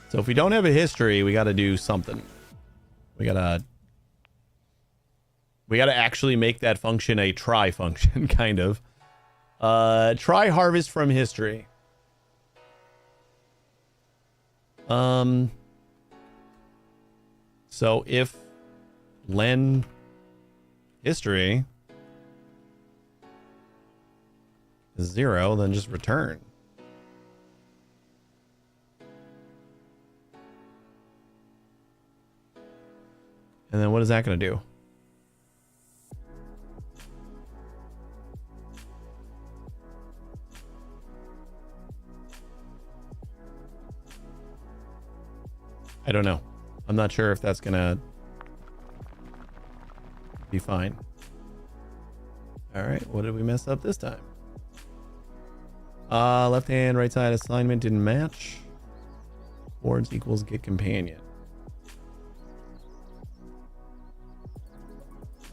So if we don't have a history, we gotta do something. We gotta actually make that function a try function, kind of. Try harvest from history. So if len history is 0, then just return. And then what is that going to do? I don't know. I'm not sure if that's going to be fine. All right, what did we mess up this time? Left hand, right side assignment didn't match. Boards equals get companion.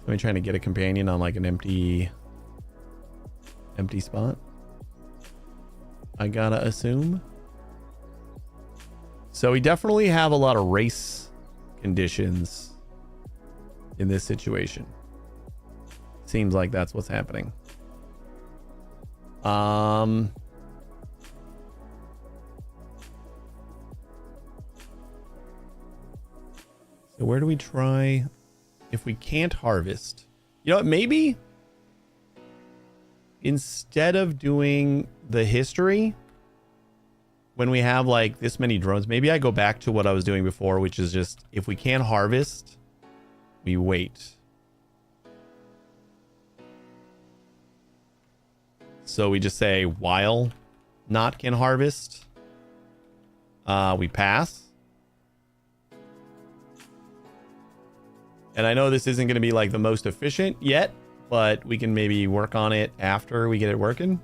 Am I trying to get a companion on like an empty spot? I gotta assume. So we definitely have a lot of race conditions in this situation. Seems like that's what's happening. So where do we try if we can't harvest? You know what, maybe instead of doing the history when we have like this many drones, maybe I go back to what I was doing before, which is just if we can't harvest, we wait. So we just say while not can harvest. We pass. And I know this isn't going to be like the most efficient yet, but we can maybe work on it after we get it working.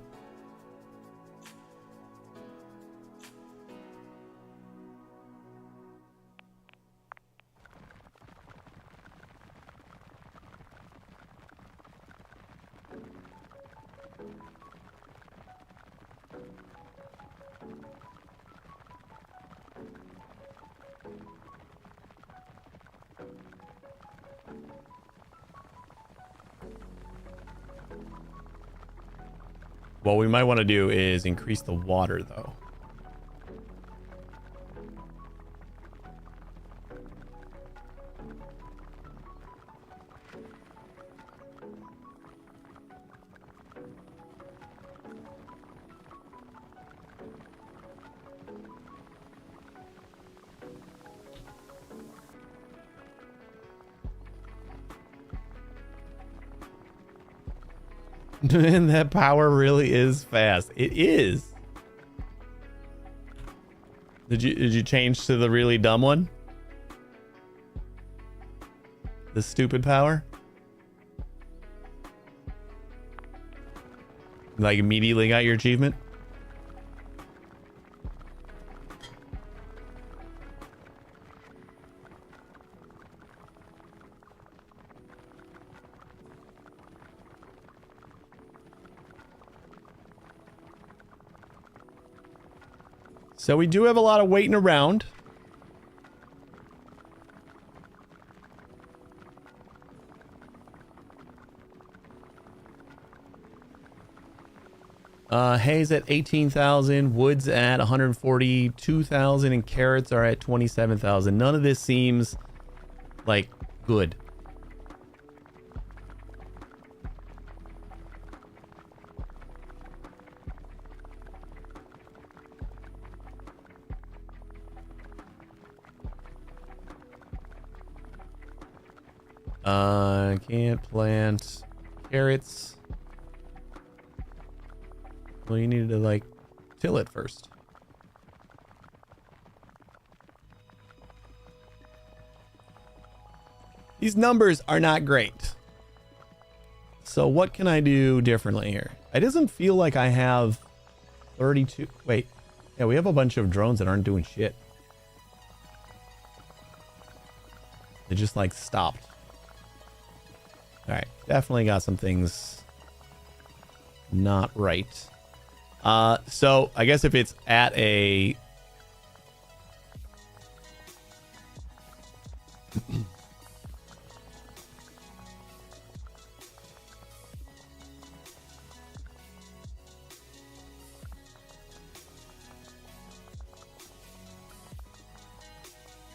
What we might want to do is increase the water, though. And that power really is fast. It is. Did you change to the really dumb one? The stupid power? Like immediately got your achievement? So we do have a lot of waiting around. Hay's at 18,000, woods at 142,000, and carrots are at 27,000. None of this seems like good. Can't plant carrots. Well, you need to like till it first. These numbers are not great. So what can I do differently here? It doesn't feel like I have 32. Wait. Yeah, we have a bunch of drones that aren't doing shit. They just like stopped. All right, definitely got some things not right. So I guess if it's at a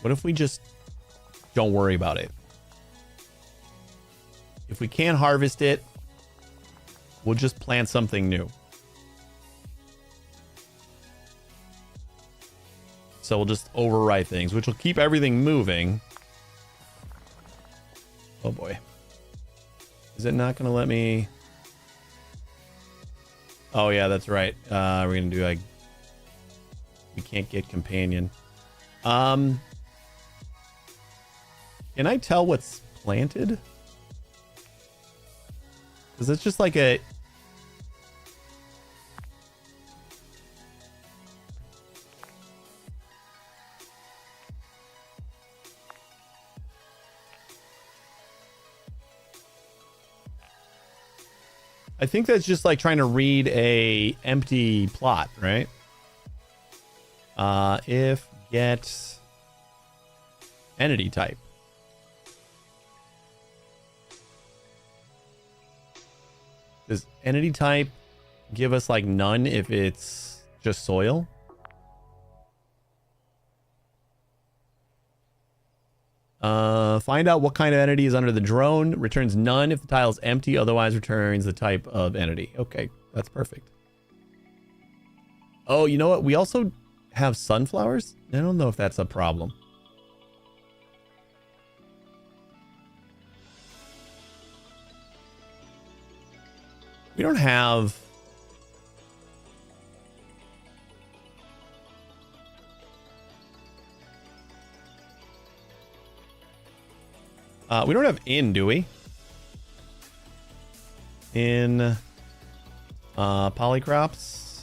what if we just don't worry about it? If we can't harvest it, we'll just plant something new. So we'll just overwrite things, which will keep everything moving. Oh boy. Is it not going to let me? Oh yeah, that's right. We're going to do like, we can't get companion. Can I tell what's planted? Because it's just like a... I think that's just like trying to read a empty plot, right? If get entity type. Does entity type give us like none if it's just soil? Find out what kind of entity is under the drone. Returns none if the tile is empty. Otherwise returns the type of entity. Okay, that's perfect. Oh, you know what? We also have sunflowers. I don't know if that's a problem. We don't have We don't have in, do we? In polycrops.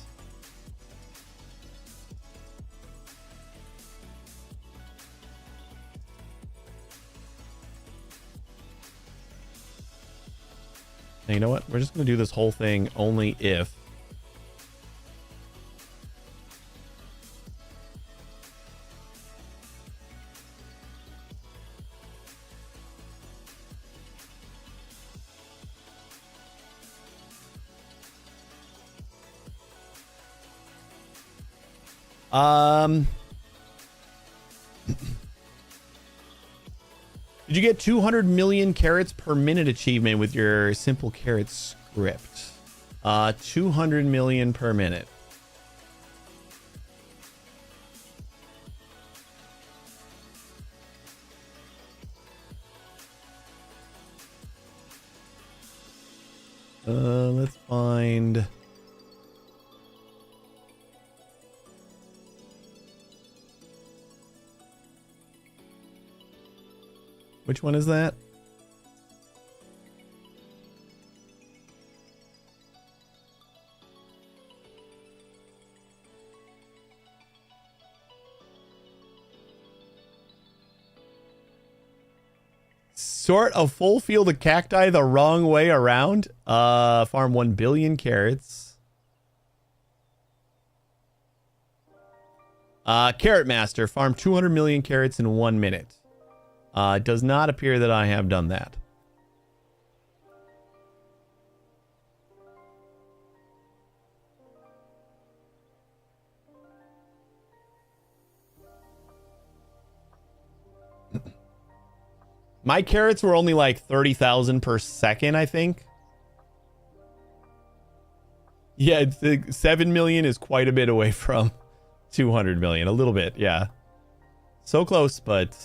Now, you know what? We're just going to do this whole thing only if. Did you get 200 million carrots per minute achievement with your simple carrot script? 200 million per minute. Let's find. Which one is that? Sort a full field of cacti the wrong way around. Farm 1 billion carrots. Carrot Master, farm 200 million carrots in 1 minute. It does not appear that I have done that. My carrots were only like 30,000 per second, I think. Yeah, 7 million is quite a bit away from 200 million. A little bit, yeah. So close, but...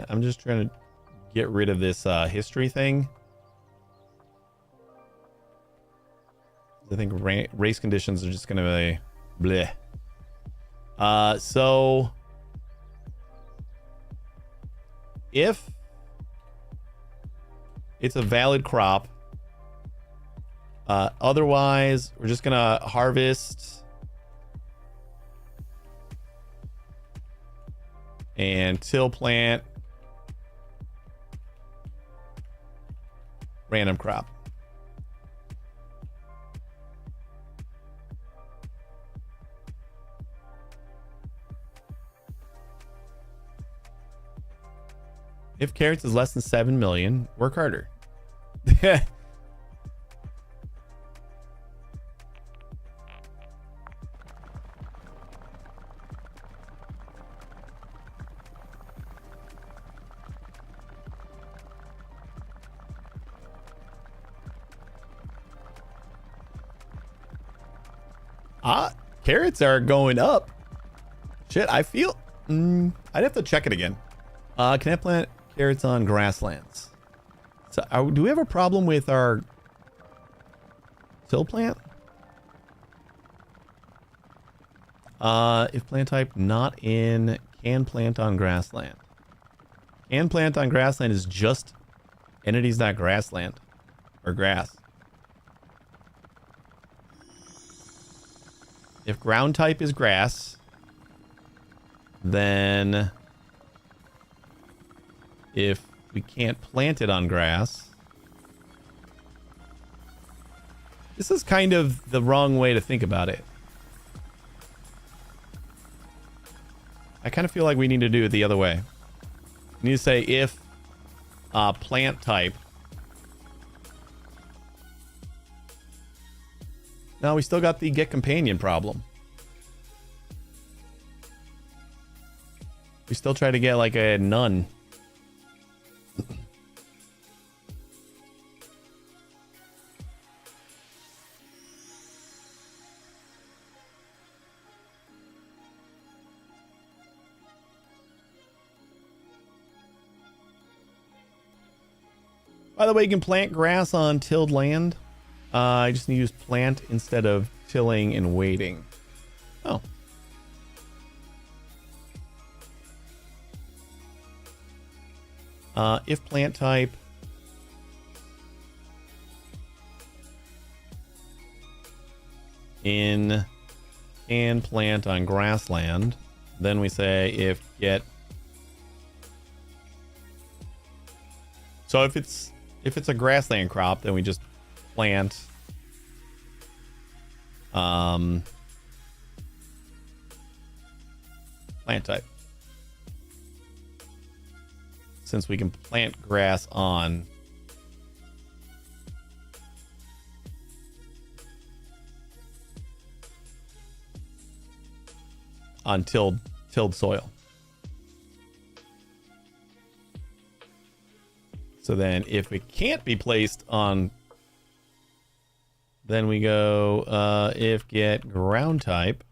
I'm just trying to get rid of this history thing. I think race conditions are just going to be bleh. So if it's a valid crop, otherwise we're just going to harvest and till plant random crop. If carrots is less than 7 million, work harder. Carrots are going up. Shit, I feel... I'd have to check it again. Can I plant carrots on grasslands? So, do we have a problem with our till plant? If plant type not in, can plant on grassland. Can plant on grassland is just entities.grassland or grass. If ground type is grass, then if we can't plant it on grass, this is kind of the wrong way to think about it. I kind of feel like we need to do it the other way. We need to say if plant type. No, we still got the get companion problem. We still try to get like a none. By the way, you can plant grass on tilled land. I just need to use plant instead of tilling and waiting. Oh, If plant type in can plant on grassland, then we say if get. So if it's a grassland crop, then we just plant plant type. Since we can plant grass on tilled soil. So then if it can't be placed on, then we go if get ground type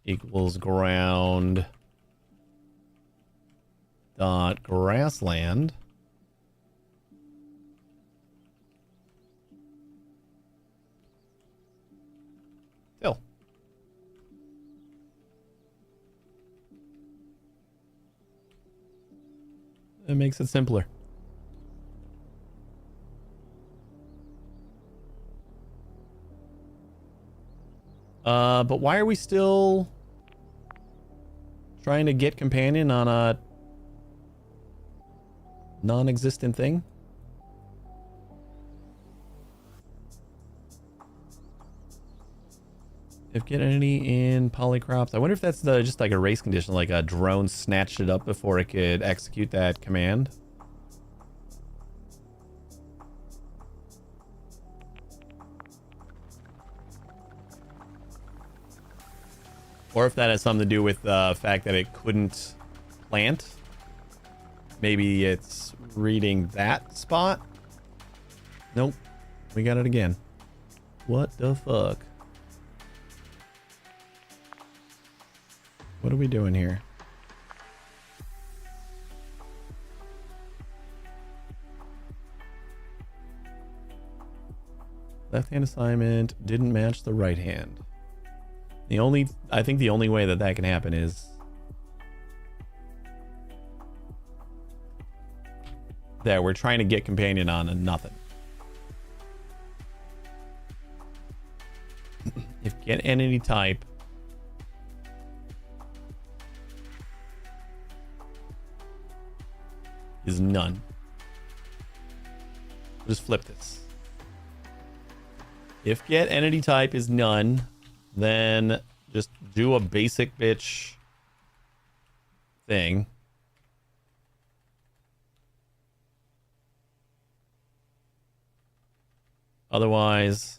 equals ground dot grassland. Till. It makes it simpler. But why are we still trying to get companion on a non-existent thing? If get entity in polycrops. I wonder if that's just like a race condition, like a drone snatched it up before it could execute that command. Or if that has something to do with the fact that it couldn't plant. Maybe it's reading that spot. Nope. We got it again. What the fuck? What are we doing here? Left hand assignment didn't match the right hand. I think the only way that can happen is that we're trying to get companion on and nothing. If get entity type is none. Just flip this. If get entity type is none, then just do a basic bitch thing. Otherwise,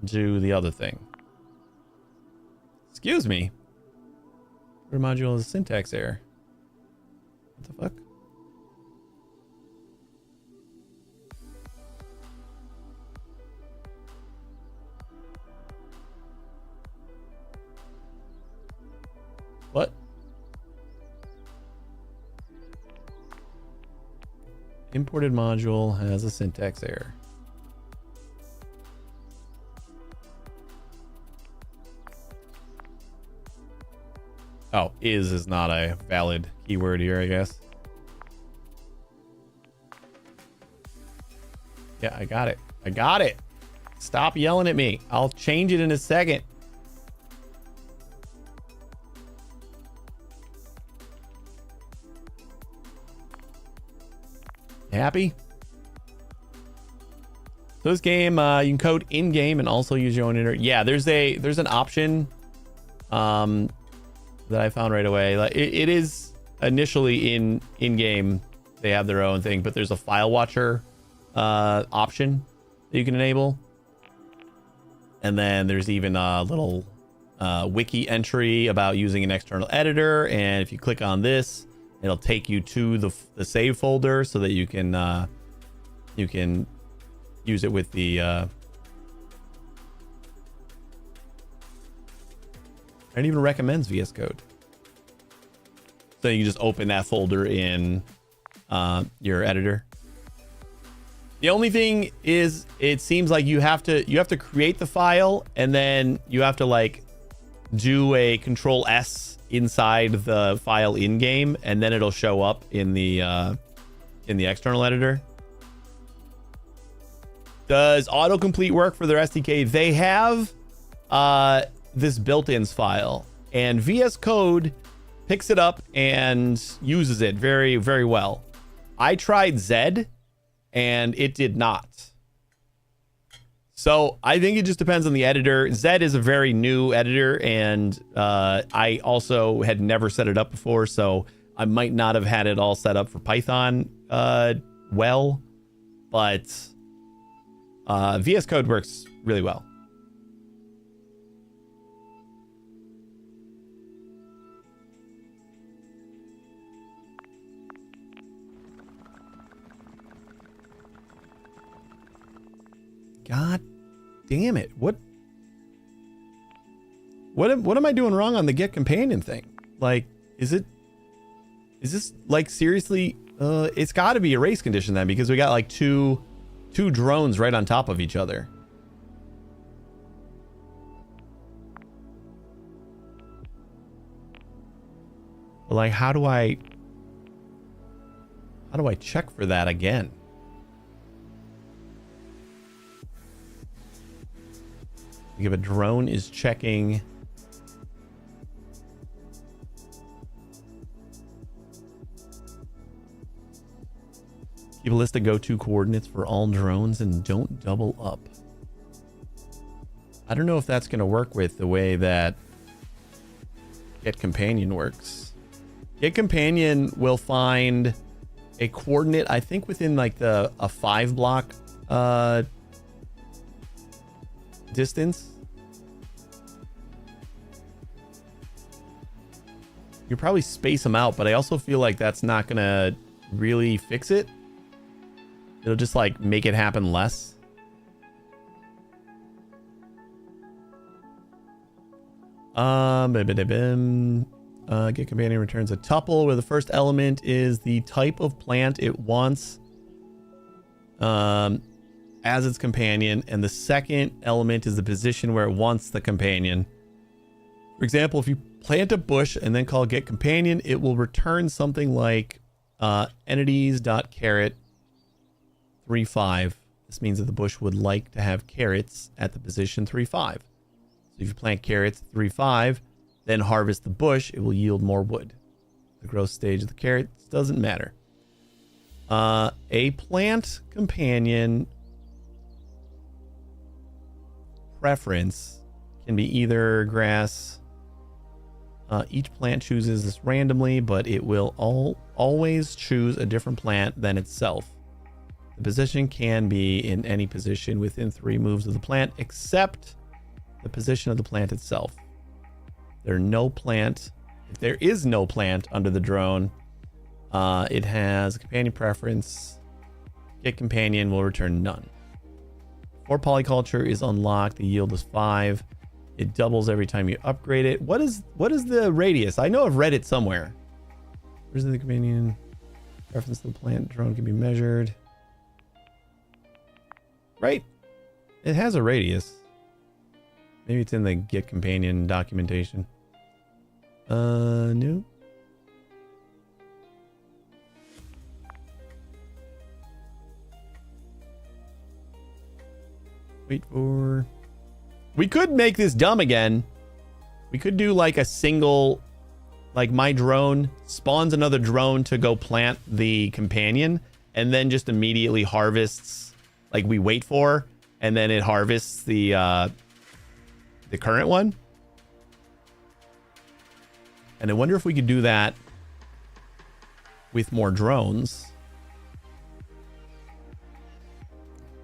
do the other thing. Excuse me. Your module is a syntax error. What the fuck? What? Imported module has a syntax error. Oh, is not a valid keyword here, I guess. Yeah, I got it. I got it. Stop yelling at me. I'll change it in a second. You happy? So this game, you can code in game and also use your own internet. Yeah, there's an option that I found right away. Like it is initially in game, they have their own thing, but there's a file watcher option that you can enable, and then there's even a little wiki entry about using an external editor, and if you click on this, it'll take you to the save folder so that you can use it with the it even recommends VS Code. So you can just open that folder in your editor. The only thing is, it seems like you have to create the file, and then you have to like do a Control S inside the file in game, and then it'll show up in the external editor. Does autocomplete work for their SDK? They have this built-ins file, and VS Code picks it up and uses it very, very well. I tried Zed, and it did not. So I think it just depends on the editor. Zed is a very new editor, and I also had never set it up before, so I might not have had it all set up for Python well, but VS Code works really well. God damn it. What am I doing wrong on the get companion thing? Like, is this like seriously it's got to be a race condition then, because we got like two drones right on top of each other. But like, how do I check for that again? If a drone is checking keep a list of go-to coordinates for all drones and don't double up. I don't know if that's going to work with the way that Get Companion works. Get Companion will find a coordinate, I think, within like a 5 block distance. You probably space them out, but I also feel like that's not gonna really fix it. It'll just like make it happen less. Get Companion returns a tuple where the first element is the type of plant it wants as its companion, and the second element is the position where it wants the companion. For example, if you plant a bush and then call get companion, it will return something like entities.carrot 3.5. This means that the bush would like to have carrots at the position 3.5. So if you plant carrots 3.5, then harvest the bush, it will yield more wood. The growth stage of the carrots doesn't matter. A plant companion preference can be either grass. Each plant chooses this randomly, but it will always choose a different plant than itself. The position can be in any position within 3 moves of the plant, except the position of the plant itself. If there is no plant under the drone, it has a companion preference. Get companion will return none. Before polyculture is unlocked, the yield is 5. It doubles every time you upgrade it. What is the radius? I know I've read it somewhere. Where's the companion? Reference to the plant drone can be measured. Right? It has a radius. Maybe it's in the Get Companion documentation. No. Wait for... We could make this dumb again. We could do like a single, like my drone spawns another drone to go plant the companion, and then just immediately harvests, like we wait for, and then it harvests the current one. And I wonder if we could do that with more drones.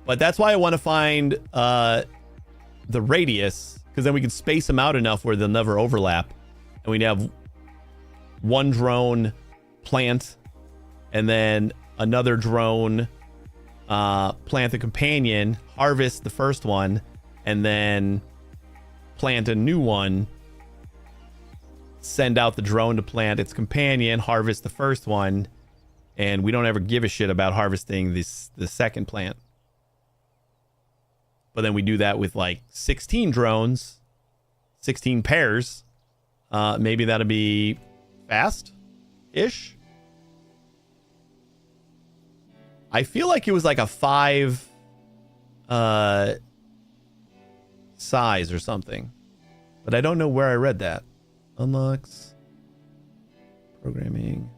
But that's why I want to find the radius, because then we can space them out enough where they'll never overlap, and we'd have one drone plant and then another drone plant the companion, harvest the first one, and then plant a new one, send out the drone to plant its companion, harvest the first one, and we don't ever give a shit about harvesting the second plant. But then we do that with like 16 drones, 16 pairs. Maybe that'll be fast-ish. I feel like it was like a 5 size or something. But I don't know where I read that. Unlocks. Programming.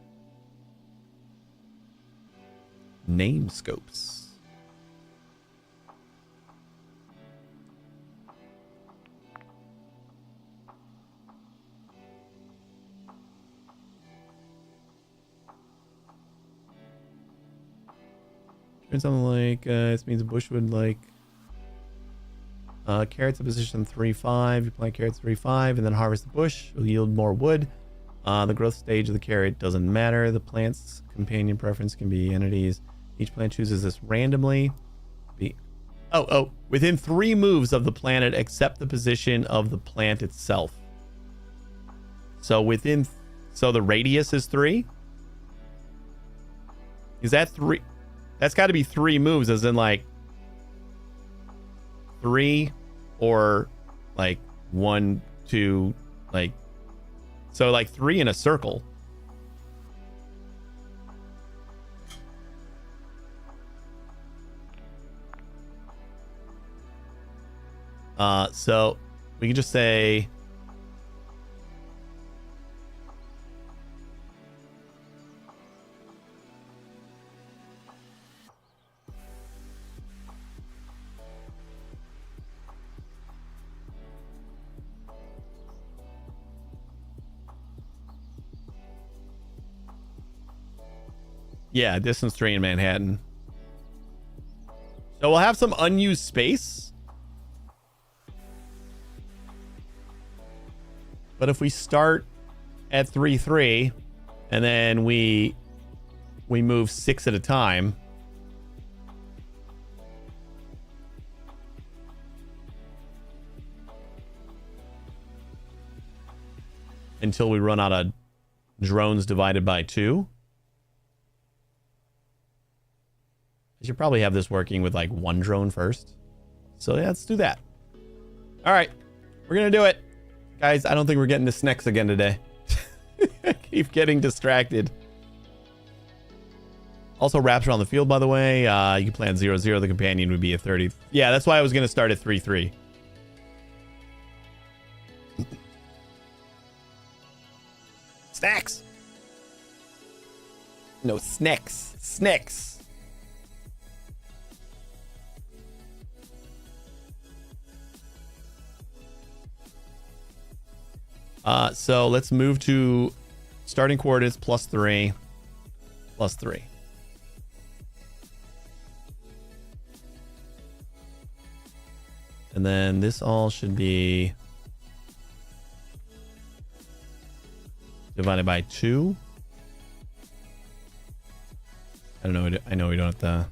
Name scopes. Something like this means a bush would like carrots in position 3-5. You plant carrots 3-5 and then harvest the bush. It'll yield more wood. The growth stage of the carrot doesn't matter. The plant's companion preference can be entities. Each plant chooses this randomly. Within 3 moves of the planet except the position of the plant itself. So the radius is 3. Is that 3? That's got to be 3 moves, as in like 3 or like 1, 2, like, so like 3 in a circle. So we can just say yeah, distance 3 in Manhattan. So we'll have some unused space. But if we start at 3-3 and then we move 6 at a time, until we run out of drones divided by 2. I should probably have this working with like 1 drone first. So yeah, let's do that. All right, we're gonna do it. Guys, I don't think we're getting to sneks again today. I keep getting distracted. Also wraps around the field, by the way. You can plan 0-0. The companion would be a 30. Yeah, that's why I was gonna start at 3-3. Snacks. No, sneks. Sneks. So let's move to starting coordinates +3, +3. And then this all should be divided by 2. I don't know. I know we don't have to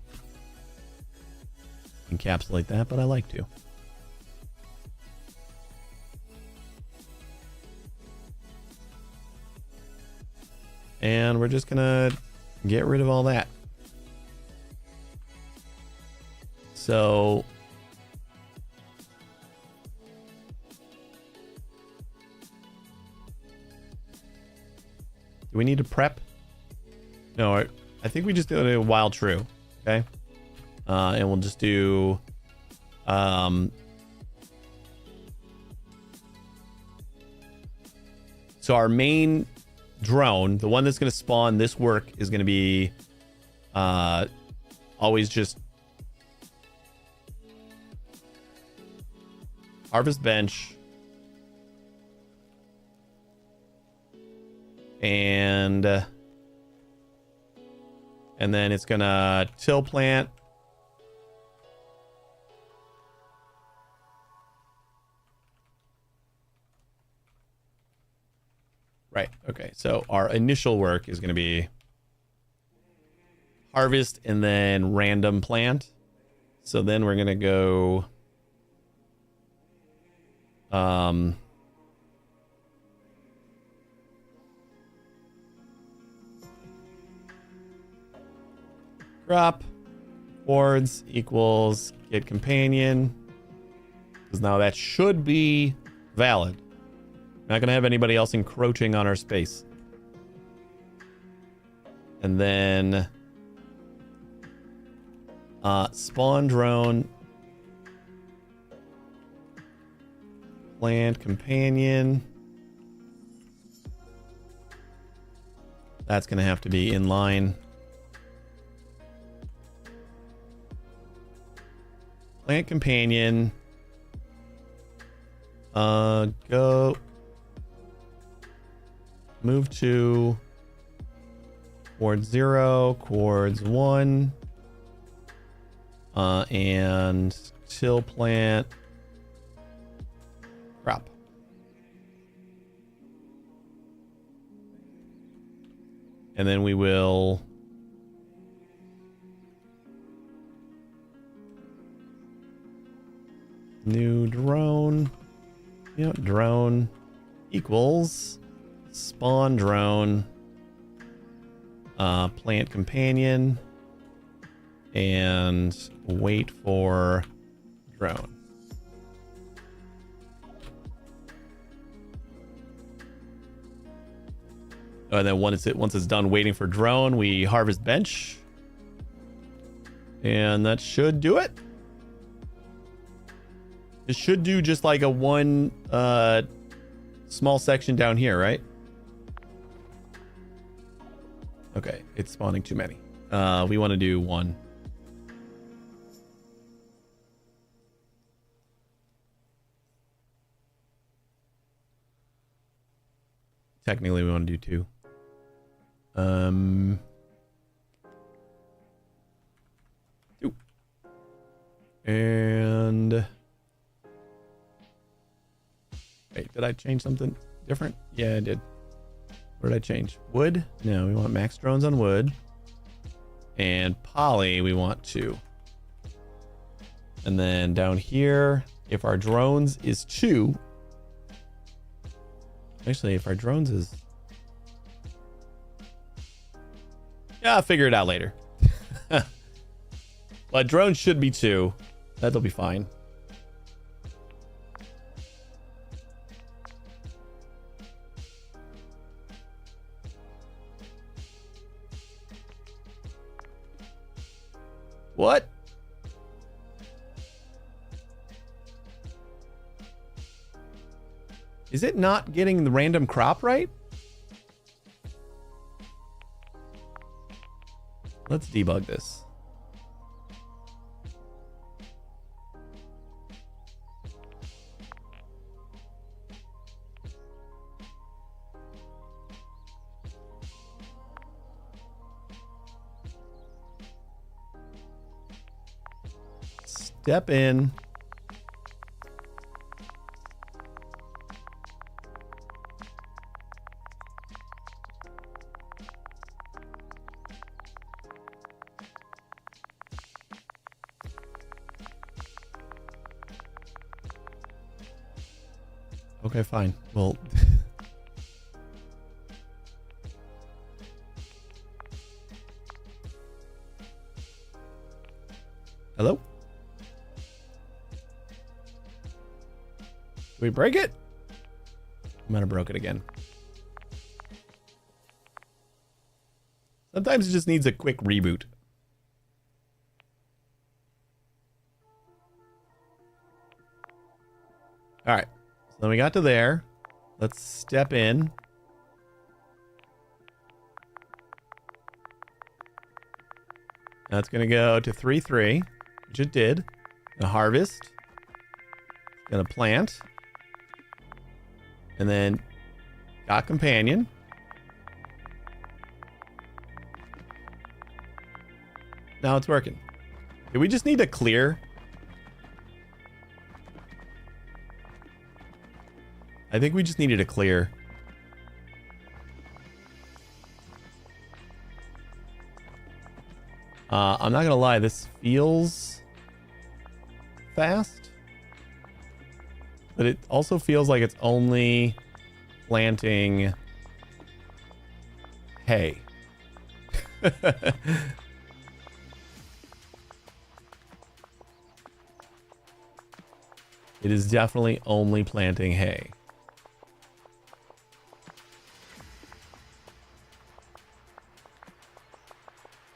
encapsulate that, but I like to. And we're just gonna get rid of all that. So do we need to prep? No, I think we just do a while true. Okay. And we'll just do so our main drone, the one that's going to spawn this work, is going to be always just harvest bench and then it's going to till plant. Right. Okay. So our initial work is going to be harvest and then random plant. So then we're going to go crop boards equals get companion, because now that should be Valid. Not gonna have anybody else encroaching on our space. And then spawn drone, plant companion. That's gonna have to be in line. Plant companion. Go. Move to coords 0, coords 1. And till plant. Crop. And then we will new drone. Yep, drone equals spawn drone, plant companion, and wait for drone. And then once it's done waiting for drone, we harvest bench. And that should do it. It should do just like a one small section down here, right? Okay, it's spawning too many. We want to do one. Technically, we want to do two. Two. And wait, did I change something different? Yeah, I did. What did I change? Wood? No, we want max drones on wood. And poly, we want 2. And then down here, if our drones is 2. Actually, if our drones is... Yeah, I'll figure it out later. But drones should be 2. That'll be fine. What? Is it not getting the random crop right? Let's debug this. Step in. Okay, fine. Well, hello? Did we break it? I might have broke it again. Sometimes it just needs a quick reboot. All right. So then we got to there. Let's step in. That's going to go to 3-3, which it did. Gonna harvest. Gonna plant. And then got companion. Now it's working. Do we just need to clear? I think we just needed to clear. I'm not gonna lie, this feels fast. But it also feels like it's only planting hay. It is definitely only planting hay.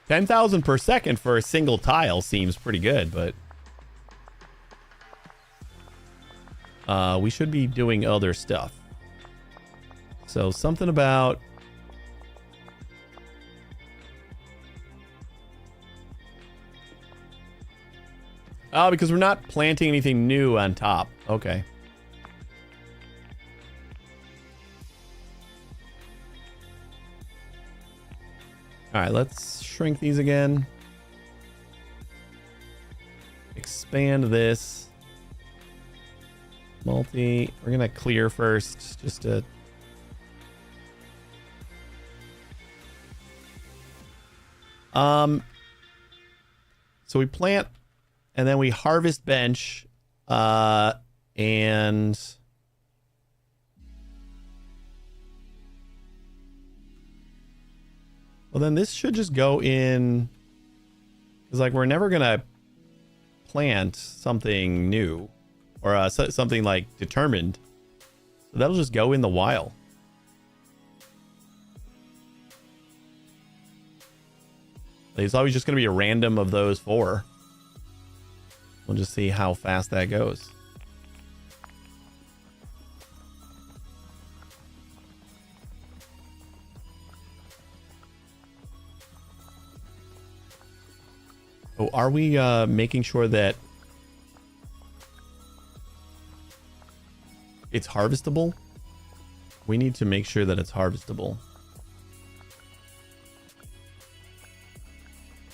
$10,000 per second for a single tile seems pretty good, but we should be doing other stuff. So something about because we're not planting anything new on top. Okay. All right, let's shrink these again. Expand this. Multi. We're going to clear first just to... So we plant and then we harvest bench and well, then this should just go in because like we're never gonna plant something new or something like determined, so that'll just go in the while. It's always just gonna be a random of those 4. We'll just see how fast that goes. Oh, are we making sure that it's harvestable? We need to make sure that it's harvestable.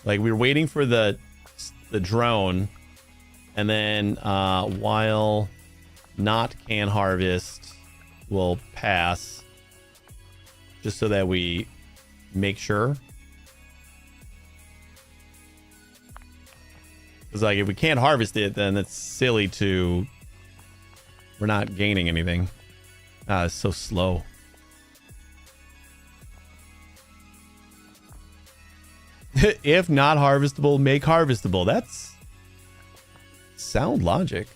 Like we're waiting for the drone, and then while not can harvest will pass, just so that we make sure. Because like if we can't harvest it, then it's silly to. We're not gaining anything. It's so slow. If not harvestable, make harvestable. That's sound logic.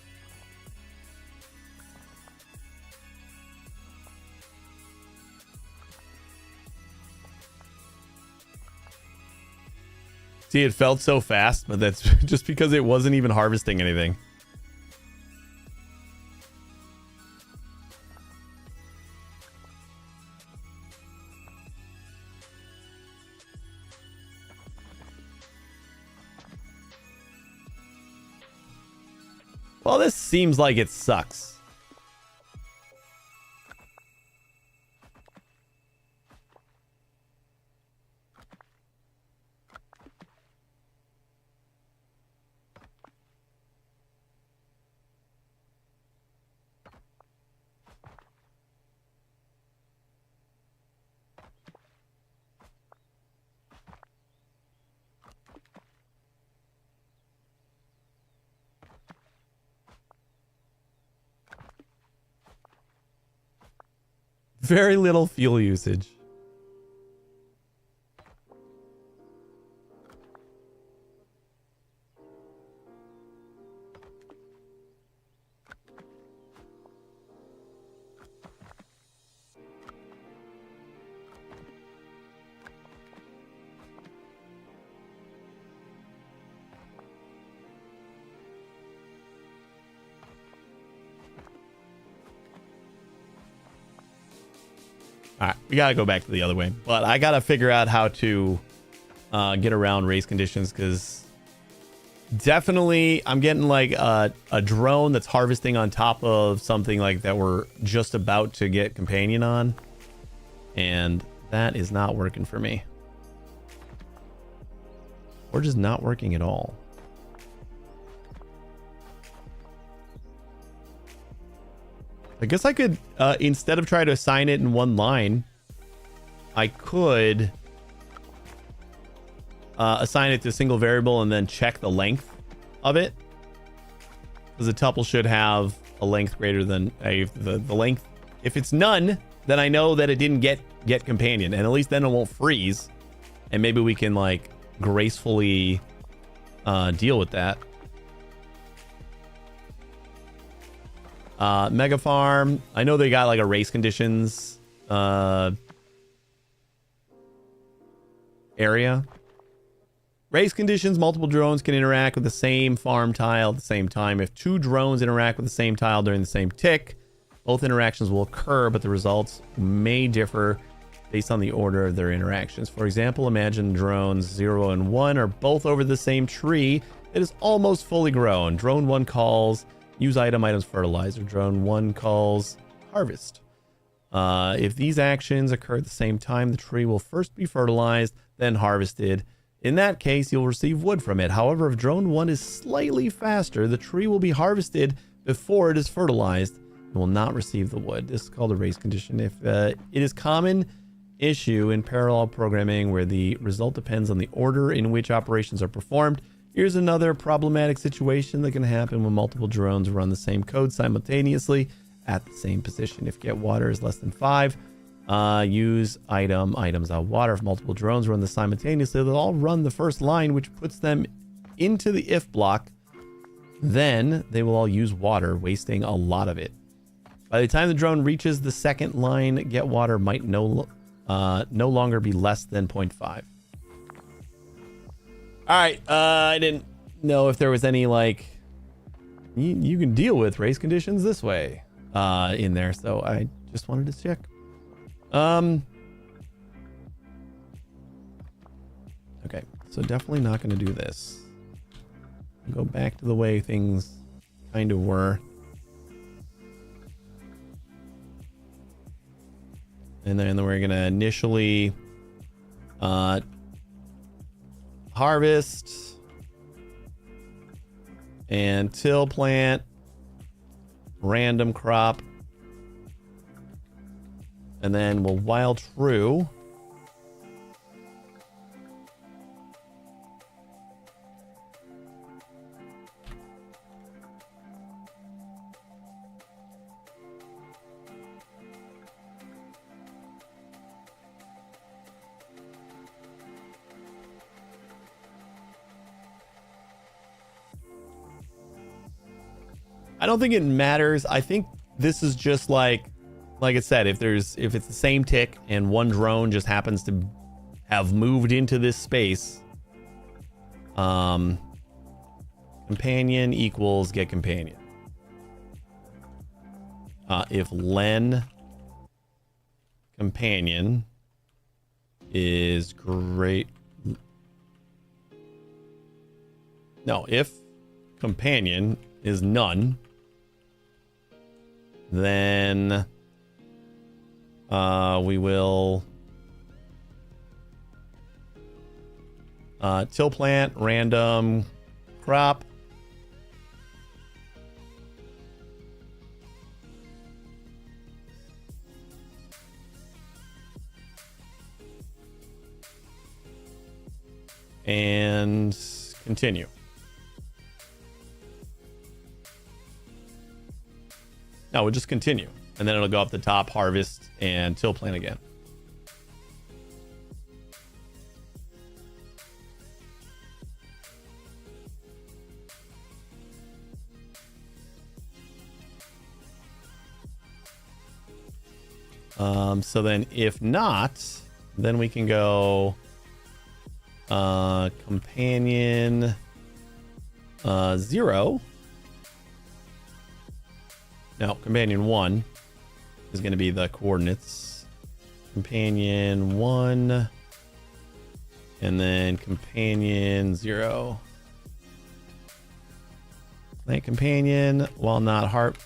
See, it felt so fast, but that's just because it wasn't even harvesting anything. Well, this seems like it sucks. Very little fuel usage. All right, we gotta go back to the other way, but I gotta figure out how to get around race conditions, because definitely I'm getting like a drone that's harvesting on top of something like that we're just about to get companion on, and that is not working for me, or just not working at all. I guess I could, instead of trying to assign it in one line, I could assign it to a single variable and then check the length of it. Because a tuple should have a length greater than the length. If it's none, then I know that it didn't get companion, and at least then it won't freeze. And maybe we can like gracefully deal with that. Mega Farm. I know they got like a race conditions area. Race conditions, multiple drones can interact with the same farm tile at the same time. If 2 drones interact with the same tile during the same tick, both interactions will occur, but the results may differ based on the order of their interactions. For example, imagine drones 0 and 1 are both over the same tree. It is almost fully grown. Drone 1 calls use items fertilizer. Drone 1 calls harvest. If these actions occur at the same time, the tree will first be fertilized, then harvested. In that case, you'll receive wood from it. However, if drone 1 is slightly faster, the tree will be harvested before it is fertilized and will not receive the wood. This is called a race condition. If it is common issue in parallel programming where the result depends on the order in which operations are performed. Here's another problematic situation that can happen when multiple drones run the same code simultaneously at the same position. If get water is less than 5, use items on water. If multiple drones run this simultaneously, they'll all run the first line, which puts them into the if block. Then they will all use water, wasting a lot of it. By the time the drone reaches the second line, get water might no longer be less than 0.5. All right, I didn't know if there was any like you can deal with race conditions this way in there, so I just wanted to check. Okay, so definitely not going to do this. Go back to the way things kind of were. And then we're going to initially harvest and till plant, random crop, and then we'll while true. I don't think it matters. I think this is just like I said, if it's the same tick and one drone just happens to have moved into this space, companion equals get companion. If len companion is great. No, if companion is none, then we will till plant, random crop, and continue. No, we'll just continue. And then it'll go up the top, harvest, and till plant again. So then if not, then we can go companion 0. No, companion 1 is going to be the coordinates. Companion 1 and then companion 0. Plant companion while not heart.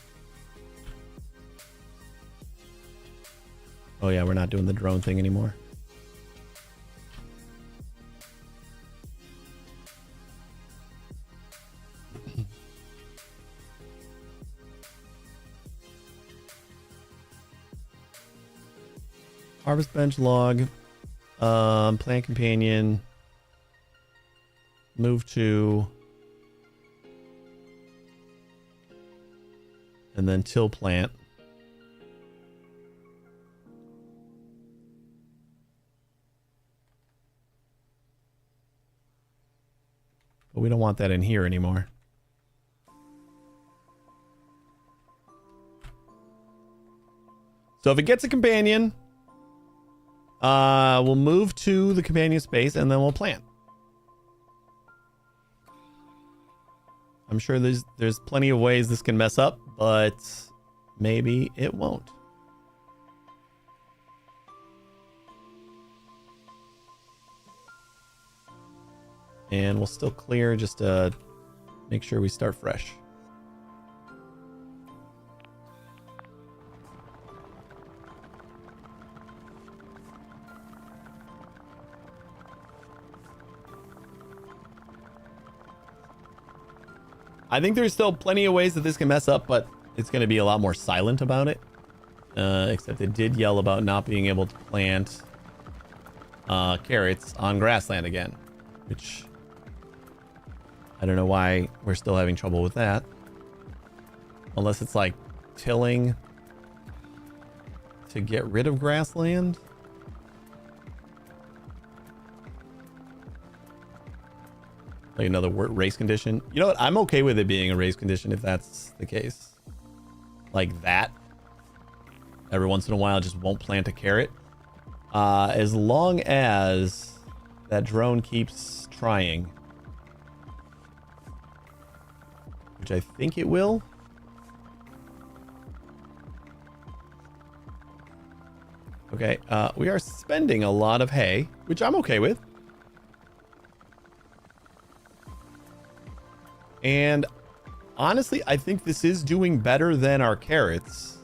Oh yeah, we're not doing the drone thing anymore. Harvest bench log, plant companion, move to, and then till plant. But we don't want that in here anymore. So if it gets a companion, we'll move to the companion space and then we'll plant. I'm sure there's plenty of ways this can mess up, but maybe it won't. And we'll still clear just to make sure we start fresh. I think there's still plenty of ways that this can mess up, but it's going to be a lot more silent about it. Except it did yell about not being able to plant carrots on grassland again, which I don't know why we're still having trouble with that. Unless it's like tilling to get rid of grassland. Like another race condition. You know what? I'm okay with it being a race condition if that's the case. Like that. Every once in a while, just won't plant a carrot. As long as that drone keeps trying. Which I think it will. Okay, we are spending a lot of hay, which I'm okay with. And honestly, I think this is doing better than our carrots.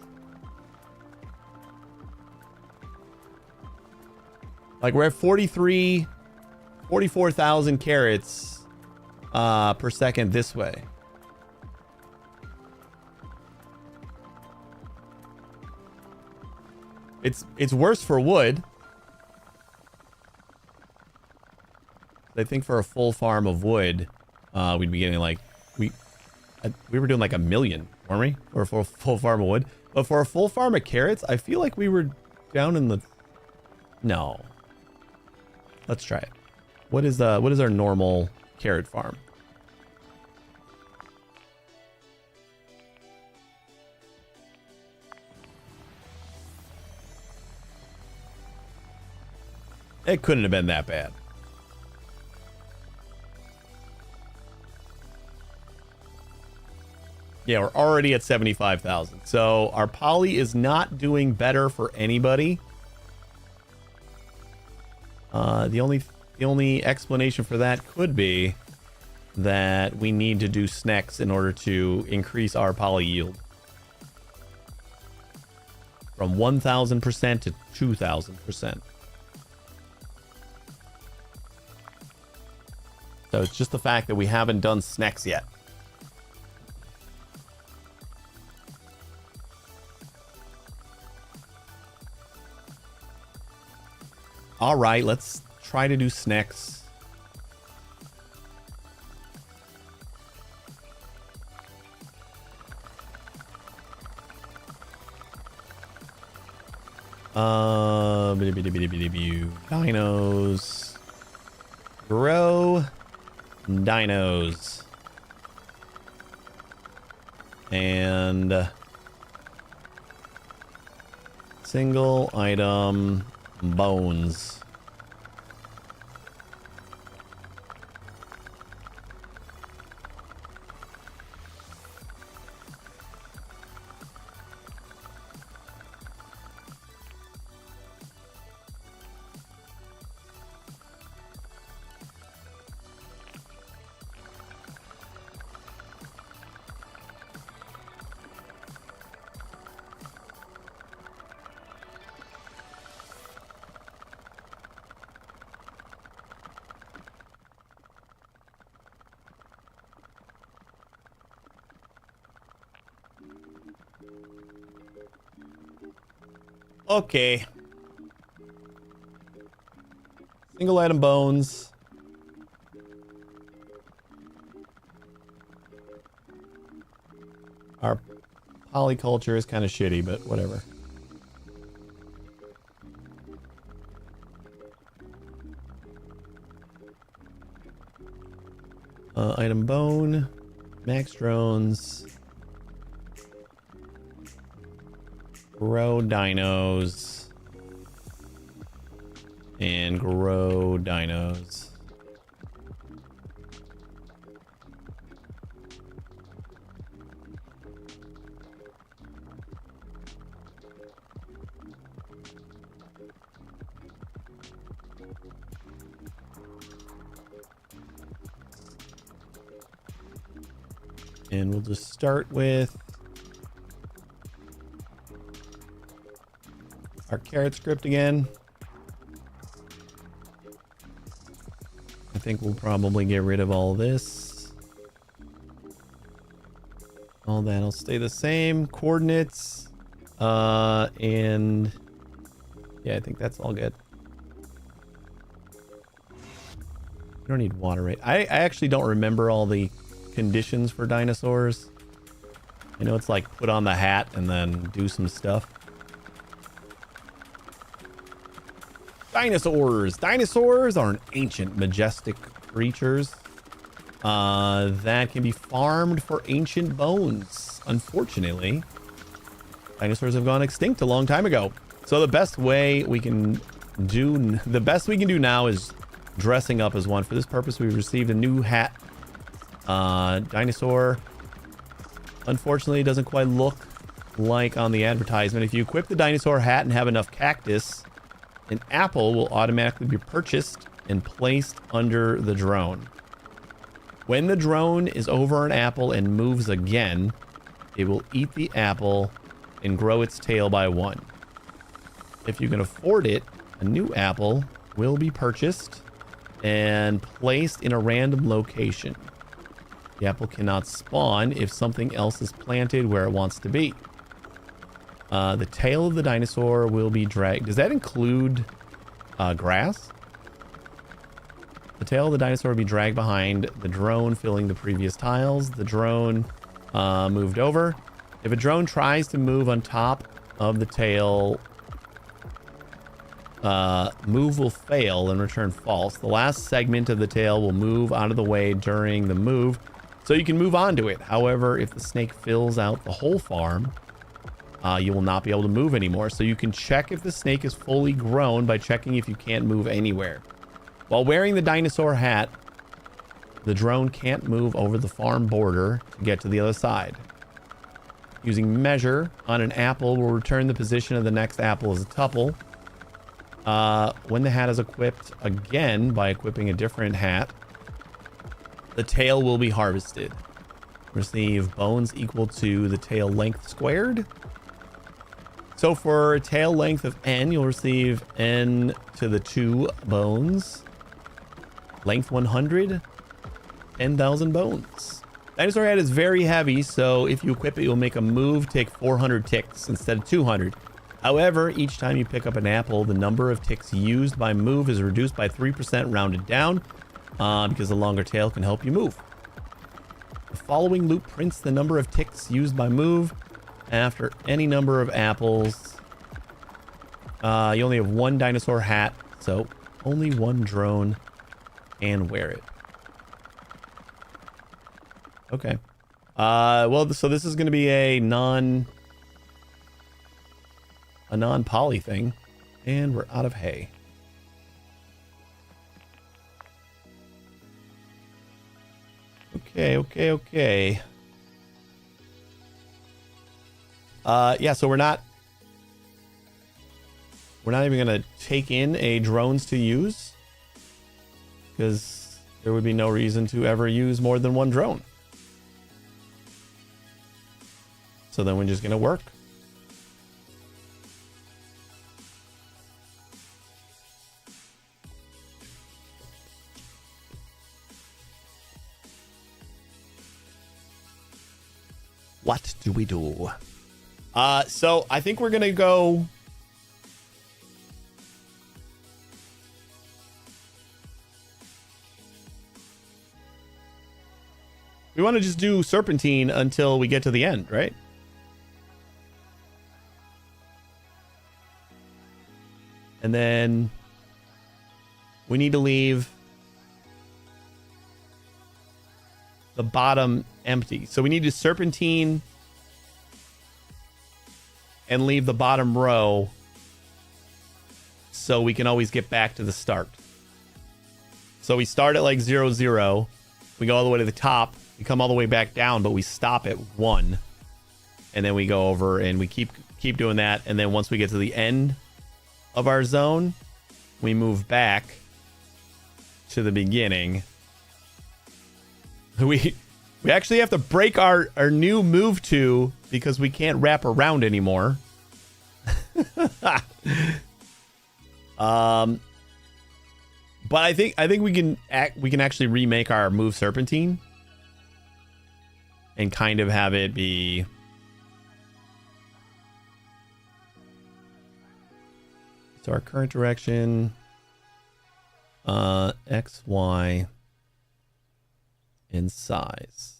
Like we're at 44,000 carrots per second this way. It's worse for wood. I think for a full farm of wood, we'd be getting like we were doing like 1 million, weren't we? Or for a full farm of wood. But for a full farm of carrots, I feel like we were down in the. No. Let's try it. What is our normal carrot farm? It couldn't have been that bad. Yeah, we're already at 75,000. So our poly is not doing better for anybody. The only explanation for that could be that we need to do sneks in order to increase our poly yield from 1,000% to 2,000%. So it's just the fact that we haven't done sneks yet. All right, let's try to do sneks. Dinos. Grow dinos. And single item bones. Okay. Single item bones. Our polyculture is kind of shitty, but whatever. Item bone. Max drones. grow dinos. And grow dinos. And we'll just start with our carrot script again. I think we'll probably get rid of all this. All that'll stay the same. Coordinates. And yeah, I think that's all good. You don't need water rate. I actually don't remember all the conditions for dinosaurs. I know it's like put on the hat and then do some stuff. Dinosaurs. Dinosaurs are an ancient, majestic creatures that can be farmed for ancient bones. Unfortunately, dinosaurs have gone extinct a long time ago. So the best we can do now is dressing up as one. For this purpose, we've received a new hat. Dinosaur. Unfortunately, it doesn't quite look like on the advertisement. If you equip the dinosaur hat and have enough cactus, an apple will automatically be purchased and placed under the drone. When the drone is over an apple and moves again, it will eat the apple and grow its tail by 1. If you can afford it, a new apple will be purchased and placed in a random location. The apple cannot spawn if something else is planted where it wants to be. The tail of the dinosaur will be dragged. Does that include grass? The tail of the dinosaur will be dragged behind the drone, filling the previous tiles. The drone moved over. If a drone tries to move on top of the tail, move will fail and return false. The last segment of the tail will move out of the way during the move, so you can move on to it. However, if the snake fills out the whole farm, you will not be able to move anymore. So you can check if the snake is fully grown by checking if you can't move anywhere. While wearing the dinosaur hat, the drone can't move over the farm border to get to the other side. Using measure on an apple will return the position of the next apple as a tuple. When the hat is equipped again by equipping a different hat, the tail will be harvested. Receive bones equal to the tail length squared. So for a tail length of n, you'll receive n to the 2 bones. Length 100, 10,000 bones. Dinosaur head is very heavy, so if you equip it, you'll make a move take 400 ticks instead of 200. However, each time you pick up an apple, the number of ticks used by move is reduced by 3% rounded down, because the longer tail can help you move. The following loop prints the number of ticks used by move after any number of apples. You only have 1 dinosaur hat, so only 1 drone can wear it. Okay. Well, so this is going to be a non-poly thing, and we're out of hay. Okay. Yeah, so we're not even gonna take in a drones to use, because there would be no reason to ever use more than 1 drone. So then we're just gonna work. What do we do? So I think we're gonna go. We want to just do serpentine until we get to the end, right? And then we need to leave the bottom empty. So we need to serpentine and leave the bottom row so we can always get back to the start. So we start at like 0, 0. We go all the way to the top. We come all the way back down, but we stop at 1. And then we go over and we keep doing that. And then once we get to the end of our zone, we move back to the beginning. We actually have to break our new move to because we can't wrap around anymore. But I think we can actually remake our move Serpentine and kind of have it be so our current direction X, Y in size.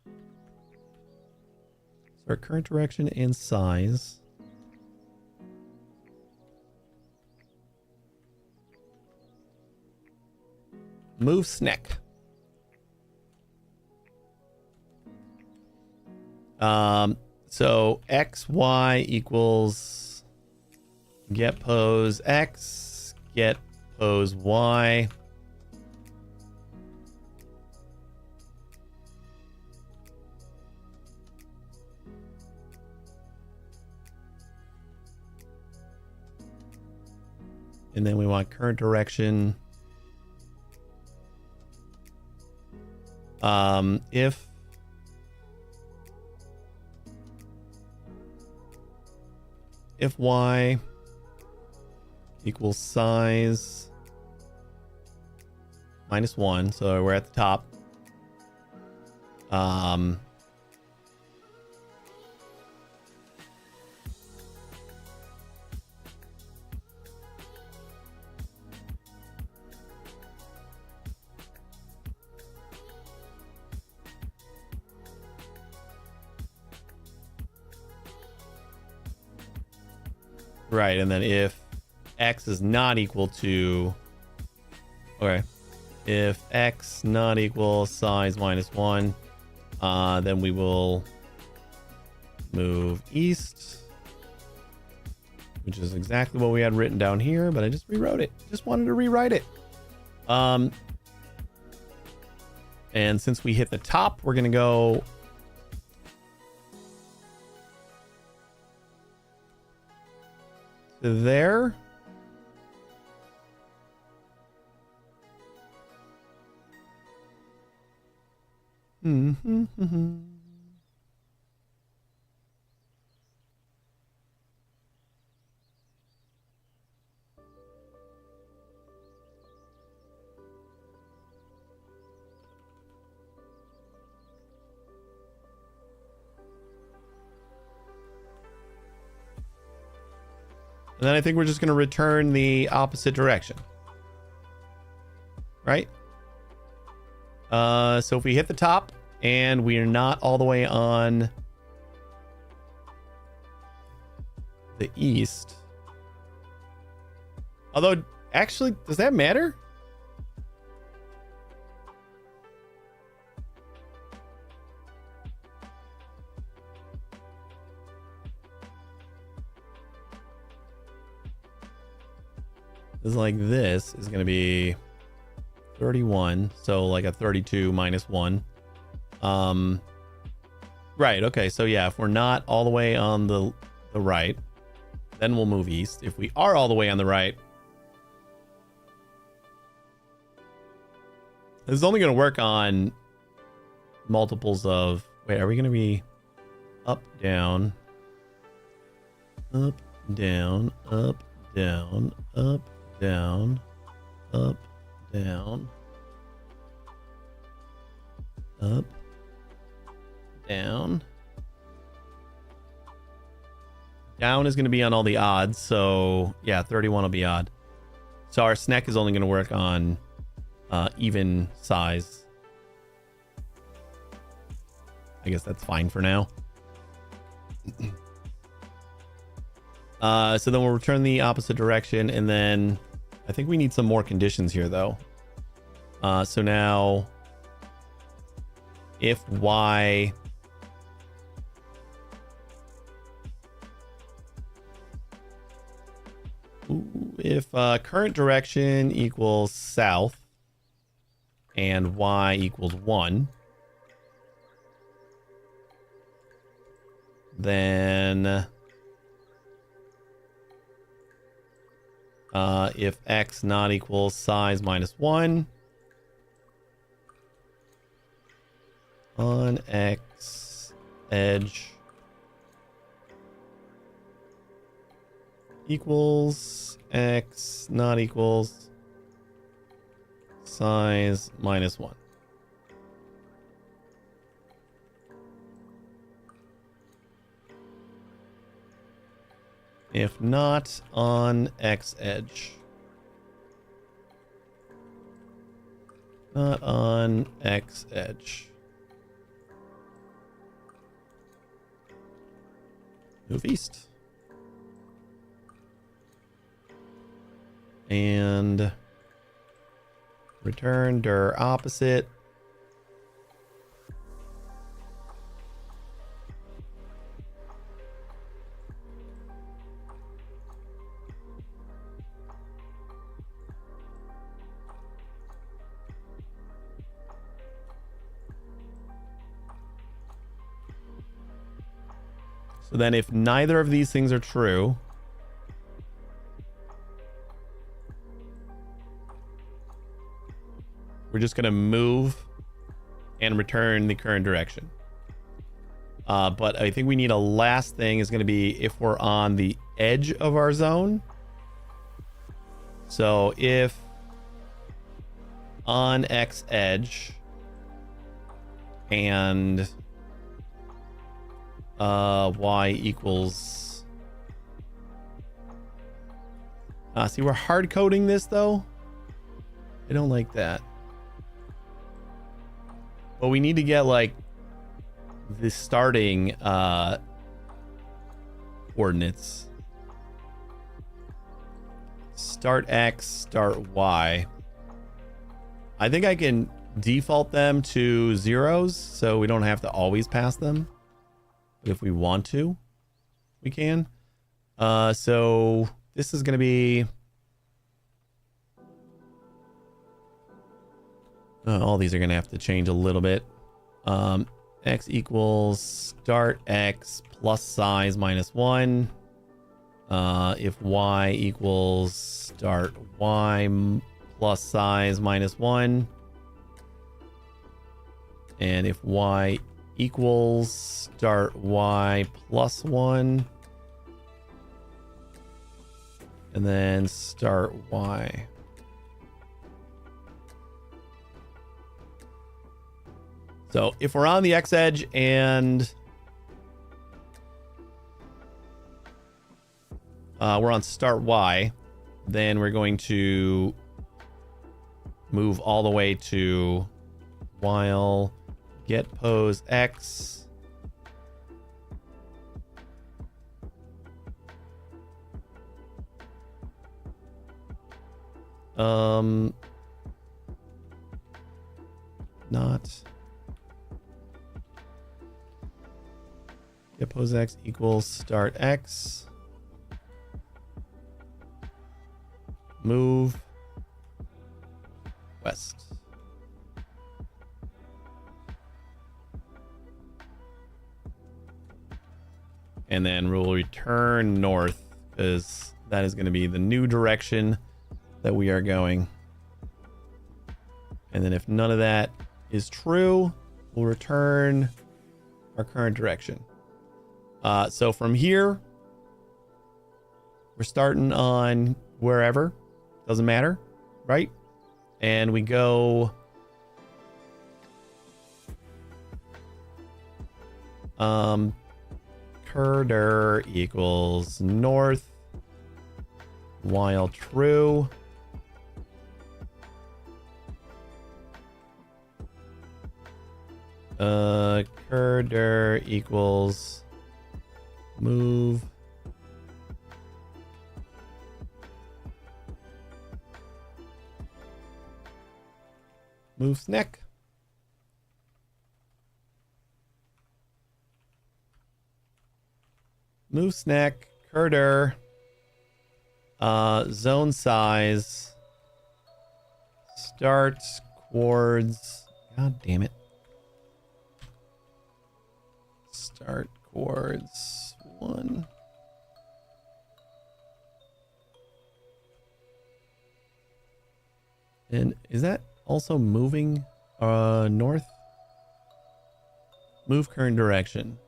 So our current direction and size. Move snek. So X, Y equals get pose X, get pose Y. And then we want current direction. If Y equals size -1, so we're at the top. Right, and then if X is not equal to, okay, if X not equal size -1, then we will move east, which is exactly what we had written down here, but I just rewrote it. Just wanted to rewrite it. And since we hit the top, we're gonna go to there. And then I think we're just going to return the opposite direction. Right? So if we hit the top and we are not all the way on the east. Although, actually, does that matter? Is like this is going to be 31, so like a 32 -1. Right, okay, so yeah, if we're not all the way on the right, then we'll move east. If we are all the way on the right, this is only going to work on multiples of, wait, are we going to be up, down, up, down, up, down, up, down, up, down, up, down. Down is going to be on all the odds, so yeah, 31 will be odd. So our snek is only going to work on even size. I guess that's fine for now. So then we'll return the opposite direction, and then I think we need some more conditions here, though. So now, if Y If current direction equals south and y equals 1, then if x not equals size minus 1 on x edge equals x not equals size minus 1. If not on x edge. Not on x edge. Move east. And return dir opposite. So then if neither of these things are true, we're just going to move and return the current direction. But I think we need a last thing is going to be if we're on the edge of our zone. So if on X edge and y equals... see, we're hard coding this though. I don't like that. But we need to get like the starting coordinates. Start X, start Y. I think I can default them to zeros so we don't have to always pass them. But if we want to, we can. So this is going to be... all these are going to have to change a little bit. X equals start X plus size minus 1. If Y equals start Y plus size minus 1. And if Y equals start Y plus 1. And then start Y. So if we're on the X edge and we're on start Y, then we're going to move all the way to while get pose X not get pose X equals start X, move west. And then we'll return north because that is going to be the new direction that we are going. And then if none of that is true, we'll return our current direction. So from here, we're starting on wherever, doesn't matter, right? And we go curder equals north while true. Curder equals move snek. Move snek, curder Zone size. Start chords. God damn it. Start chords 1. And is that also moving north? Move current direction.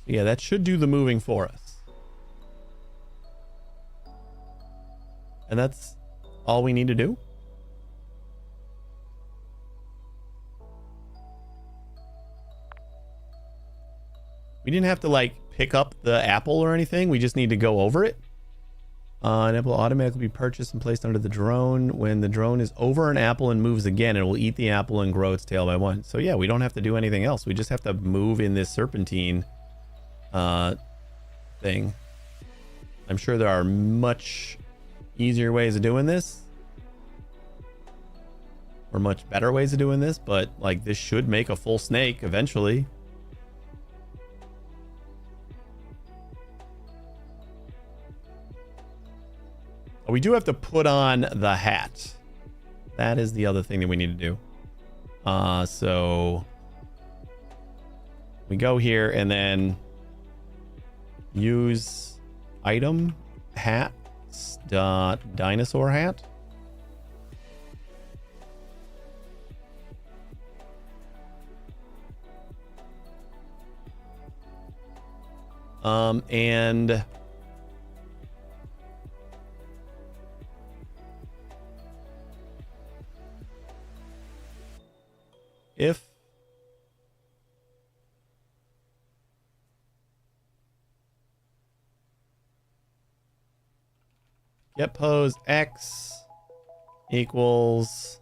Yeah, that should do the moving for us. And that's all we need to do? We didn't have to like pick up the apple or anything. We just need to go over it. An apple will automatically be purchased and placed under the drone. When the drone is over an apple and moves again, it will eat the apple and grow its tail by 1. So yeah, we don't have to do anything else. We just have to move in this serpentine thing. I'm sure there are much easier ways of doing this. Or much better ways of doing this, but like this should make a full snake eventually. We do have to put on the hat. That is the other thing that we need to do. So we go here and then use item hat dot dinosaur hat. And if get pose X equals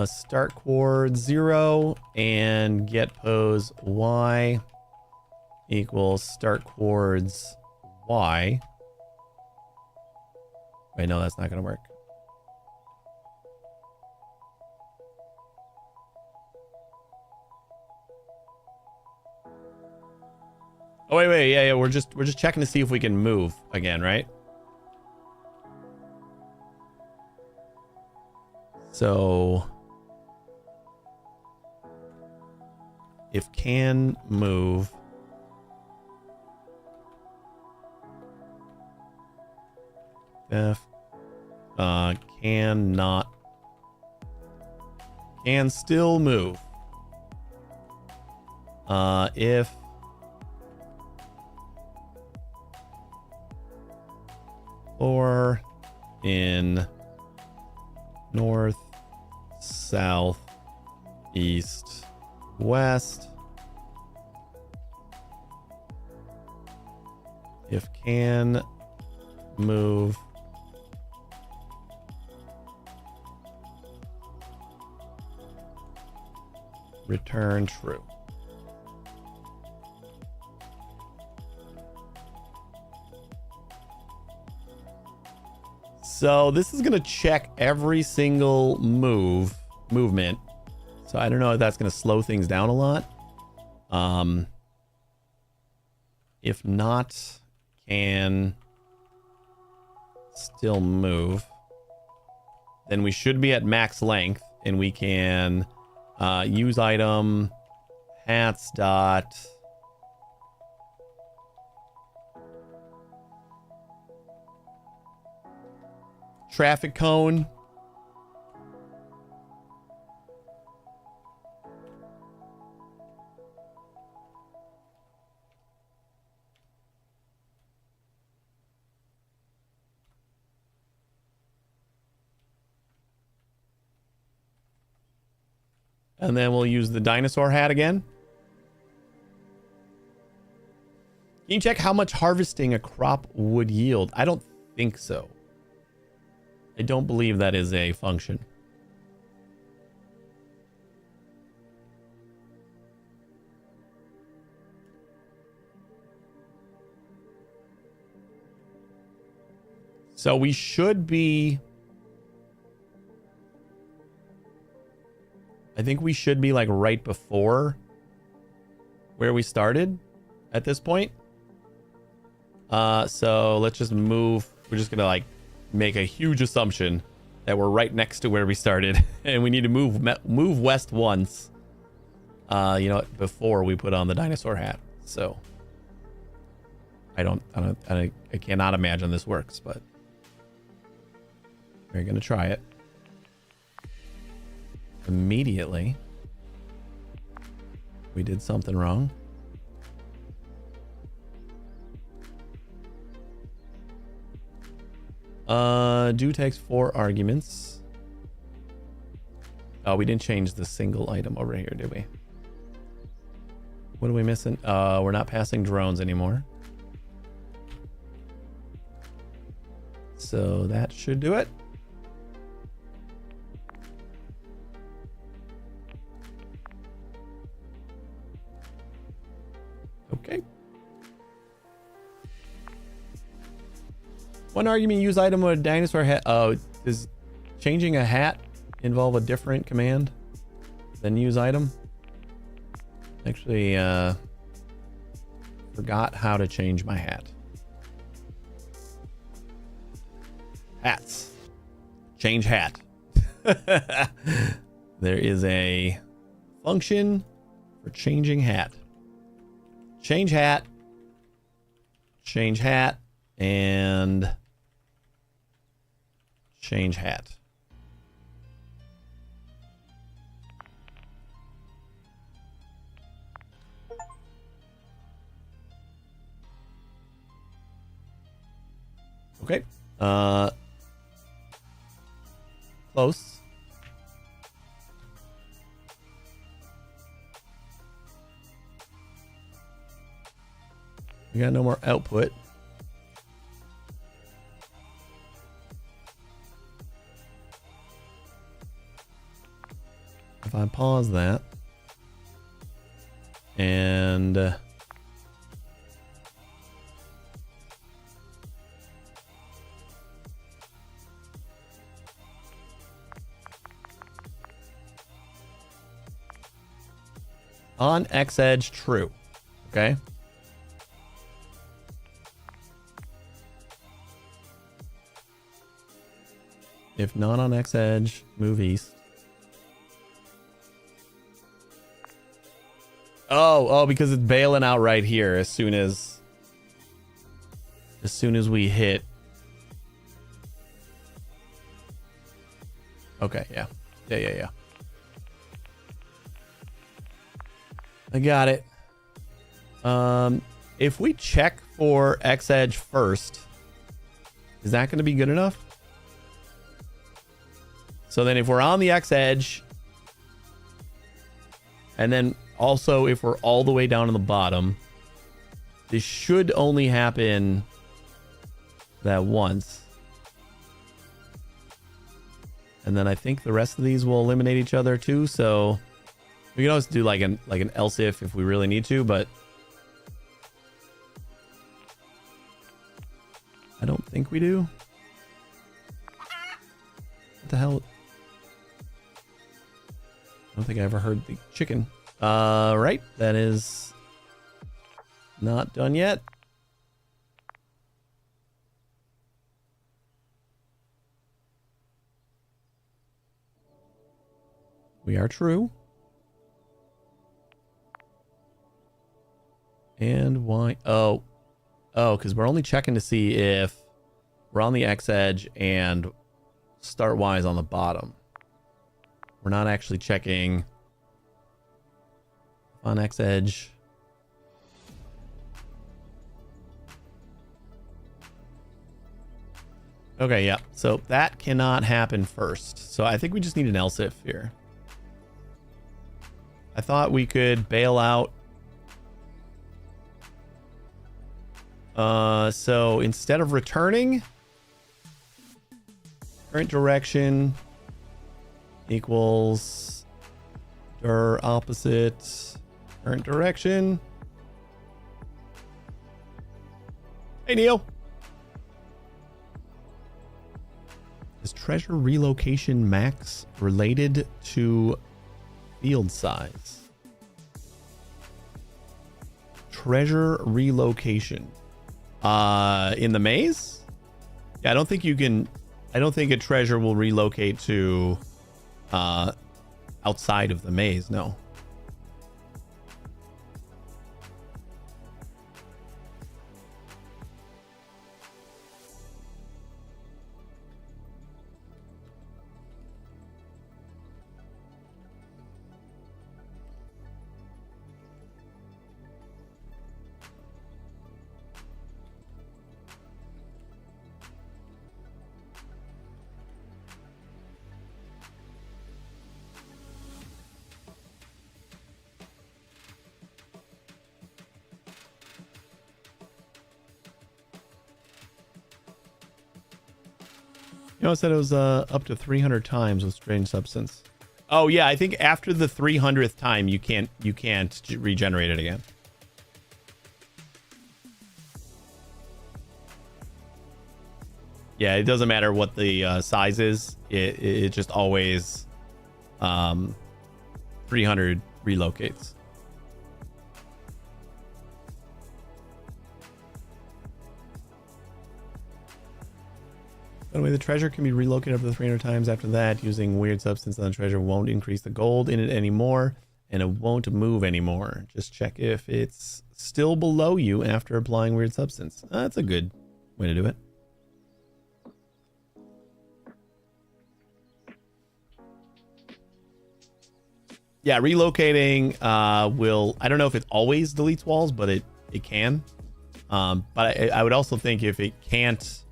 start chord 0 and get pose Y equals start chords Y. Wait, no, that's not going to work. Oh wait, yeah, we're just checking to see if we can move again, right? So if can move, if cannot, can still move, if or in north, south, east, west. If can move return true. So this is going to check every single movement. So I don't know if that's going to slow things down a lot. If not, can still move. Then we should be at max length and we can use item hats dot traffic cone. And then we'll use the dinosaur hat again. Can you check how much harvesting a crop would yield? I don't think so. I don't believe that is a function. So we should be I think we should be like right before where we started at this point. So let's just move. We're just gonna like make a huge assumption that we're right next to where we started, and we need to move west once. You know, before we put on the dinosaur hat. So I cannot imagine this works, but we're gonna try it. Immediately, we did something wrong. Do takes 4 arguments. Oh, we didn't change the single item over here, did we? What are we missing? We're not passing drones anymore. So that should do it. Okay. One argument, use item with a dinosaur hat. Oh, does changing a hat involve a different command than use item? Actually, forgot how to change my hat. Hats. Change hat. There is a function for changing hat. Change hat. Change hat. And change hat. Okay. Close. We got no more output. If I pause that and on X edge, true. Okay. If not on X edge, move east. Oh, because it's bailing out right here as soon as we hit. Okay, yeah. Yeah. I got it. If we check for X edge first, is that going to be good enough? So then if we're on the X edge, and then also if we're all the way down on the bottom, this should only happen that once. And then I think the rest of these will eliminate each other too, so we can always do like an else if we really need to, but I don't think we do. What the hell? I don't think I ever heard the chicken. Right. That is not done yet. We are true. And why? Oh, because we're only checking to see if we're on the X edge and start Y is on the bottom. We're not actually checking on X edge. Okay, yeah. So that cannot happen first. So I think we just need an else if here. I thought we could bail out. So instead of returning, current direction equals opposite current direction. Hey, Neil. Is treasure relocation max related to Field size. Treasure relocation. In the maze? Yeah, I don't think you can. I don't think a treasure will relocate to outside of the maze. No. You know, it said it was up to 300 times with strange substance. Oh yeah, I think after the 300th time you can't regenerate it again. Yeah, it doesn't matter what the size is. It just always 300 relocates. By the way, the treasure can be relocated up to 300 times after that. Using weird substance on the treasure won't increase the gold in it anymore, and it won't move anymore. Just check if it's still below you after applying weird substance. That's a good way to do it. Yeah, relocating will... I don't know if it always deletes walls, but it can. But I would also think if it can't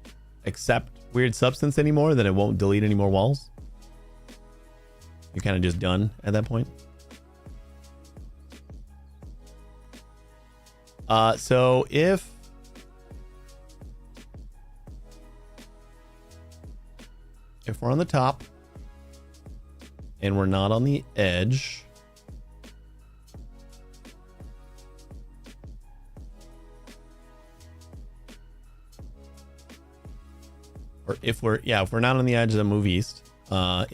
accept weird substance anymore, then it won't delete any more walls. You're kind of just done at that point. So if we're on the top and we're not on the edge, or if we're not on the edge, then move east. Oh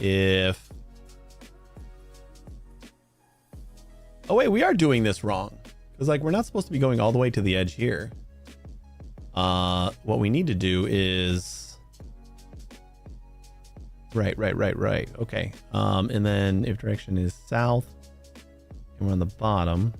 wait, we are doing this wrong, because like we're not supposed to be going all the way to the edge here. What we need to do is right. Okay. And then if direction is south and we're on the bottom,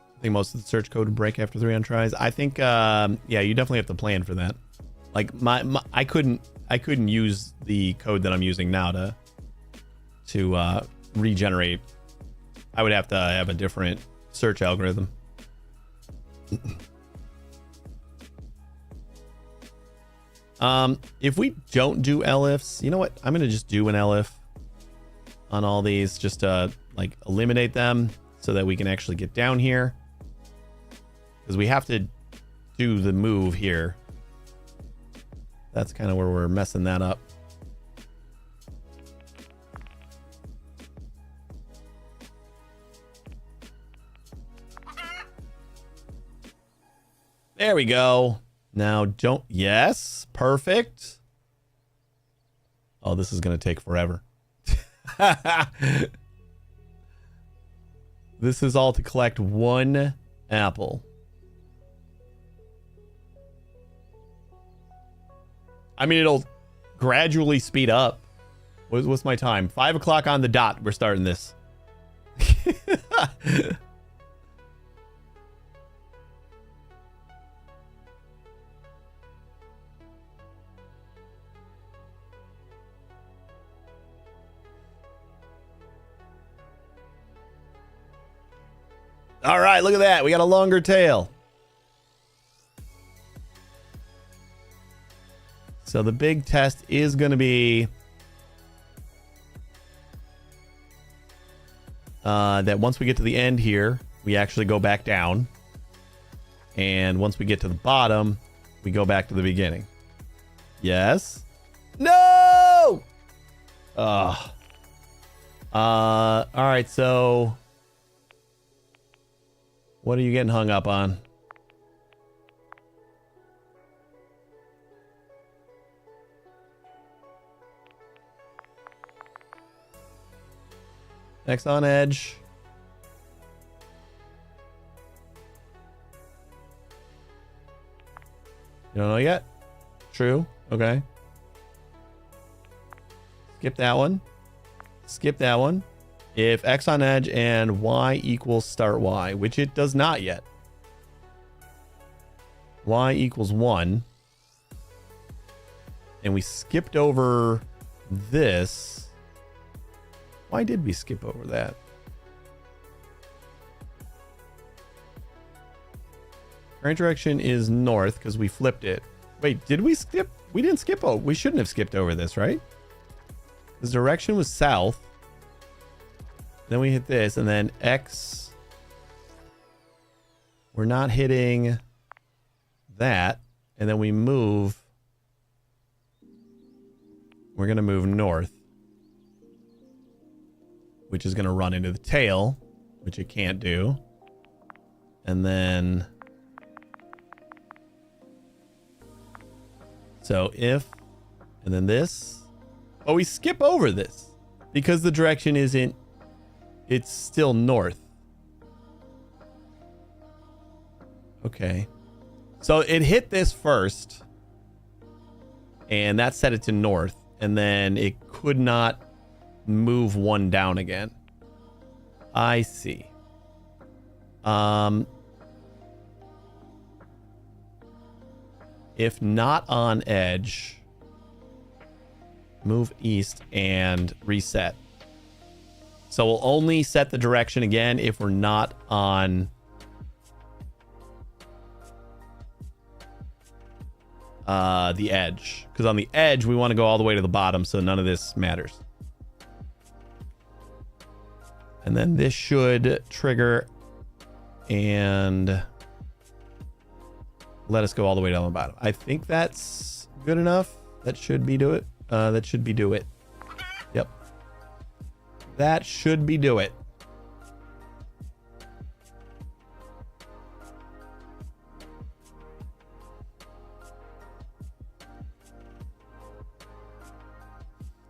I think most of the search code would break after 300 tries. I think, yeah, you definitely have to plan for that. Like I couldn't use the code that I'm using now to regenerate. I would have to have a different search algorithm. If we don't do LFs, you know what? I'm gonna just do an LF on all these, just to like eliminate them so that we can actually get down here. Because we have to do the move here. That's kind of where we're messing that up. There we go. Now don't... Yes. Perfect. Oh, this is going to take forever. This is all to collect one apple. I mean, it'll gradually speed up. What's my time? 5 o'clock on the dot. We're starting this. All right, look at that. We got a longer tail. So the big test is going to be that once we get to the end here, we actually go back down. And once we get to the bottom, we go back to the beginning. Yes? No! Ugh. All right, so what are you getting hung up on? Next on edge. You don't know yet? True. Okay. Skip that one. Skip that one. If X on edge and Y equals start Y, which it does not yet. Y equals 1. And we skipped over this. Why did we skip over that? Current direction is north because we flipped it. Wait, did we skip? We didn't skip over. We shouldn't have skipped over this, right? This direction was south. Then we hit this and then X. We're not hitting that. And then we move. We're going to move north, which is going to run into the tail, which it can't do. And then, so if, and then this. Oh, we skip over this because the direction isn't, it's still north. Okay. So it hit this first, and that set it to north, and then it could not move one down again. I see. If not on edge, move east and reset. So we'll only set the direction again if we're not on the edge. Because on the edge, we want to go all the way to the bottom, so none of this matters. And then this should trigger and let us go all the way down the bottom. I think that's good enough. That should be do it. That should be do it. Yep. That should be do it.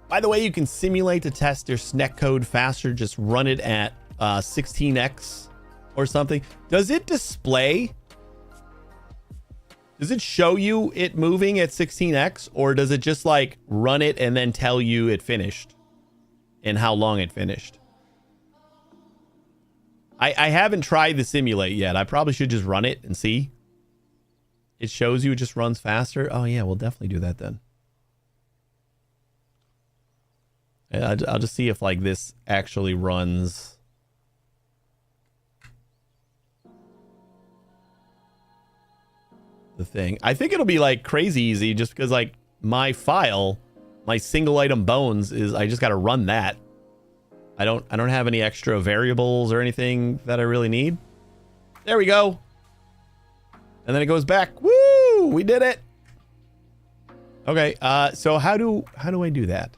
By the way, you can simulate to test your snek code faster. Just run it at 16x or something. Does it display? Does it show you it moving at 16x, or does it just like run it and then tell you it finished and how long it finished? I haven't tried the simulate yet. I probably should just run it and see. It shows you it just runs faster. Oh yeah, we'll definitely do that then. I'll just see if like this actually runs. The thing. I think it'll be like crazy easy just because like my file, my single item bones is, I just got to run that. I don't have any extra variables or anything that I really need. There we go. And then it goes back. Woo! We did it. Okay. So how do I do that?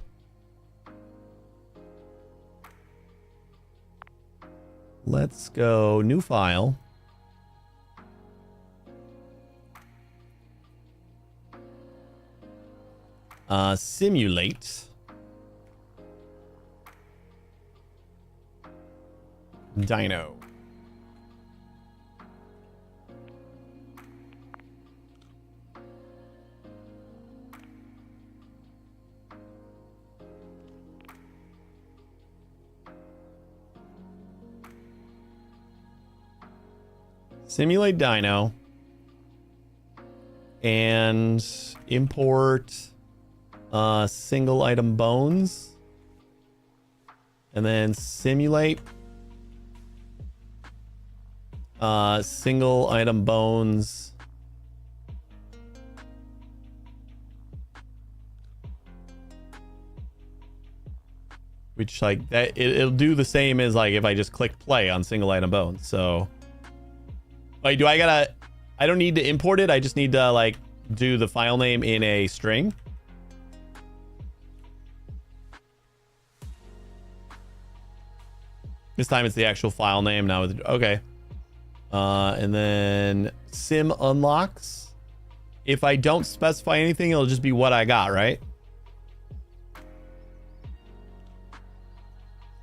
Let's go new file. Simulate. Dino. Simulate Dino. And import single item bones. And then simulate single item bones. Which like that it'll do the same as like if I just click play on single item bones. So like I don't need to import it, I just need to like do the file name in a string. This time it's the actual file name now. Okay. And then sim unlocks. If I don't specify anything, it'll just be what I got, right?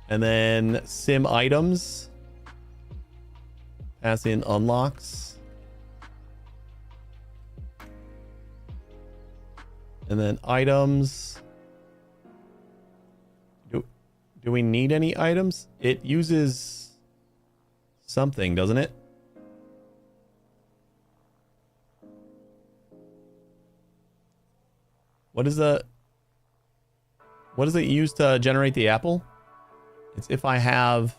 And then sim items. Pass in unlocks. And then items. Do we need any items? It uses something, doesn't it? What does it use to generate the apple? It's if I have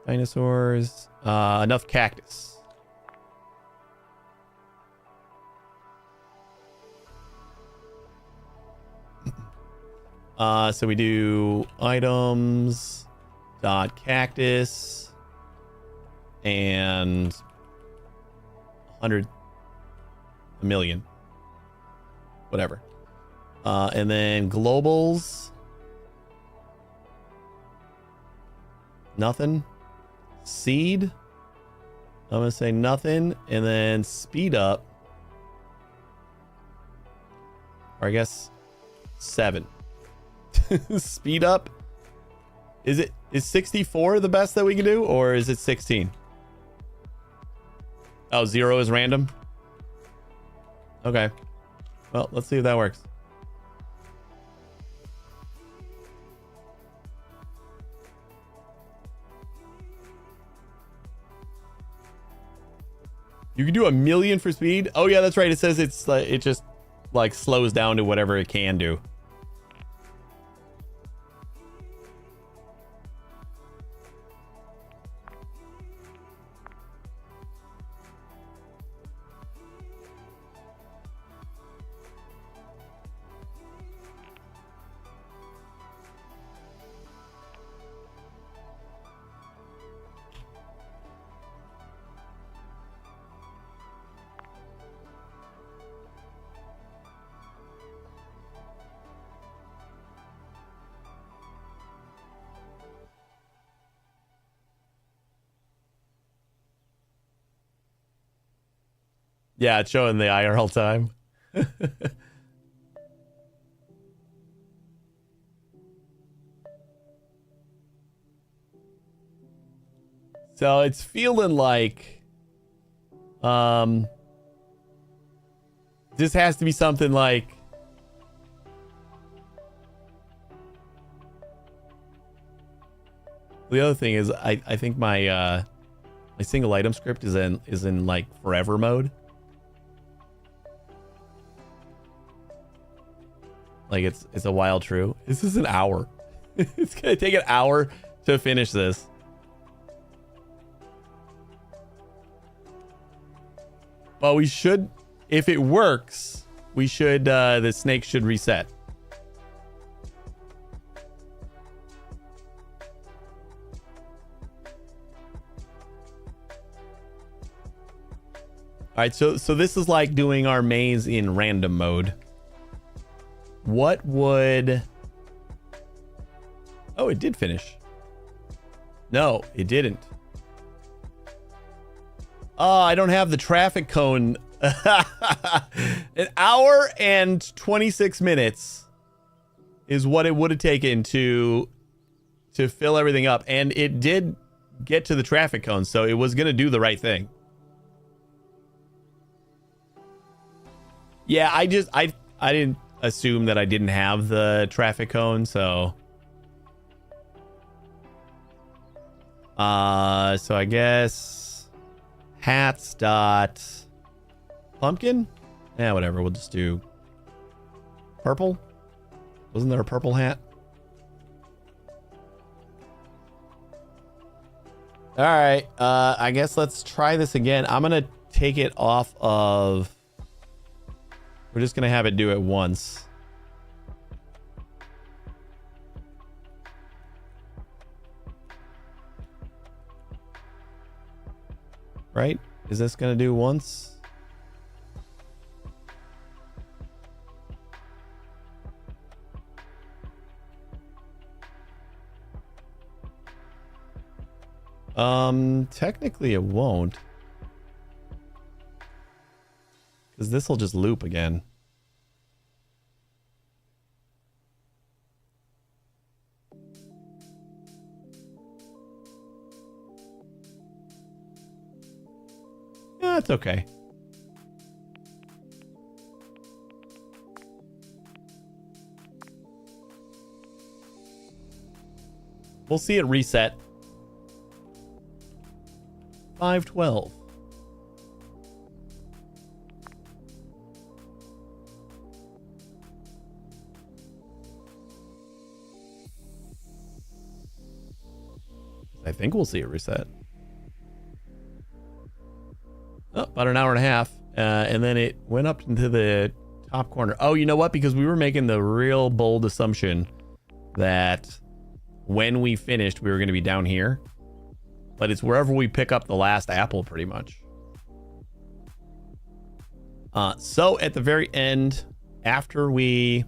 dinosaurs, enough cactus. So we do items dot cactus and 100, a million, whatever. And then globals, nothing. Seed, I'm gonna say nothing. And then speed up, or I guess 7. Speed up, is 64 the best that we can do, or is it 16? Oh, 0 is random. Okay, well, let's see if that works. You can do 1,000,000 for speed. Oh yeah, that's right. It says it's like, it just like slows down to whatever it can do. Yeah, it's showing the IRL time. So it's feeling like this has to be something like the other thing is I think my my single item script is in like forever mode. Like it's a while true. This is an hour. It's gonna take an hour to finish this. But we should, if it works, we should the snake should reset. All right, so this is like doing our maze in random mode. What would... Oh, it did finish. No, it didn't. Oh, I don't have the traffic cone. An hour and 26 minutes is what it would have taken to fill everything up. And it did get to the traffic cone, so it was going to do the right thing. Yeah, I didn't assume that I didn't have the traffic cone, so I guess hats dot pumpkin. Yeah, whatever, we'll just do purple. Wasn't there a purple hat? All right, I guess let's try this again. I'm gonna take it off of... We're just going to have it do it once. Right? Is this going to do once? Technically it won't. Because this will just loop again. Yeah, it's okay. We'll see it reset. 512. I think we'll see it reset. Oh, about an hour and a half. And then it went up into the top corner. Oh, you know what? Because we were making the real bold assumption that when we finished, we were going to be down here. But it's wherever we pick up the last apple, pretty much. So at the very end, after we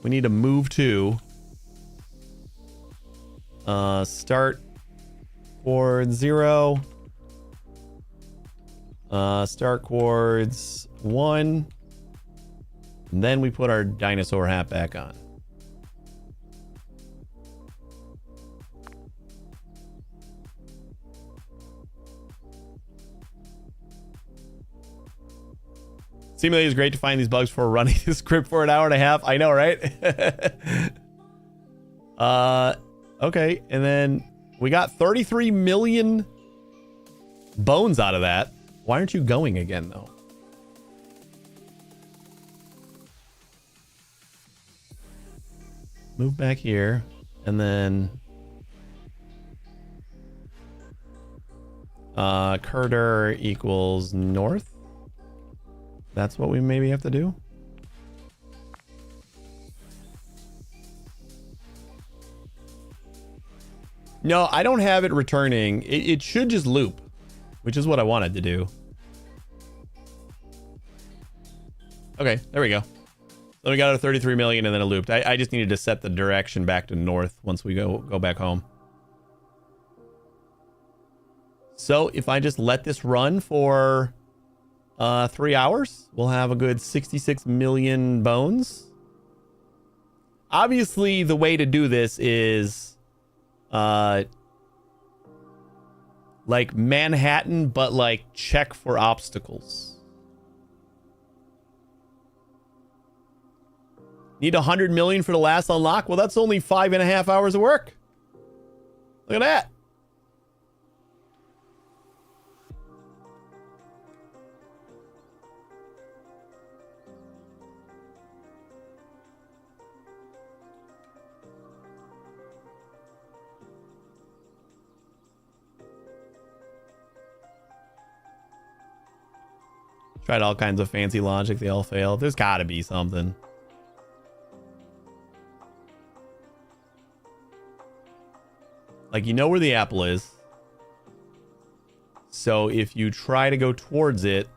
need to move to start chords 0, start chords 1, and then we put our dinosaur hat back on. Seemingly it's great to find these bugs before running the script for an hour and a half. I know, right? Okay, and then we got 33 million bones out of that. Why aren't you going again, though? Move back here, and then Curder equals north. That's what we maybe have to do. No, I don't have it returning. It should just loop, which is what I wanted to do. Okay, there we go. So we got our 33 million and then it looped. I just needed to set the direction back to north once we go back home. So if I just let this run for 3 hours, we'll have a good 66 million bones. Obviously, the way to do this is like Manhattan, but like check for obstacles. Need 100 million for the last unlock? Well, that's only 5.5 hours of work. Look at that. Tried all kinds of fancy logic. They all failed. There's got to be something. Like, you know where the apple is. So if you try to go towards it,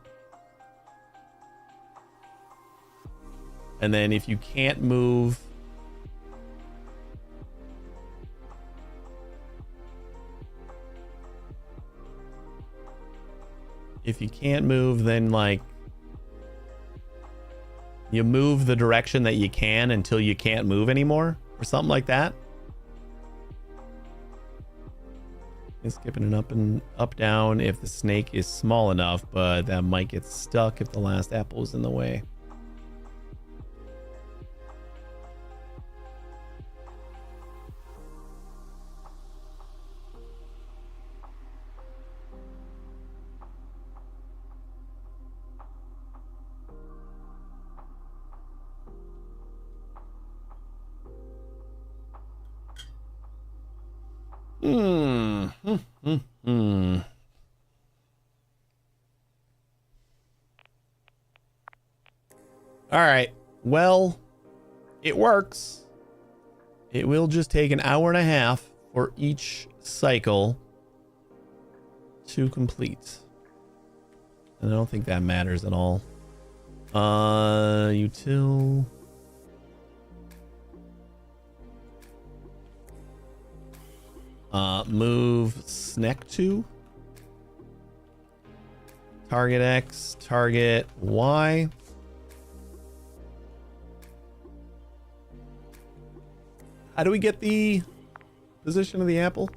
and then if you can't move, then like you move the direction that you can until you can't move anymore or something like that. And skipping it up down if the snake is small enough, but that might get stuck if the last apple is in the way. All right. Well, it works. It will just take an hour and a half for each cycle to complete. And I don't think that matters at all. Util. Move snek to. Target X, target Y. How do we get the position of the apple?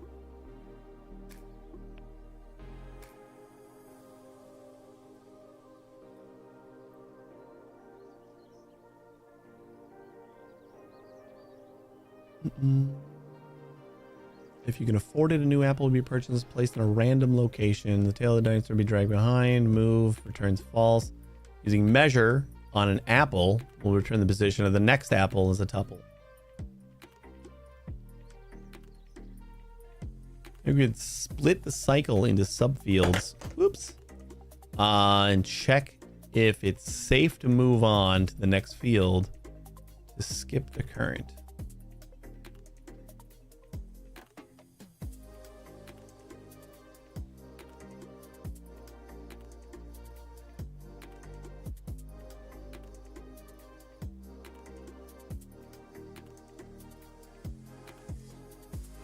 If you can afford it, a new apple will be purchased, placed in a random location. The tail of the dinosaur will be dragged behind. Move returns false. Using measure on an apple will return the position of the next apple as a tuple. We could split the cycle into subfields. Whoops. And check if it's safe to move on to the next field to skip the current.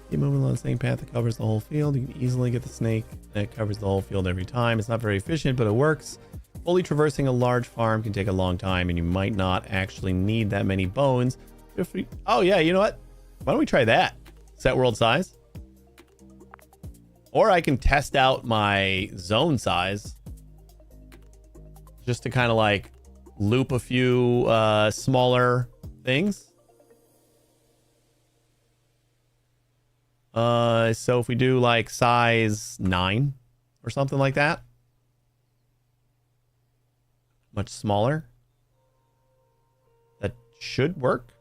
Keep moving along the snake path that covers the whole field. You can easily get the snake that covers the whole field every time. It's not very efficient, but it works. Fully traversing a large farm can take a long time, and you might not actually need that many bones. Oh yeah, you know what? Why don't we try that? Set world size. Or I can test out my zone size. Just to kind of like loop a few smaller things. So if we do like size 9 or something like that, much smaller, that should work.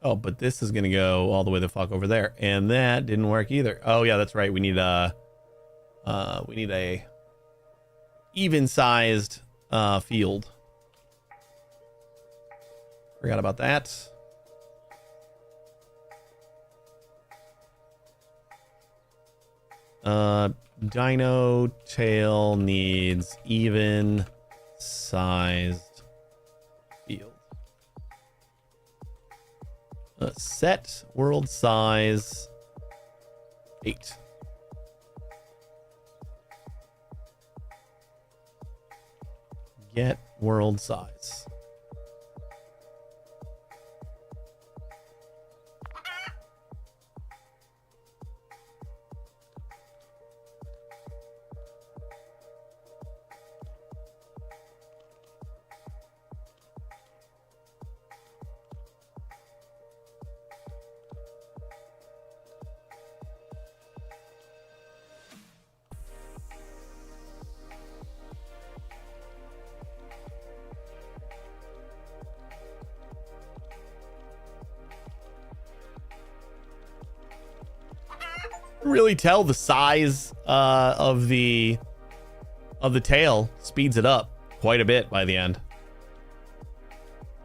Oh, but this is going to go all the way the fuck over there. And that didn't work either. Oh yeah, that's right. We need a even sized field. Forgot about that. Dino tail needs even sized field. Set world size 8. Get world size. Really tell the size of the tail speeds it up quite a bit by the end.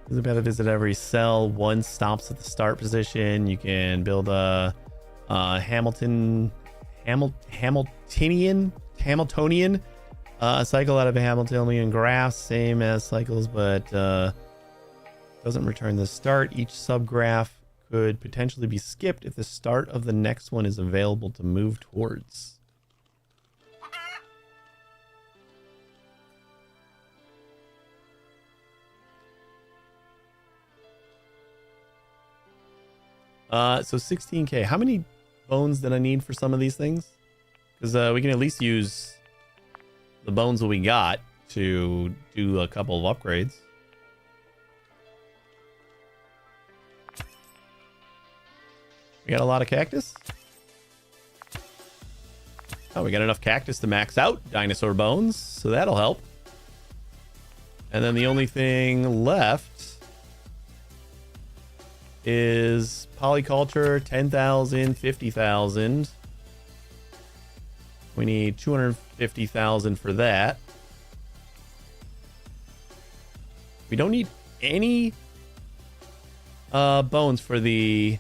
There's about to visit every cell. One stops at the start position. You can build a Hamiltonian cycle out of a Hamiltonian graph, same as cycles, but doesn't return the start. Each subgraph could potentially be skipped if the start of the next one is available to move towards. So 16k. How many bones did I need for some of these things? Because we can at least use the bones that we got to do a couple of upgrades. We got a lot of cactus. Oh, we got enough cactus to max out dinosaur bones, so that'll help. And then the only thing left is polyculture, 10,000, 50,000. We need 250,000 for that. We don't need any bones for the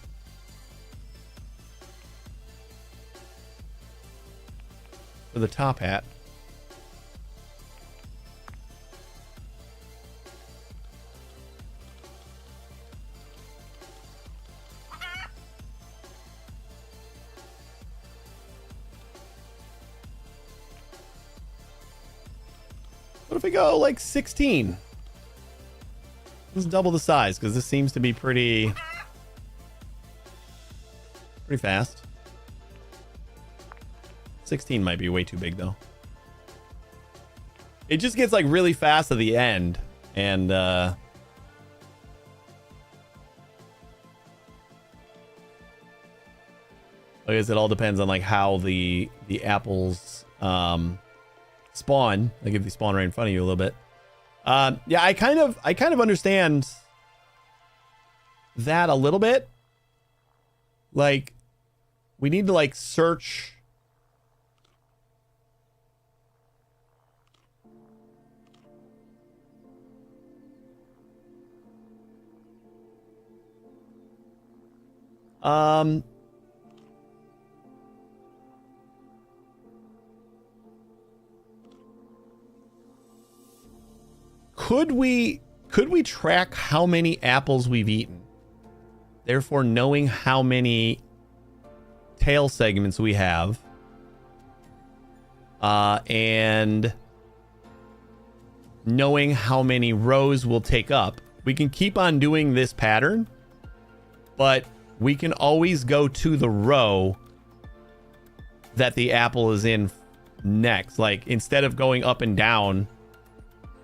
top hat. What if we go like 16? Let's double the size because this seems to be pretty fast. 16 might be way too big though. It just gets like really fast at the end, and I guess it all depends on like how the apples spawn. Like if they spawn right in front of you a little bit. Yeah, I kind of understand that a little bit. Like we need to like search. Could we track how many apples we've eaten? Therefore, knowing how many tail segments we have, and knowing how many rows we'll take up, we can keep on doing this pattern, but we can always go to the row that the apple is in next. Like instead of going up and down,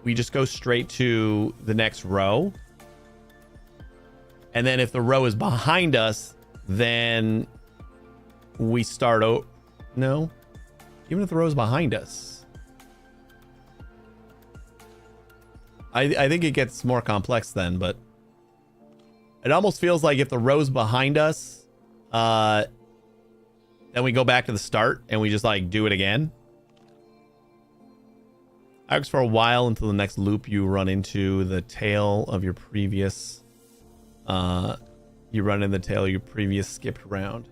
we just go straight to the next row. And then if the row is behind us, then we start no, even if the row is behind us. I think it gets more complex then, but it almost feels like if the row's behind us, then we go back to the start and we just like do it again. Acts for a while until the next loop you run into the tail of your previous skipped round.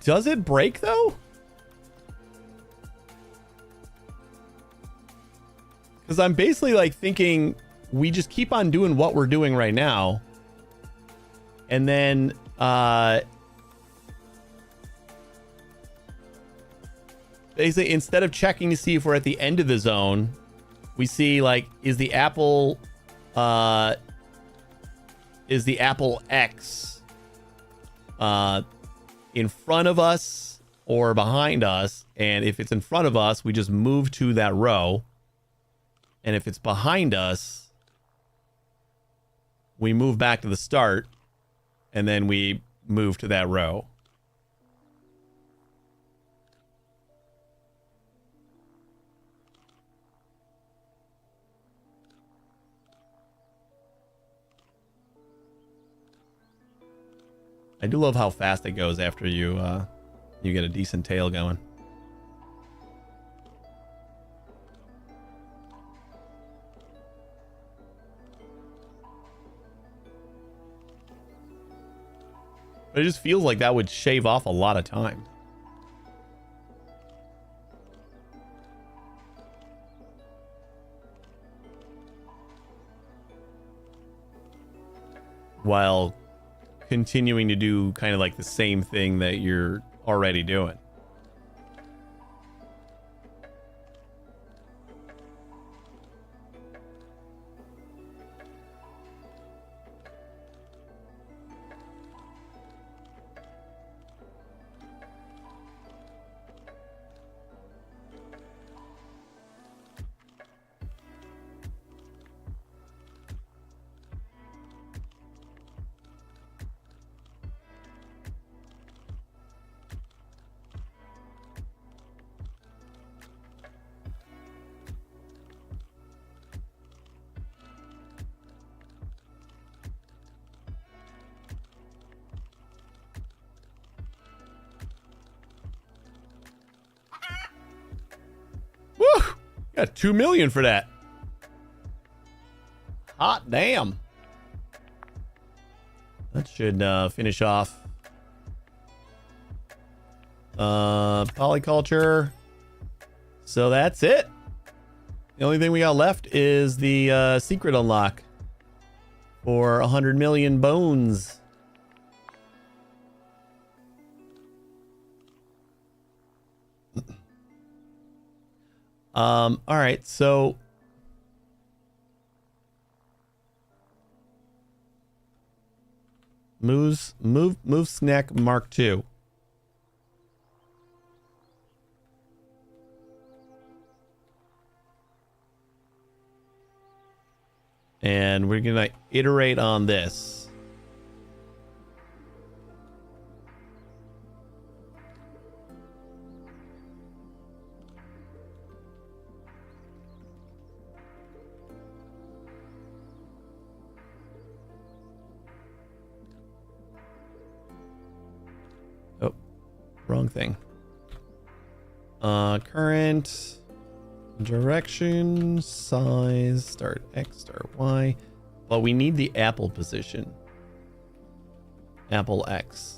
Does it break though? Because I'm basically like thinking we just keep on doing what we're doing right now. And then basically instead of checking to see if we're at the end of the zone, we see like, is the apple X in front of us or behind us? And if it's in front of us, we just move to that row. And if it's behind us, we move back to the start, and then we move to that row. I do love how fast it goes after you get a decent tail going. But it just feels like that would shave off a lot of time. While continuing to do kind of like the same thing that you're already doing. Got 2 million for that. Hot damn. That should finish off polyculture. So that's it. The only thing we got left is the secret unlock for 100 million bones. All right, so move snek Mark II. And we're gonna iterate on this. Oh, wrong thing. Current direction, size, start X, start Y. But we need the apple position. Apple X.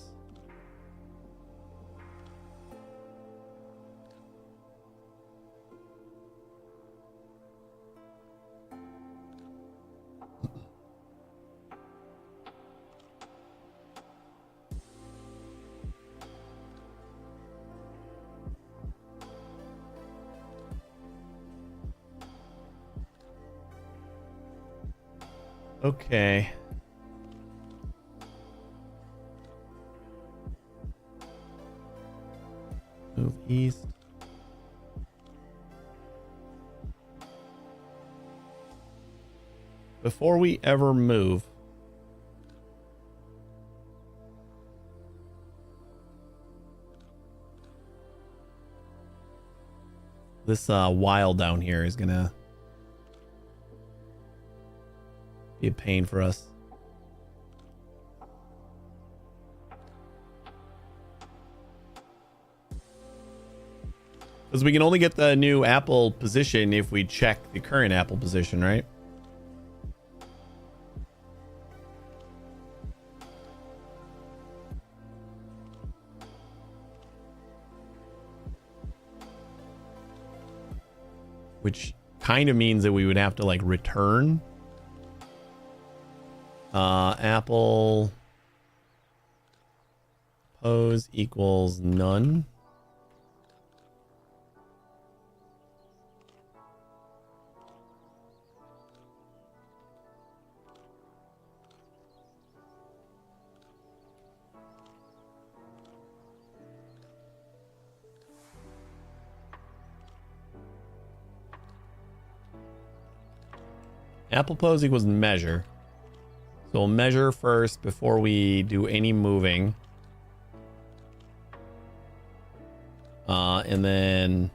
Okay. Move east. Before we ever move, this wild down here is gonna be a pain for us. Because we can only get the new apple position if we check the current apple position, right? Which kind of means that we would have to like return apple pose equals none. Apple pose equals measure. So we'll measure first before we do any moving. And then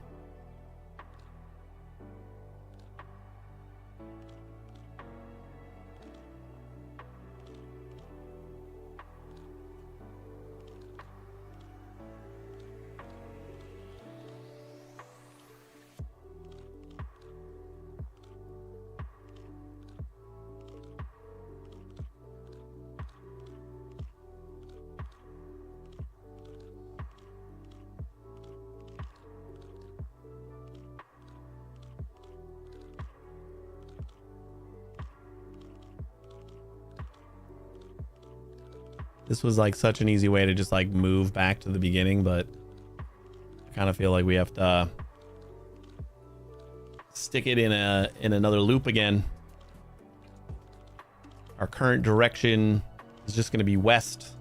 this was like such an easy way to just like move back to the beginning, but I kind of feel like we have to stick it in another loop again. Our current direction is just going to be west.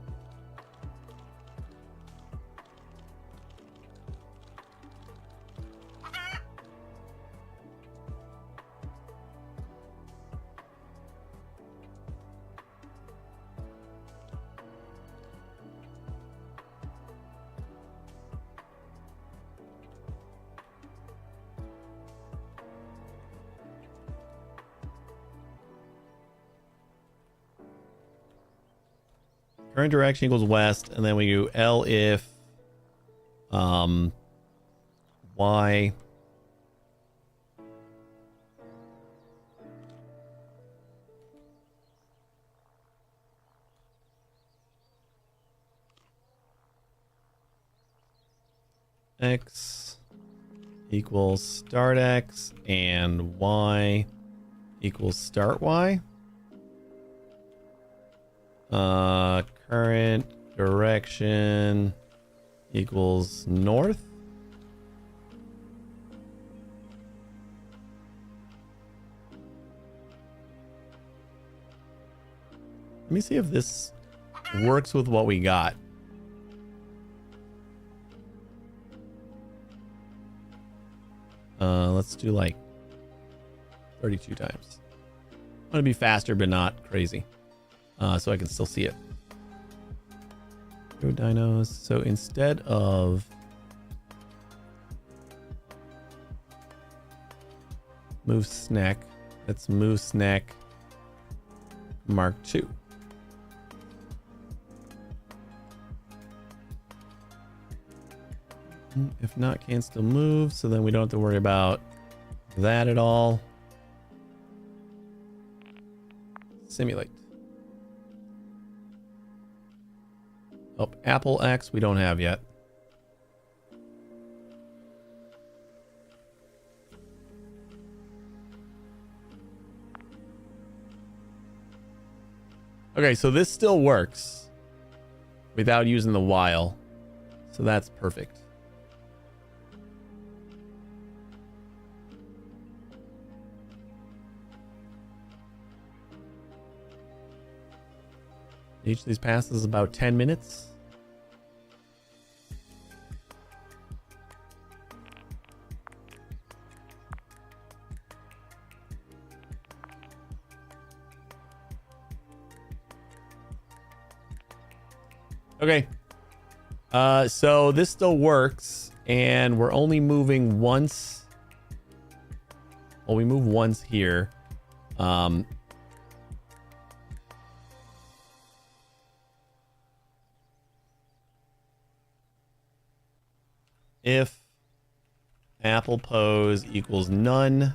Current direction equals west, and then we do L if Y X equals start X and Y equals start Y. Current direction equals north. Let me see if this works with what we got. Let's do like 32 times. I want to be faster, but not crazy. So I can still see it. Go dinos. So instead of move snek, let's move snek Mark II. If not, can still move, so then we don't have to worry about that at all. Simulate. Oh, Apple X we don't have yet. Okay, so this still works without using the while. So that's perfect. Each of these passes is about 10 minutes. Okay. So this still works, and we're only moving once. Well, we move once here. If Apple pose equals none,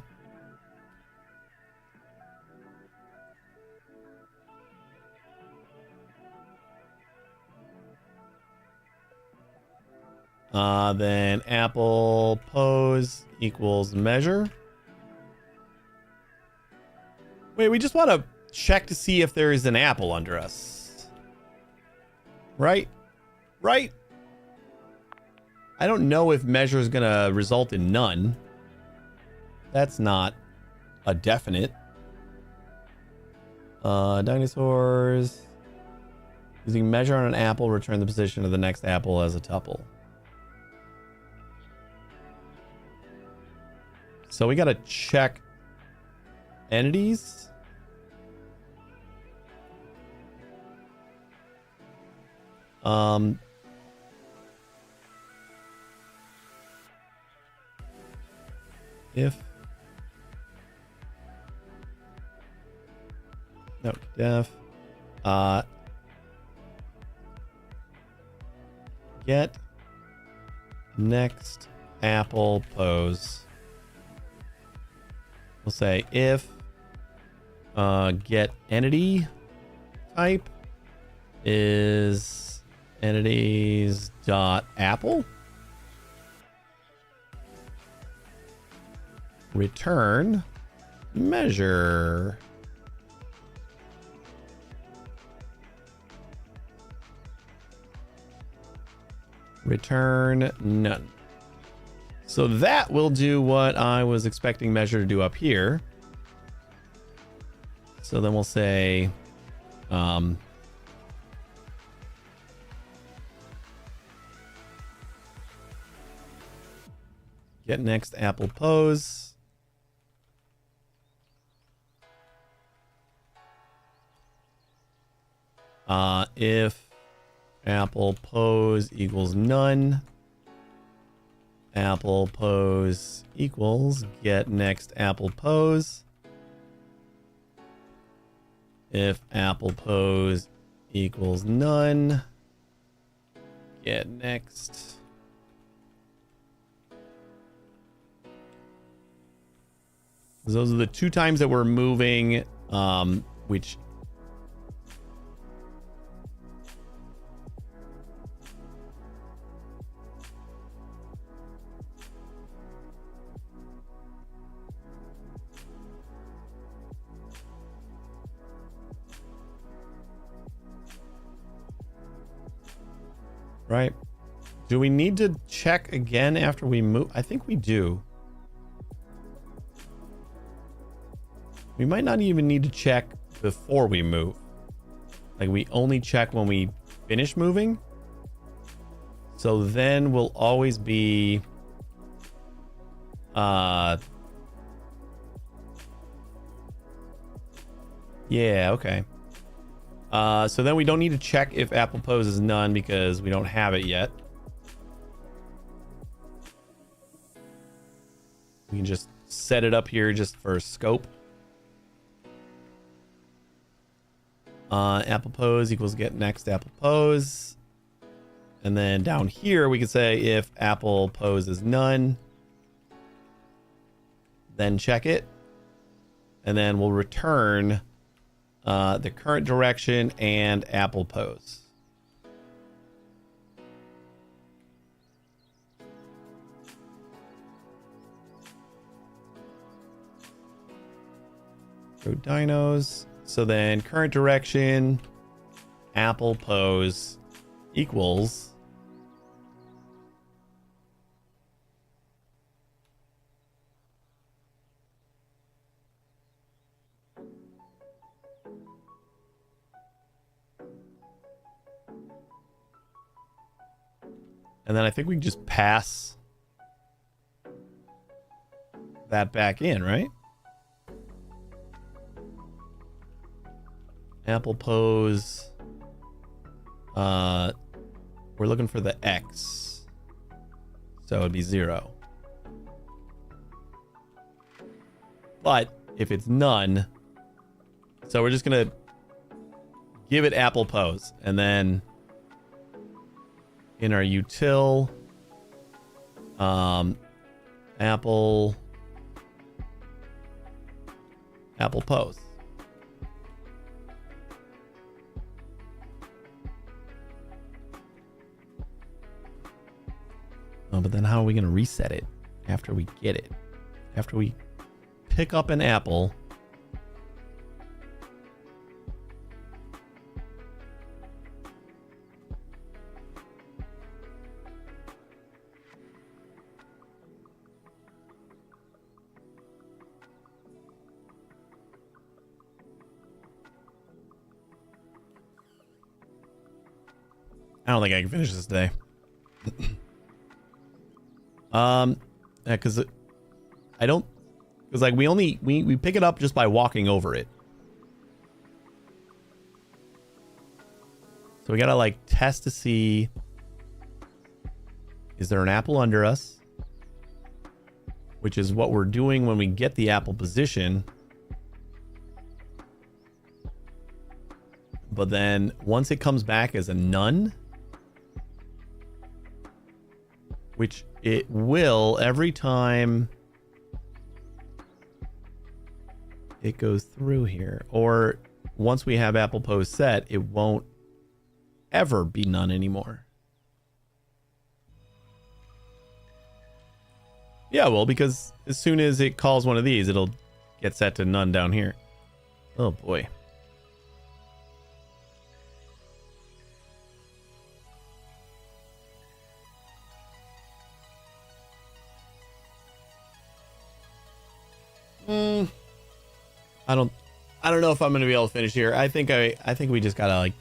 then Apple pose equals measure. Wait, we just want to check to see if there is an apple under us. Right? Right? I don't know if measure is going to result in none. That's not a definite. Dinosaurs. Using measure on an apple, return the position of the next apple as a tuple. So we got to check entities. If no def get next apple pose. We'll say if get entity type is entities dot apple. Return measure. Return none. So that will do what I was expecting measure to do up here. So then we'll say get next apple pose. If apple pose equals none, apple pose equals get next apple pose. If apple pose equals none, get next. Those are the two times that we're moving, which right? Do we need to check again after we move? I think we do. We might not even need to check before we move. Like we only check when we finish moving. So then we'll always be yeah, okay. So then we don't need to check if Apple Pose is none because we don't have it yet. We can just set it up here just for scope. Apple Pose equals get next Apple Pose. And then down here we can say if Apple Pose is none, then check it. And then we'll return the current direction and Apple Pose. Go dinos. So then current direction, Apple Pose equals and then I think we can just pass that back in, right? Apple Pose. We're looking for the X. So it'd be 0. But if it's none, so we're just gonna give it Apple Pose, and then in our util, Apple Pose. Oh, but then how are we going to reset it after we get it? After we pick up an apple. I don't think I can finish this today. Because I don't, because like we pick it up just by walking over it. So we gotta like test to see, is there an apple under us? Which is what we're doing when we get the apple position. But then once it comes back as a none, which it will every time it goes through here, or once we have Apple Pose set, it won't ever be none anymore. Yeah, well, because as soon as it calls one of these, it'll get set to none down here. Oh boy. I don't know if I'm gonna be able to finish here. I think we just gotta like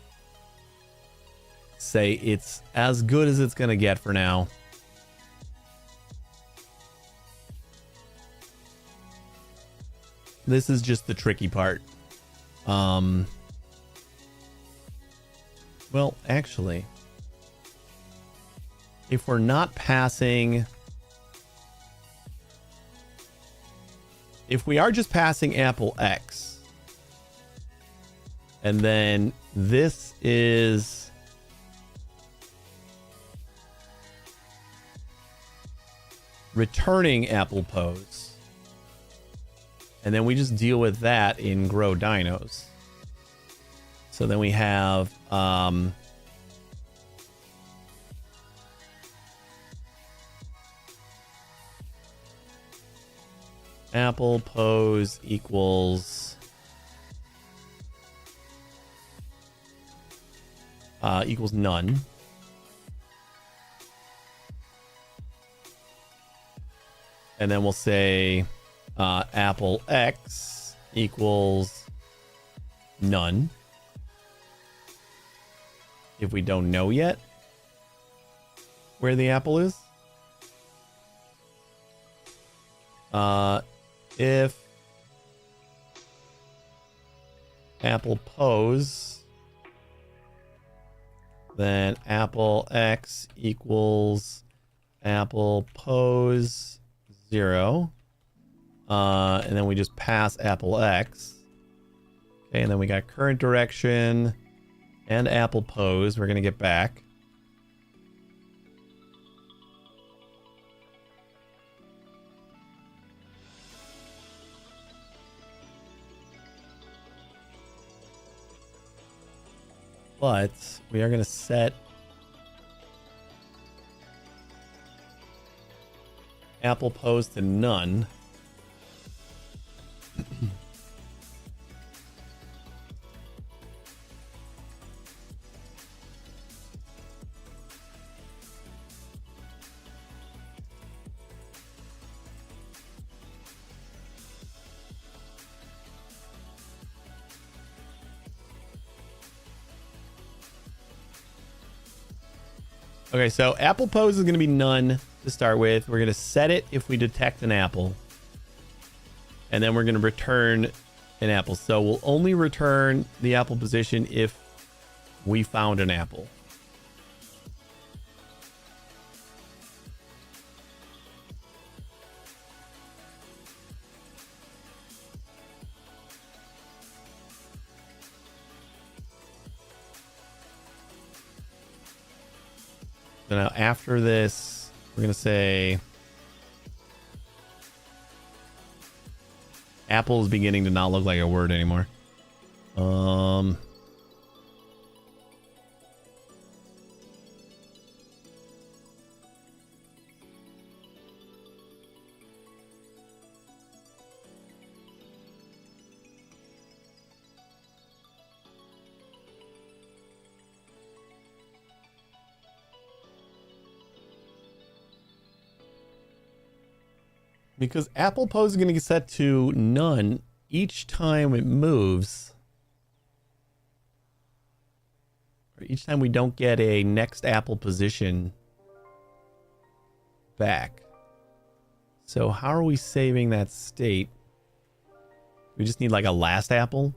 say it's as good as it's gonna get for now. This is just the tricky part. Well, actually, if we're not passing, if we are just passing Apple X, and then this is returning Apple Pose, and then we just deal with that in Grow Dinos. So then we have Apple Pose equals equals none. And then we'll say apple X equals none. If we don't know yet where the apple is. If apple pose, then apple X equals apple pose 0. And then we just pass apple X. Okay, and then we got current direction and apple pose. We're going to get back. But we are going to set apple pose to none. Okay, so apple pose is going to be none to start with. We're going to set it if we detect an apple. And then we're going to return an apple. So we'll only return the apple position if we found an apple. So now after this, we're going to say apple is beginning to not look like a word anymore. Because apple pose is going to get set to none each time it moves. Or each time we don't get a next apple position back. So how are we saving that state? We just need like a last apple.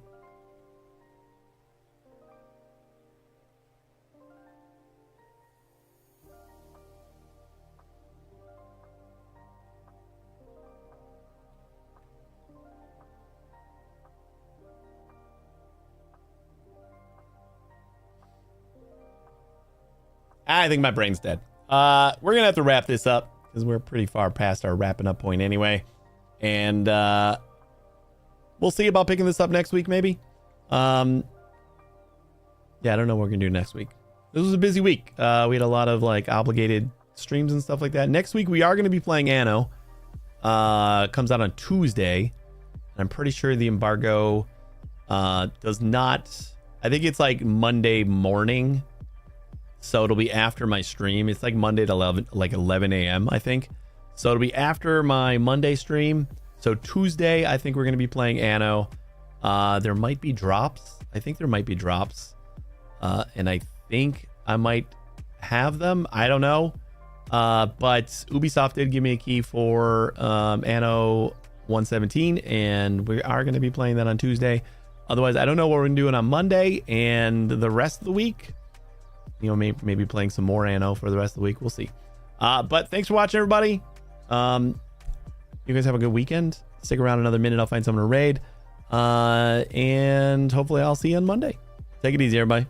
I think my brain's dead. We're going to have to wrap this up because we're pretty far past our wrapping up point anyway. And we'll see about picking this up next week, maybe. Yeah, I don't know what we're going to do next week. This was a busy week. We had a lot of like obligated streams and stuff like that. Next week, we are going to be playing Anno. Comes out on Tuesday. I'm pretty sure the embargo does not... I think it's like Monday morning. So it'll be after my stream. It's like Monday to 11 a.m. I think. So it'll be after my Monday stream. So Tuesday, I think we're going to be playing Anno. There might be drops. I think there might be drops. And I think I might have them. I don't know. But Ubisoft did give me a key for Anno 117. And we are going to be playing that on Tuesday. Otherwise, I don't know what we're doing on Monday and the rest of the week. You know, maybe playing some more Anno for the rest of the week. We'll see. But thanks for watching, everybody. You guys have a good weekend. Stick around another minute. I'll find someone to raid. And hopefully I'll see you on Monday. Take it easy, everybody.